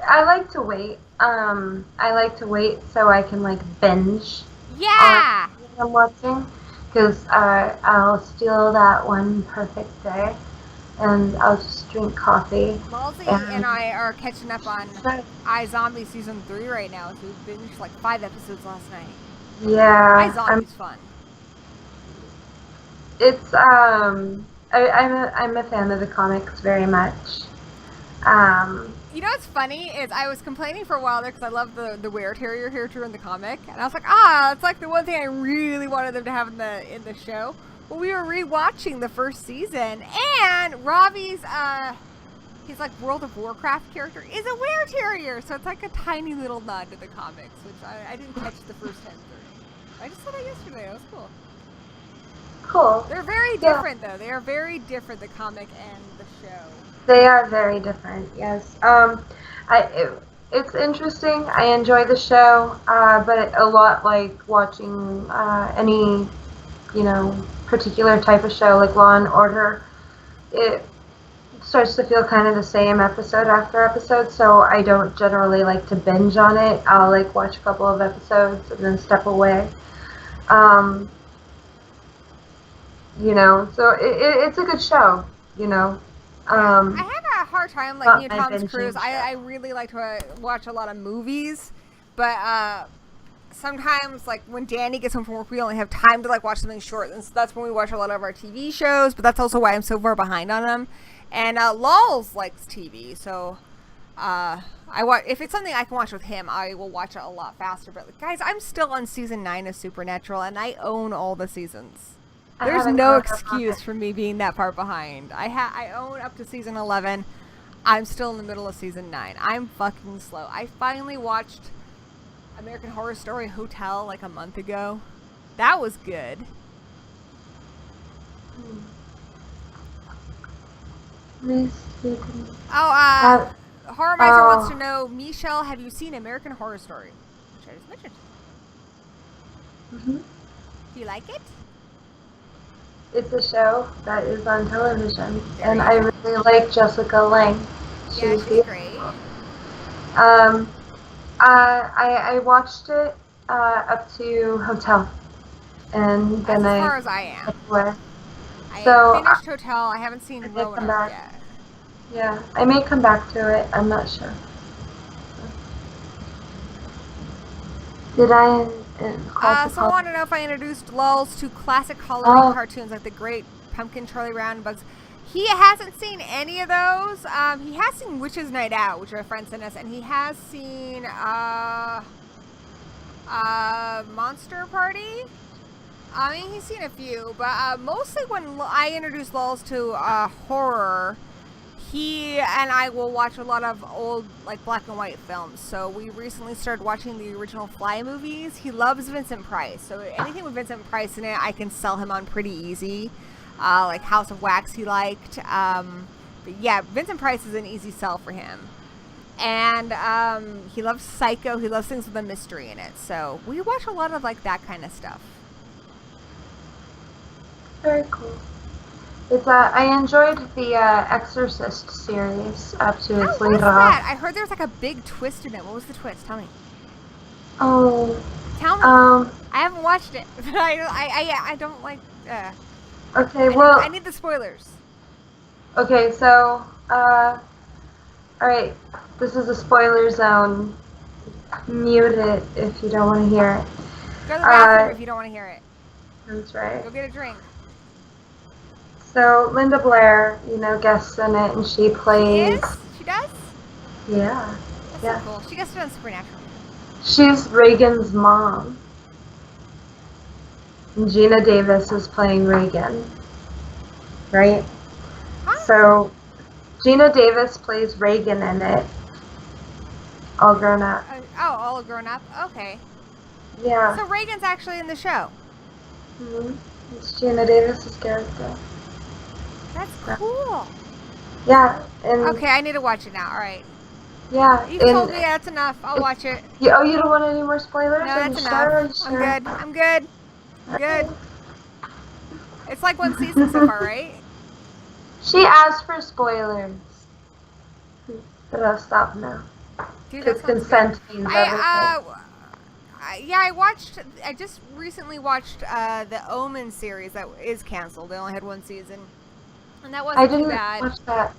I like to wait. I like to wait so I can like binge. Yeah. What I'm watching, because I'll steal that one perfect day, and I'll just drink coffee. Malsey and I are catching up on iZombie season 3 right now. So we binged like 5 episodes last night. Yeah. iZombie's fun. It's I'm a fan of the comics very much. You know what's funny is I was complaining for a while there because I love the Were-Terrier character in the comic, and I was like, it's like the one thing I really wanted them to have in the show. Well, we were rewatching the first season, and Ravi's his like World of Warcraft character is a Were-Terrier, so it's like a tiny little nod to the comics, which I didn't catch the first 10 30. I just saw that yesterday. That was cool. Cool. They're very different, though. They are very different, the comic and the show. They are very different, yes. It's interesting. I enjoy the show, but a lot like watching any, particular type of show, like Law and Order, it starts to feel kind of the same episode after episode, so I don't generally like to binge on it. I'll like watch a couple of episodes and then step away. So it's a good show, I have a hard time like Tom Cruise. I really like to watch a lot of movies, but sometimes like when Danny gets home from work, we only have time to like watch something short, and so that's when we watch a lot of our TV shows. But that's also why I'm so far behind on them. And Lulz likes TV, so if it's something I can watch with him, I will watch it a lot faster. But like, guys, I'm still on season 9 of Supernatural, and I own all the seasons. There's no excuse for me being that far behind. I own up to season 11. I'm still in the middle of season 9. I'm fucking slow. I finally watched American Horror Story Hotel like a month ago. That was good. Horror Miser wants to know, Michelle, have you seen American Horror Story? Which I just mentioned. Mm-hmm. Do you like it? It's a show that is on television, and I really like Jessica Lange. She's great. I watched it up to Hotel, and then as far as I am. I finished Hotel. I haven't seen Roanoke yet. Yeah, I may come back to it. I'm not sure. Did I call Someone wanted to know if I introduced lulls to classic Halloween cartoons like the Great Pumpkin, Charlie Brown, and Bugs. He hasn't seen any of those. He has seen Witch's Night Out, which our friend sent us, and he has seen Monster Party. I mean, he's seen a few, but mostly when I introduce lulls to horror, he and I will watch a lot of old, like, black and white films. So we recently started watching the original Fly movies. He loves Vincent Price, so anything with Vincent Price in it, I can sell him on pretty easy. Like House of Wax he liked. But yeah, Vincent Price is an easy sell for him. And he loves Psycho. He loves things with a mystery in it. So we watch a lot of, like, that kind of stuff. Very cool. It's I enjoyed the Exorcist series up to its later. What was that? I heard there was like a big twist in it. What was the twist? Tell me. Oh. Tell me. I haven't watched it. I don't like. Okay. Well. I need the spoilers. Okay. So. All right. This is a spoiler zone. Mute it if you don't want to hear it. Go to the bathroom if you don't want to hear it. That's right. Go get a drink. So Linda Blair, guests in it, and she plays. She does? Yeah. That's so cool. She guested on Supernatural. She's Reagan's mom. And Gina Davis is playing Reagan. Right? Huh? So Gina Davis plays Reagan in it. All grown up. All grown up? Okay. Yeah. So Reagan's actually in the show. Mm-hmm. It's Gina Davis's character. That's cool. Yeah. And okay, I need to watch it now. All right. Yeah. You told me that's enough. I'll watch it. You don't want any more spoilers? No, that's enough. Sure? I'm good. Good. It's like one season so far, right? She asked for spoilers. But I'll stop now. Because consent means everything. I just recently watched the Omen series that is canceled. They only had one season. And that wasn't too bad. I didn't watch that.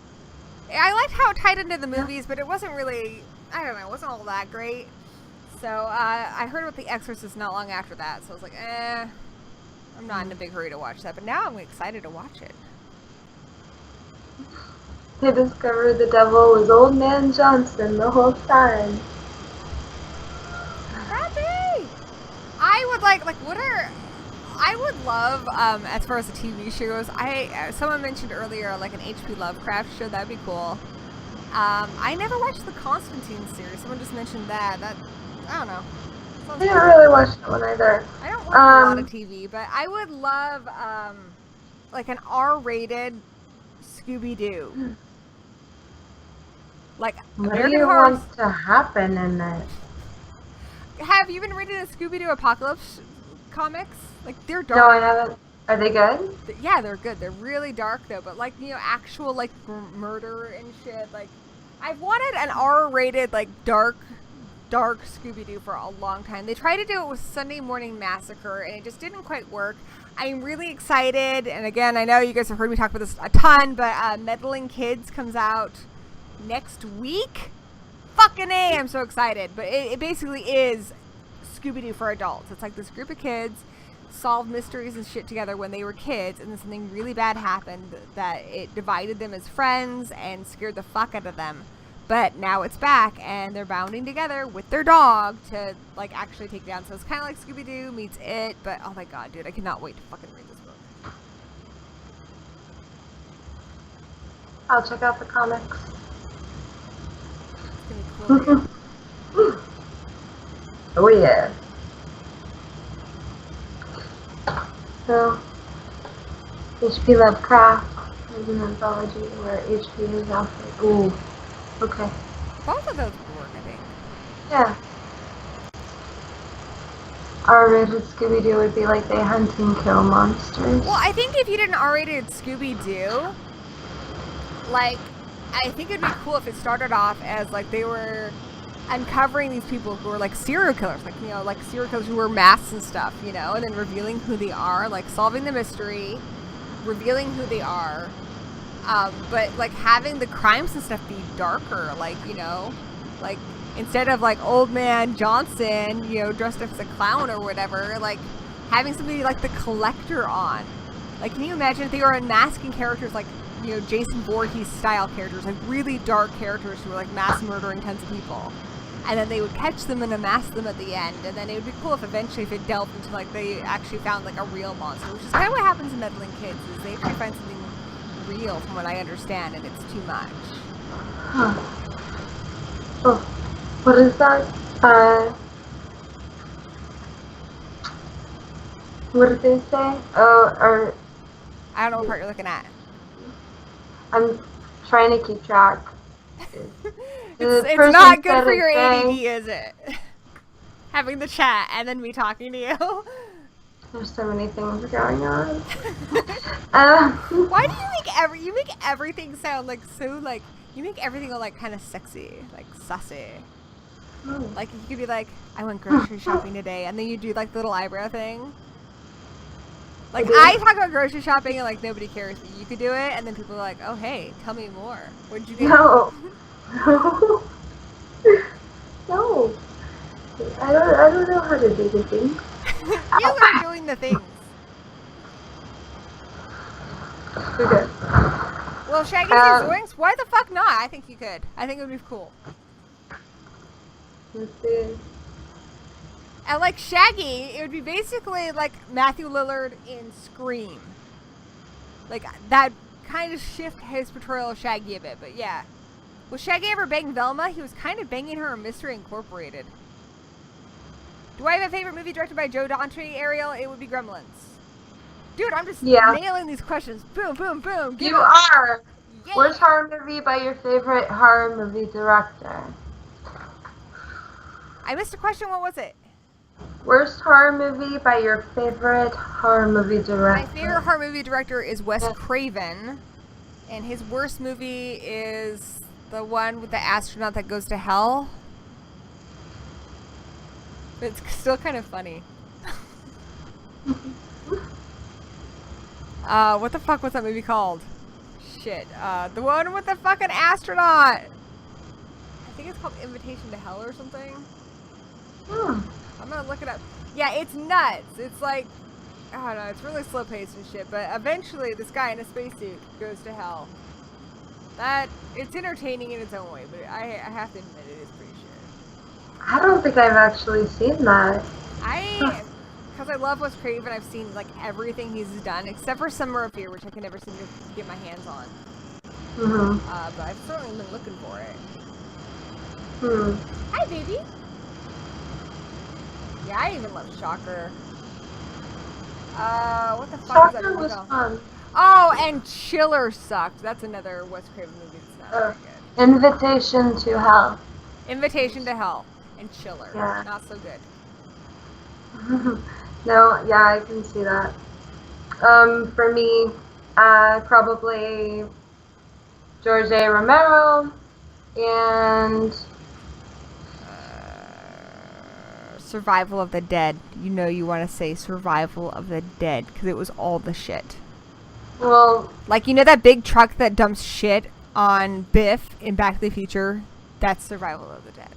I liked how it tied into the movies, but it wasn't really, I don't know, it wasn't all that great. So I heard about The Exorcist not long after that, so I was like, I'm not in a big hurry to watch that. But now I'm excited to watch it. They discovered the devil was Old Man Johnson the whole time. Happy! I would I would love, as far as the TV shows, someone mentioned earlier, like an H.P. Lovecraft show, that'd be cool. I never watched the Constantine series. Someone just mentioned that. I don't know. I didn't really watch that one either. I don't watch a lot of TV, but I would love, like an R-rated Scooby-Doo. Like, what do you want to happen in that? Have you been reading the Scooby-Doo Apocalypse comics? Like, they're dark. No, I haven't. Are they good? Yeah, they're good. They're really dark, though. But, like, actual, like, murder and shit. Like, I've wanted an R-rated, like, dark Scooby-Doo for a long time. They tried to do it with Sunday Morning Massacre, and it just didn't quite work. I'm really excited. And, again, I know you guys have heard me talk about this a ton, but Meddling Kids comes out next week. Fucking A, I'm so excited. But it basically is Scooby-Doo for adults. It's like this group of kids solved mysteries and shit together when they were kids, and then something really bad happened that it divided them as friends and scared the fuck out of them. But now it's back, and they're bounding together with their dog to, like, actually take down. So it's kind of like Scooby-Doo meets It, but oh my god, dude, I cannot wait to fucking read this book. I'll check out the comics. It's gonna be cool. Oh yeah. So, H.P. Lovecraft is an anthology where H.P. is also. Ooh. Okay. Both of those would work, I think. Yeah. R-rated Scooby-Doo would be like they hunt and kill monsters. Well, I think if you did an R-rated Scooby-Doo, like, I think it'd be cool if it started off as, like, they were uncovering these people who were, like, serial killers, like, like serial killers who wear masks and stuff, and then revealing who they are, like, solving the mystery, revealing who they are, but, like, having the crimes and stuff be darker, like, Like, instead of like old man Johnson, you know, dressed up as a clown or whatever, like having somebody like the Collector on. Like, can you imagine if they were unmasking characters like, you know, Jason Voorhees style characters, like really dark characters who were like mass murdering tons of people. And then they would catch them and unmask them at the end. And then it would be cool if eventually if it delved into like they actually found like a real monster, which is kind of what happens in Meddling Kids, is they actually find something real from what I understand, and it's too much. Huh. Oh, what is that? What did they say? Oh, or I don't know what part you're looking at. I'm trying to keep track. It's not good for your ADD, is it? Having the chat and then me talking to you. There's so many things going on. Why do you make everything sound like so like you make everything all like kind of sexy, like sassy. Like you could be like, I went grocery shopping today, and then you do like the little eyebrow thing. Like I talk about grocery shopping and like nobody cares, but you could do it, and then people are like, oh hey, tell me more. What did you do? No. No. I don't know how to do the things. You are doing the things. Okay. Well, Shaggy says Zoinks? Why the fuck not? I think you could. I think it would be cool. Let's see. And like Shaggy, it would be basically like Matthew Lillard in Scream. Like that kind of shift his portrayal of Shaggy a bit, but yeah. Will Shaggy ever bang Velma? He was kind of banging her in Mystery Incorporated. Do I have a favorite movie directed by Joe Dante, Ariel? It would be Gremlins. Dude, I'm just nailing these questions. Boom, boom, boom. You are. Yeah. Worst horror movie by your favorite horror movie director? I missed a question. What was it? Worst horror movie by your favorite horror movie director? My favorite horror movie director is Wes Craven. And his worst movie is the one with the astronaut that goes to hell. But it's still kind of funny. What the fuck was that movie called? Shit. The one with the fucking astronaut. I think it's called Invitation to Hell or something. I'm gonna look it up. Yeah, it's nuts. It's like, I don't know, it's really slow paced and shit, but eventually this guy in a spacesuit goes to hell. It's entertaining in its own way, but I have to admit it is pretty shit. I don't think I've actually seen that. Because I love Wes Craven, I've seen like everything he's done, except for Summer of Fear, which I can never seem to get my hands on. But I've certainly been looking for it. Hi, baby. Yeah, I even love Shocker. What the fuck is that movie called? Fun. Oh, and Chiller sucked. That's another Wes Craven movie that's not very good. Invitation to Hell. Invitation to Hell and Chiller. Yeah. Not so good. No, yeah, I can see that. For me, probably George A. Romero and Survival of the Dead. You know you want to say Survival of the Dead because it was all the shit. well, Like, you know that big truck that dumps shit on Biff in Back to the Future? That's Survival of the Dead.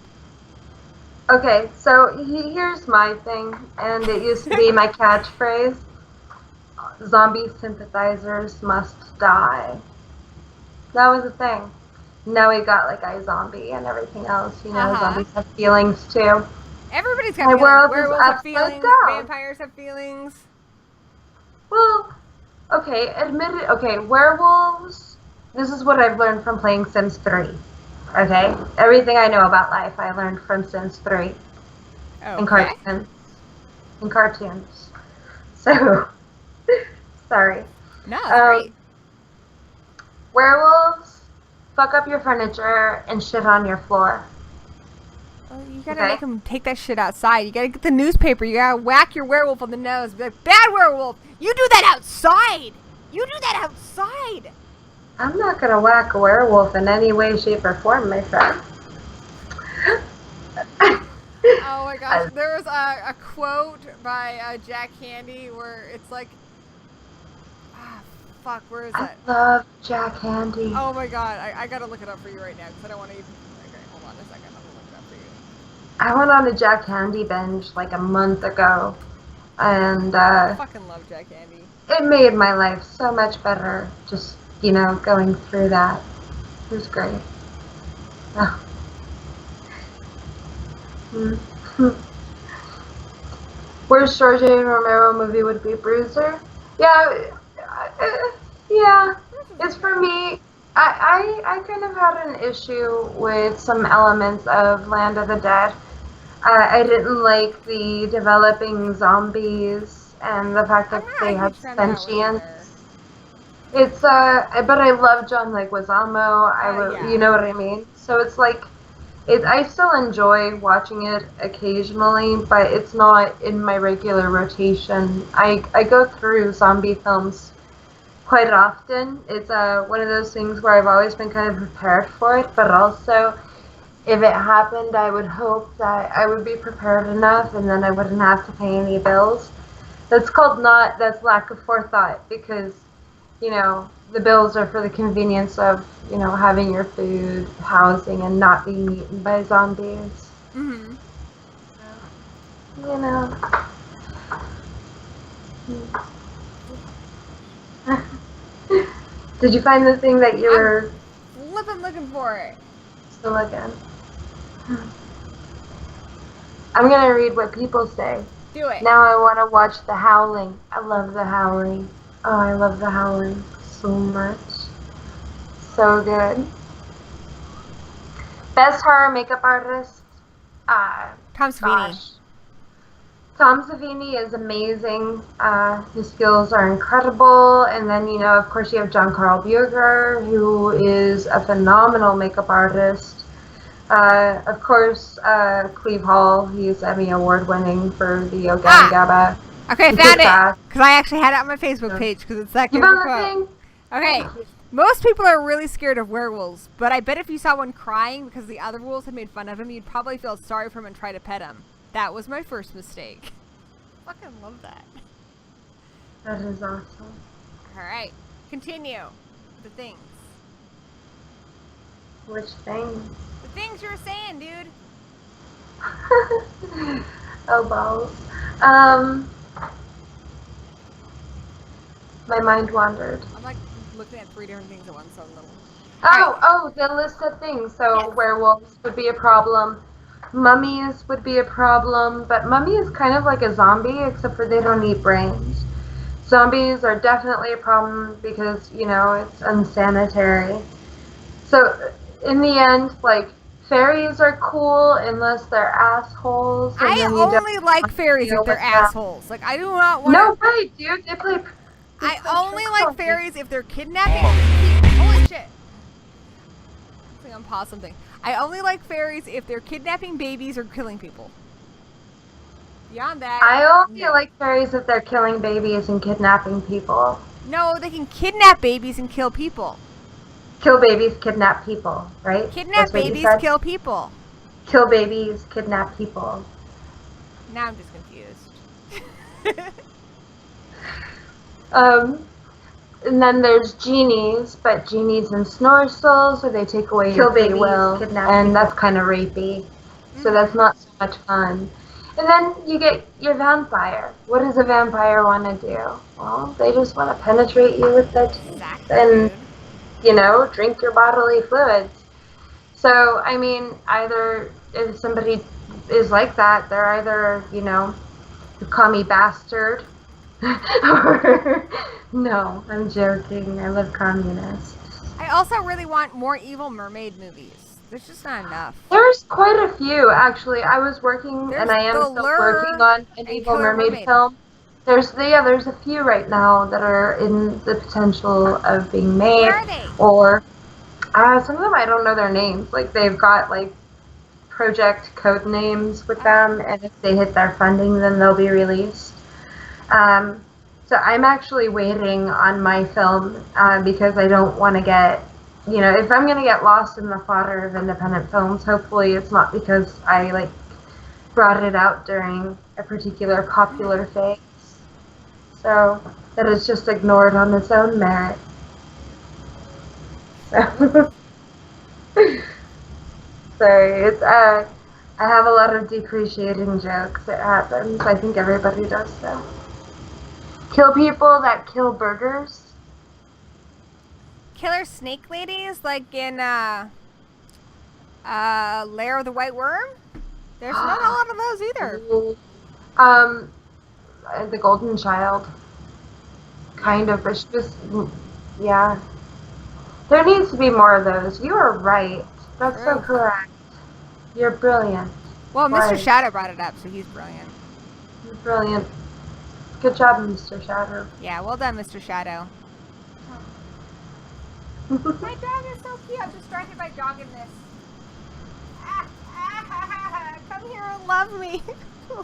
okay, so here's my thing, and it used to be my catchphrase. Zombie sympathizers must die. That was a thing. Now we got like iZombie and everything else. You know, zombies have feelings too. Everybody's got My feelings. world is Werewolves have upside feelings. down. Vampires have feelings. Well, okay, admit it. Okay, werewolves. This is what I've learned from playing Sims 3. Okay, everything I know about life I learned from Sims 3 and cartoons. And cartoons. So, sorry. No, that's great. Werewolves fuck up your furniture and shit on your floor. Well, you gotta make them take that shit outside. You gotta get the newspaper. You gotta whack your werewolf on the nose. Be like, bad werewolf! You do that outside! You do that outside! I'm not gonna whack a werewolf in any way, shape, or form, my friend. Oh my gosh, there was a quote by Jack Handy where it's like, fuck, where is it? I love Jack Handy. Oh my god, I gotta look it up for you right now because I don't want to even. Okay, hold on a second. I went on a Jack Handy binge like a month ago, and I fucking love Jack Handy. it made my life so much better. Just going through that. It was great. Oh. Worst George A. Romero movie would be Bruiser. Yeah, yeah. It's for me. I kind of had an issue with some elements of Land of the Dead. I didn't like the developing zombies and the fact that they have sentience. It's but I love John Leguizamo. You know what I mean. So it's like, I still enjoy watching it occasionally, but it's not in my regular rotation. I go through zombie films quite often. It's one of those things where I've always been kind of prepared for it, but also, if it happened, I would hope that I would be prepared enough, and then I wouldn't have to pay any bills. That's lack of forethought, because, the bills are for the convenience of, having your food, housing, and not being eaten by zombies. Mm-hmm. Did you find the thing that you were... looking for it. Still looking. I'm gonna read what people say. Do it. Now I want to watch The Howling. I love The Howling. Oh, I love The Howling so much. So good. Best horror makeup artist? Tom Savini. Tom Savini is amazing. His skills are incredible. And then, of course, you have John Carl Bueger, who is a phenomenal makeup artist. Of course, Cleve Hall. He's Emmy Award winning for the Ogata Gaba. Okay, I found it. Because I actually had it on my Facebook page, because it's that good of a quote. Okay. Most people are really scared of werewolves, but I bet if you saw one crying because the other wolves had made fun of him, you'd probably feel sorry for him and try to pet him. That was my first mistake. Fucking love that. That is awesome. Alright, continue. The things. Which things? The things you were saying, dude. Oh, balls. My mind wandered. I'm like looking at 3 different things at once, so I'm a little... Oh, the list of things. So werewolves would be a problem. Mummies would be a problem, but mummy is kind of like a zombie, except for they don't eat brains. Zombies are definitely a problem because, it's unsanitary. So, in the end, fairies are cool unless they're assholes. And I only like fairies if they're assholes. I do not want... No way, dude. They play... I only like fairies if they're kidnapping people. Holy shit. I think I'm paused something. I only like fairies if they're kidnapping babies or killing people. Beyond that... I only like fairies if they're killing babies and kidnapping people. No, they can kidnap babies and kill people. Kill babies, kidnap people, right? Kidnap babies, kill people. Kill babies, kidnap people. Now I'm just confused. And then there's genies, but genies and snorkels, where they take away your free will, and that's kind of rapey. So that's not so much fun. And then you get your vampire. What does a vampire want to do? Well, they just want to penetrate you with their teeth and, drink your bodily fluids. So, I mean, either if somebody is like that, they're either, the commie bastard, or... No, I'm joking. I love communists. I also really want more Evil Mermaid movies. There's just not enough. There's quite a few, actually. I was working, and I am still working on an Evil Mermaid film. There's a few right now that are in the potential of being made. Where are they? Or, some of them I don't know their names. They've got, project code names with them, and if they hit their funding, then they'll be released. So I'm actually waiting on my film because I don't want to get, if I'm going to get lost in the fodder of independent films, hopefully it's not because I, brought it out during a particular popular phase. So that it's just ignored on its own merit. So, sorry, it's, I have a lot of depreciating jokes. It happens. I think everybody does though. Kill people that kill burgers. Killer snake ladies, like in Lair of the White Worm. There's not a lot of those either. The Golden Child. Kind of, but she just, yeah. There needs to be more of those. You are right. That's so correct. You're brilliant. Well, Mr. Shadow brought it up, so he's brilliant. You're brilliant. Good job, Mr. Shadow. Yeah, well done, Mr. Shadow. My dog is so cute. I'm distracted by dogginess. Come here and love me.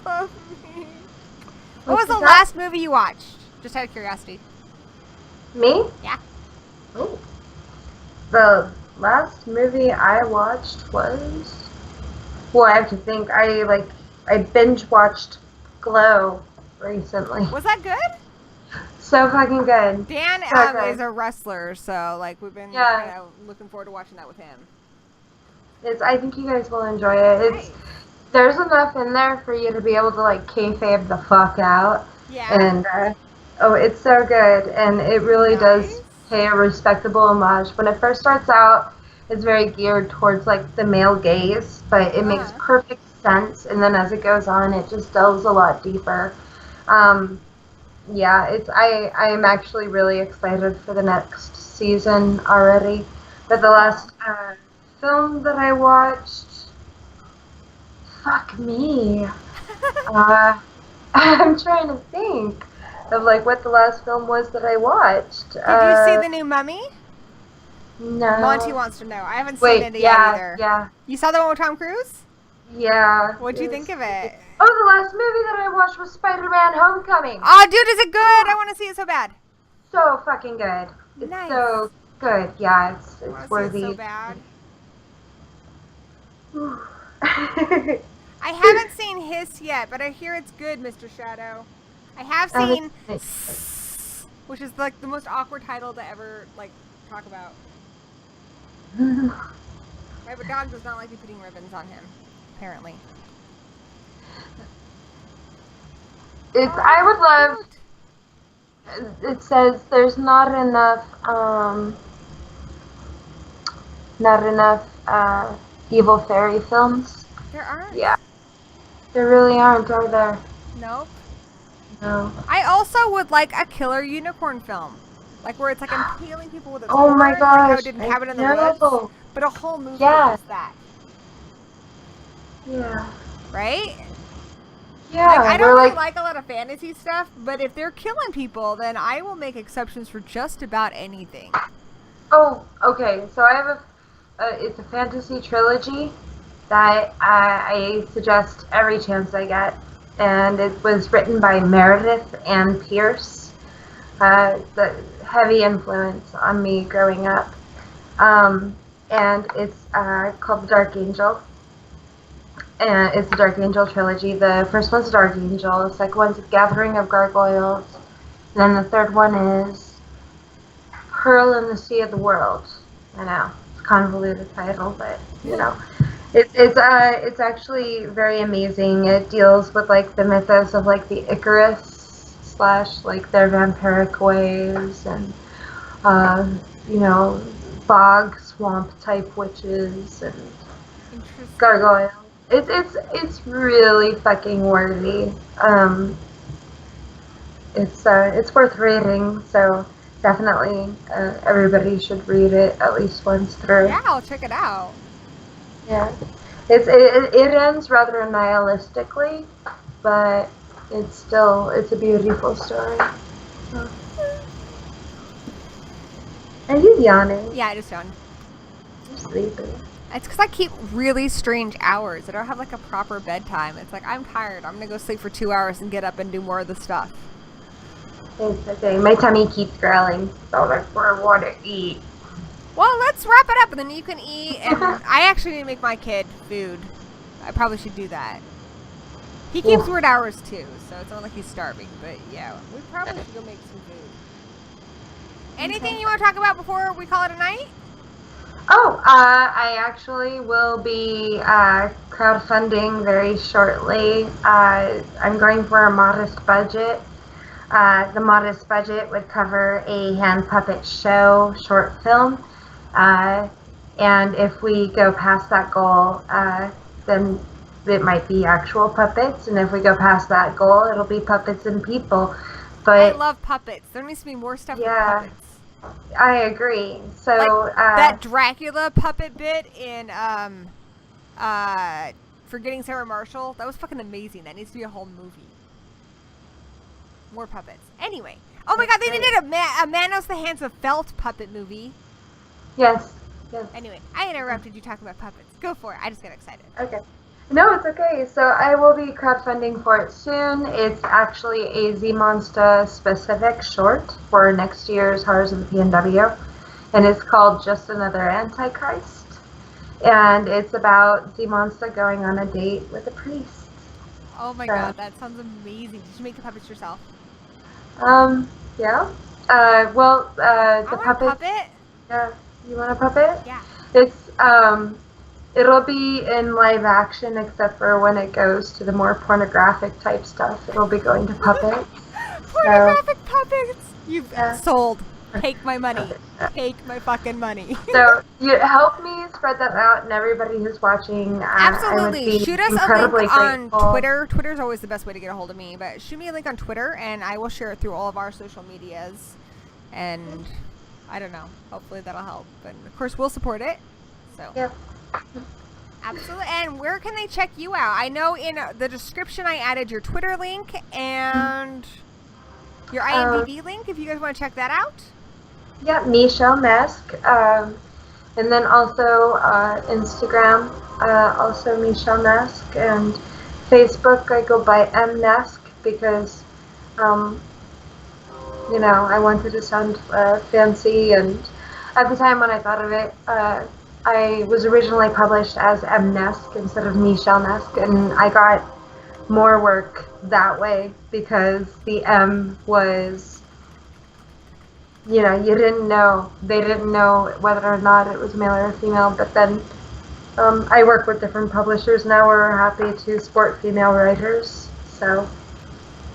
Love me. What was the last movie you watched? Just out of curiosity. Me? Yeah. Oh. The last movie I watched was... Well, I have to think. I binge watched Glow recently. Was that good? So fucking good. Dan is a wrestler, so like we've been kind of looking forward to watching that with him. I think you guys will enjoy it. Nice. There's enough in there for you to be able to like kayfabe the fuck out. Yeah. And it's so good, and it really does pay a respectable homage. When it first starts out, it's very geared towards like the male gaze, but it makes perfect sense. And then as it goes on, it just delves a lot deeper. Yeah, I am actually really excited for the next season already. But the last film that I watched, fuck me. I'm trying to think of like what the last film was that I watched. Did you see the new Mummy? No. Monty wants to know. I haven't seen it yet either. Yeah. You saw the one with Tom Cruise? Yeah. What'd you think of it? Oh, the last movie that I watched was Spider-Man Homecoming. Oh, dude, is it good? I want to see it so bad. So fucking good. It's so good. Yeah, it's worthy. See it so bad. I haven't seen Hiss yet, but I hear it's good, Mr. Shadow. I have seen which is like the most awkward title to ever like talk about. Right, but dog does not like me putting ribbons on him, apparently. I would love. It says there's not enough evil fairy films. There aren't. Yeah, there really aren't, are there? Nope. No. I also would like a killer unicorn film, like where it's like impaling people with a Oh my sword, gosh! like how it did in Cabin in the Woods, but a whole movie is that. Yeah. Right? Yeah. Like, I don't really like a lot of fantasy stuff, but if they're killing people, then I will make exceptions for just about anything. Oh, okay. So I have it's a fantasy trilogy that I suggest every chance I get. And it was written by Meredith Ann Pierce, the heavy influence on me growing up. And it's called The Dark Angel. And it's the Dark Angel trilogy. The first one's Dark Angel, the second one's Gathering of Gargoyles, and then the third one is Pearl in the Sea of the World. I know, it's a convoluted title, but you know. It's actually very amazing. It deals with like the mythos of like the Icarus / like their vampiric ways and you know, bog swamp type witches and gargoyles. It's really fucking worthy. It's worth reading, so definitely everybody should read it at least once through. Yeah, I'll check it out. Yeah, it ends rather nihilistically, but it's a beautiful story. So. Are you yawning? Yeah, I just yawned. You're sleeping. It's because I keep really strange hours. I don't have like a proper bedtime. It's like I'm tired. I'm gonna go sleep for 2 hours and get up and do more of the stuff. It's okay. My tummy keeps growling, so that's where I want to eat. Well, let's wrap it up, and then you can eat. And I actually need to make my kid food. I probably should do that. He keeps weird hours too, so it's not like he's starving. But yeah, we probably should go make some food. Anything you want to talk about before we call it a night? I actually will be crowdfunding very shortly. I'm going for a modest budget. The modest budget would cover a hand puppet show short film. And if we go past that goal, then it might be actual puppets. And if we go past that goal, it'll be puppets and people. But I love puppets. There needs to be more stuff with puppets. I agree. So like that Dracula puppet bit in Forgetting Sarah Marshall, that was fucking amazing. That needs to be a whole movie. More puppets. Anyway. Oh my god, they did a Manos the Hands of Felt puppet movie. Yes. Anyway, I interrupted you talking about puppets. Go for it. I just got excited. Okay. No, it's okay. So I will be crowdfunding for it soon. It's actually a Z-Monster specific short for next year's Horrors of the PNW. And it's called Just Another Antichrist. And it's about Z-Monster going on a date with a priest. Oh my god, that sounds amazing. Did you make the puppets yourself? Yeah. The puppet. Puppet? Yeah. You want a puppet? Yeah. It's, it'll be in live action except for when it goes to the more pornographic type stuff. It'll be going to puppets. Pornographic puppets! You've sold. Take my money. Take my fucking money. So you help me spread that out, and everybody who's watching. Absolutely. Shoot us a link on grateful. Twitter. Twitter's always the best way to get a hold of me, but shoot me a link on Twitter, and I will share it through all of our social medias. And I don't know. Hopefully that'll help. But of course, we'll support it. So. Yep. Absolutely. And where can they check you out? I know in the description I added your Twitter link and your IMDb link. If you guys want to check that out. Yeah, Michelle Nessk, and then also Instagram, also Michelle Nessk, and Facebook I go by M Nessk because, you know, I wanted to sound fancy, and at the time when I thought of it, I was originally published as M Nessk instead of Michelle Nessk, and I got more work that way because the M was, you know, they didn't know whether or not it was male or female, but then I work with different publishers now. We're happy to support female writers, so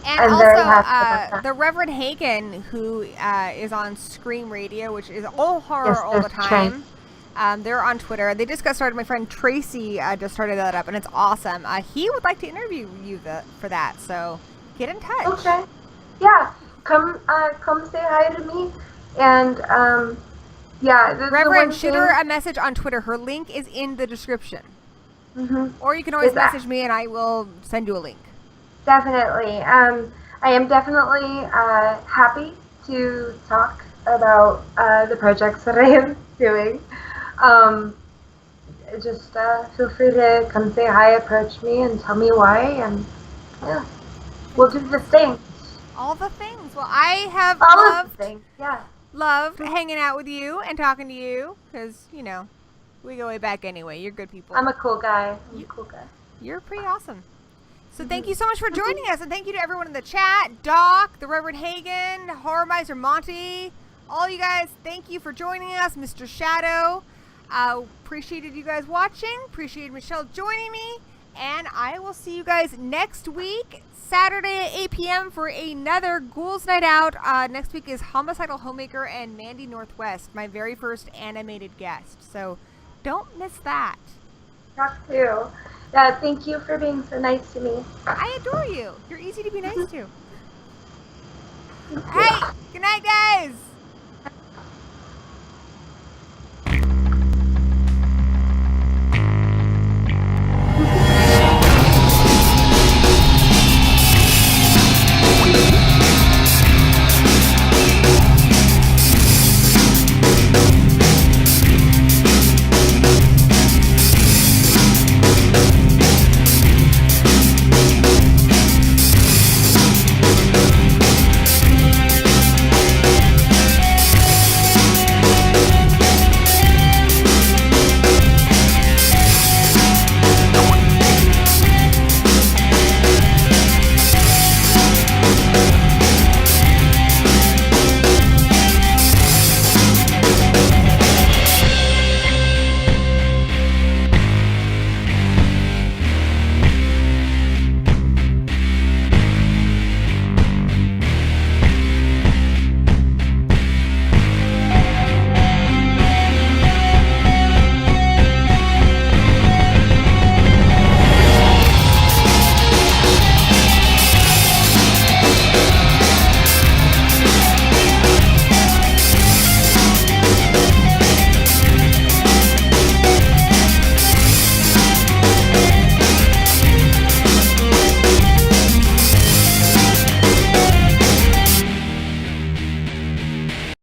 and I'm also very happy about that. the Reverend Hagen, who is on Scream Radio, which is all horror all the time. They're on Twitter. They just got started. My friend Tracy just started that up, and it's awesome. He would like to interview you for that, so get in touch. Okay. Yeah. Come say hi to me, and yeah. Reverend, shoot her a message on Twitter. Her link is in the description. Or you can always message me, and I will send you a link. Definitely. I am definitely happy to talk about the projects that I am doing. Just feel free to come say hi, approach me, and tell me why, and yeah, we'll do the thing. All the things. Well, I have loved hanging out with you and talking to you because, you know, we go way back anyway. You're good people. I'm a cool guy. You're pretty awesome. So thank you so much for joining us, and thank you to everyone in the chat, Doc, the Reverend Hagen, Horror Miser Monty, all you guys. Thank you for joining us, Mr. Shadow. Appreciated you guys watching. Appreciated Michelle joining me. And I will see you guys next week, Saturday at 8 p.m. for another Ghouls Night Out. Next week is Homicidal Homemaker and Mandy Northwest, my very first animated guest. So don't miss that. Talk too. Yeah, thank you for being so nice to me. I adore you. You're easy to be nice to. Hey, good night, guys.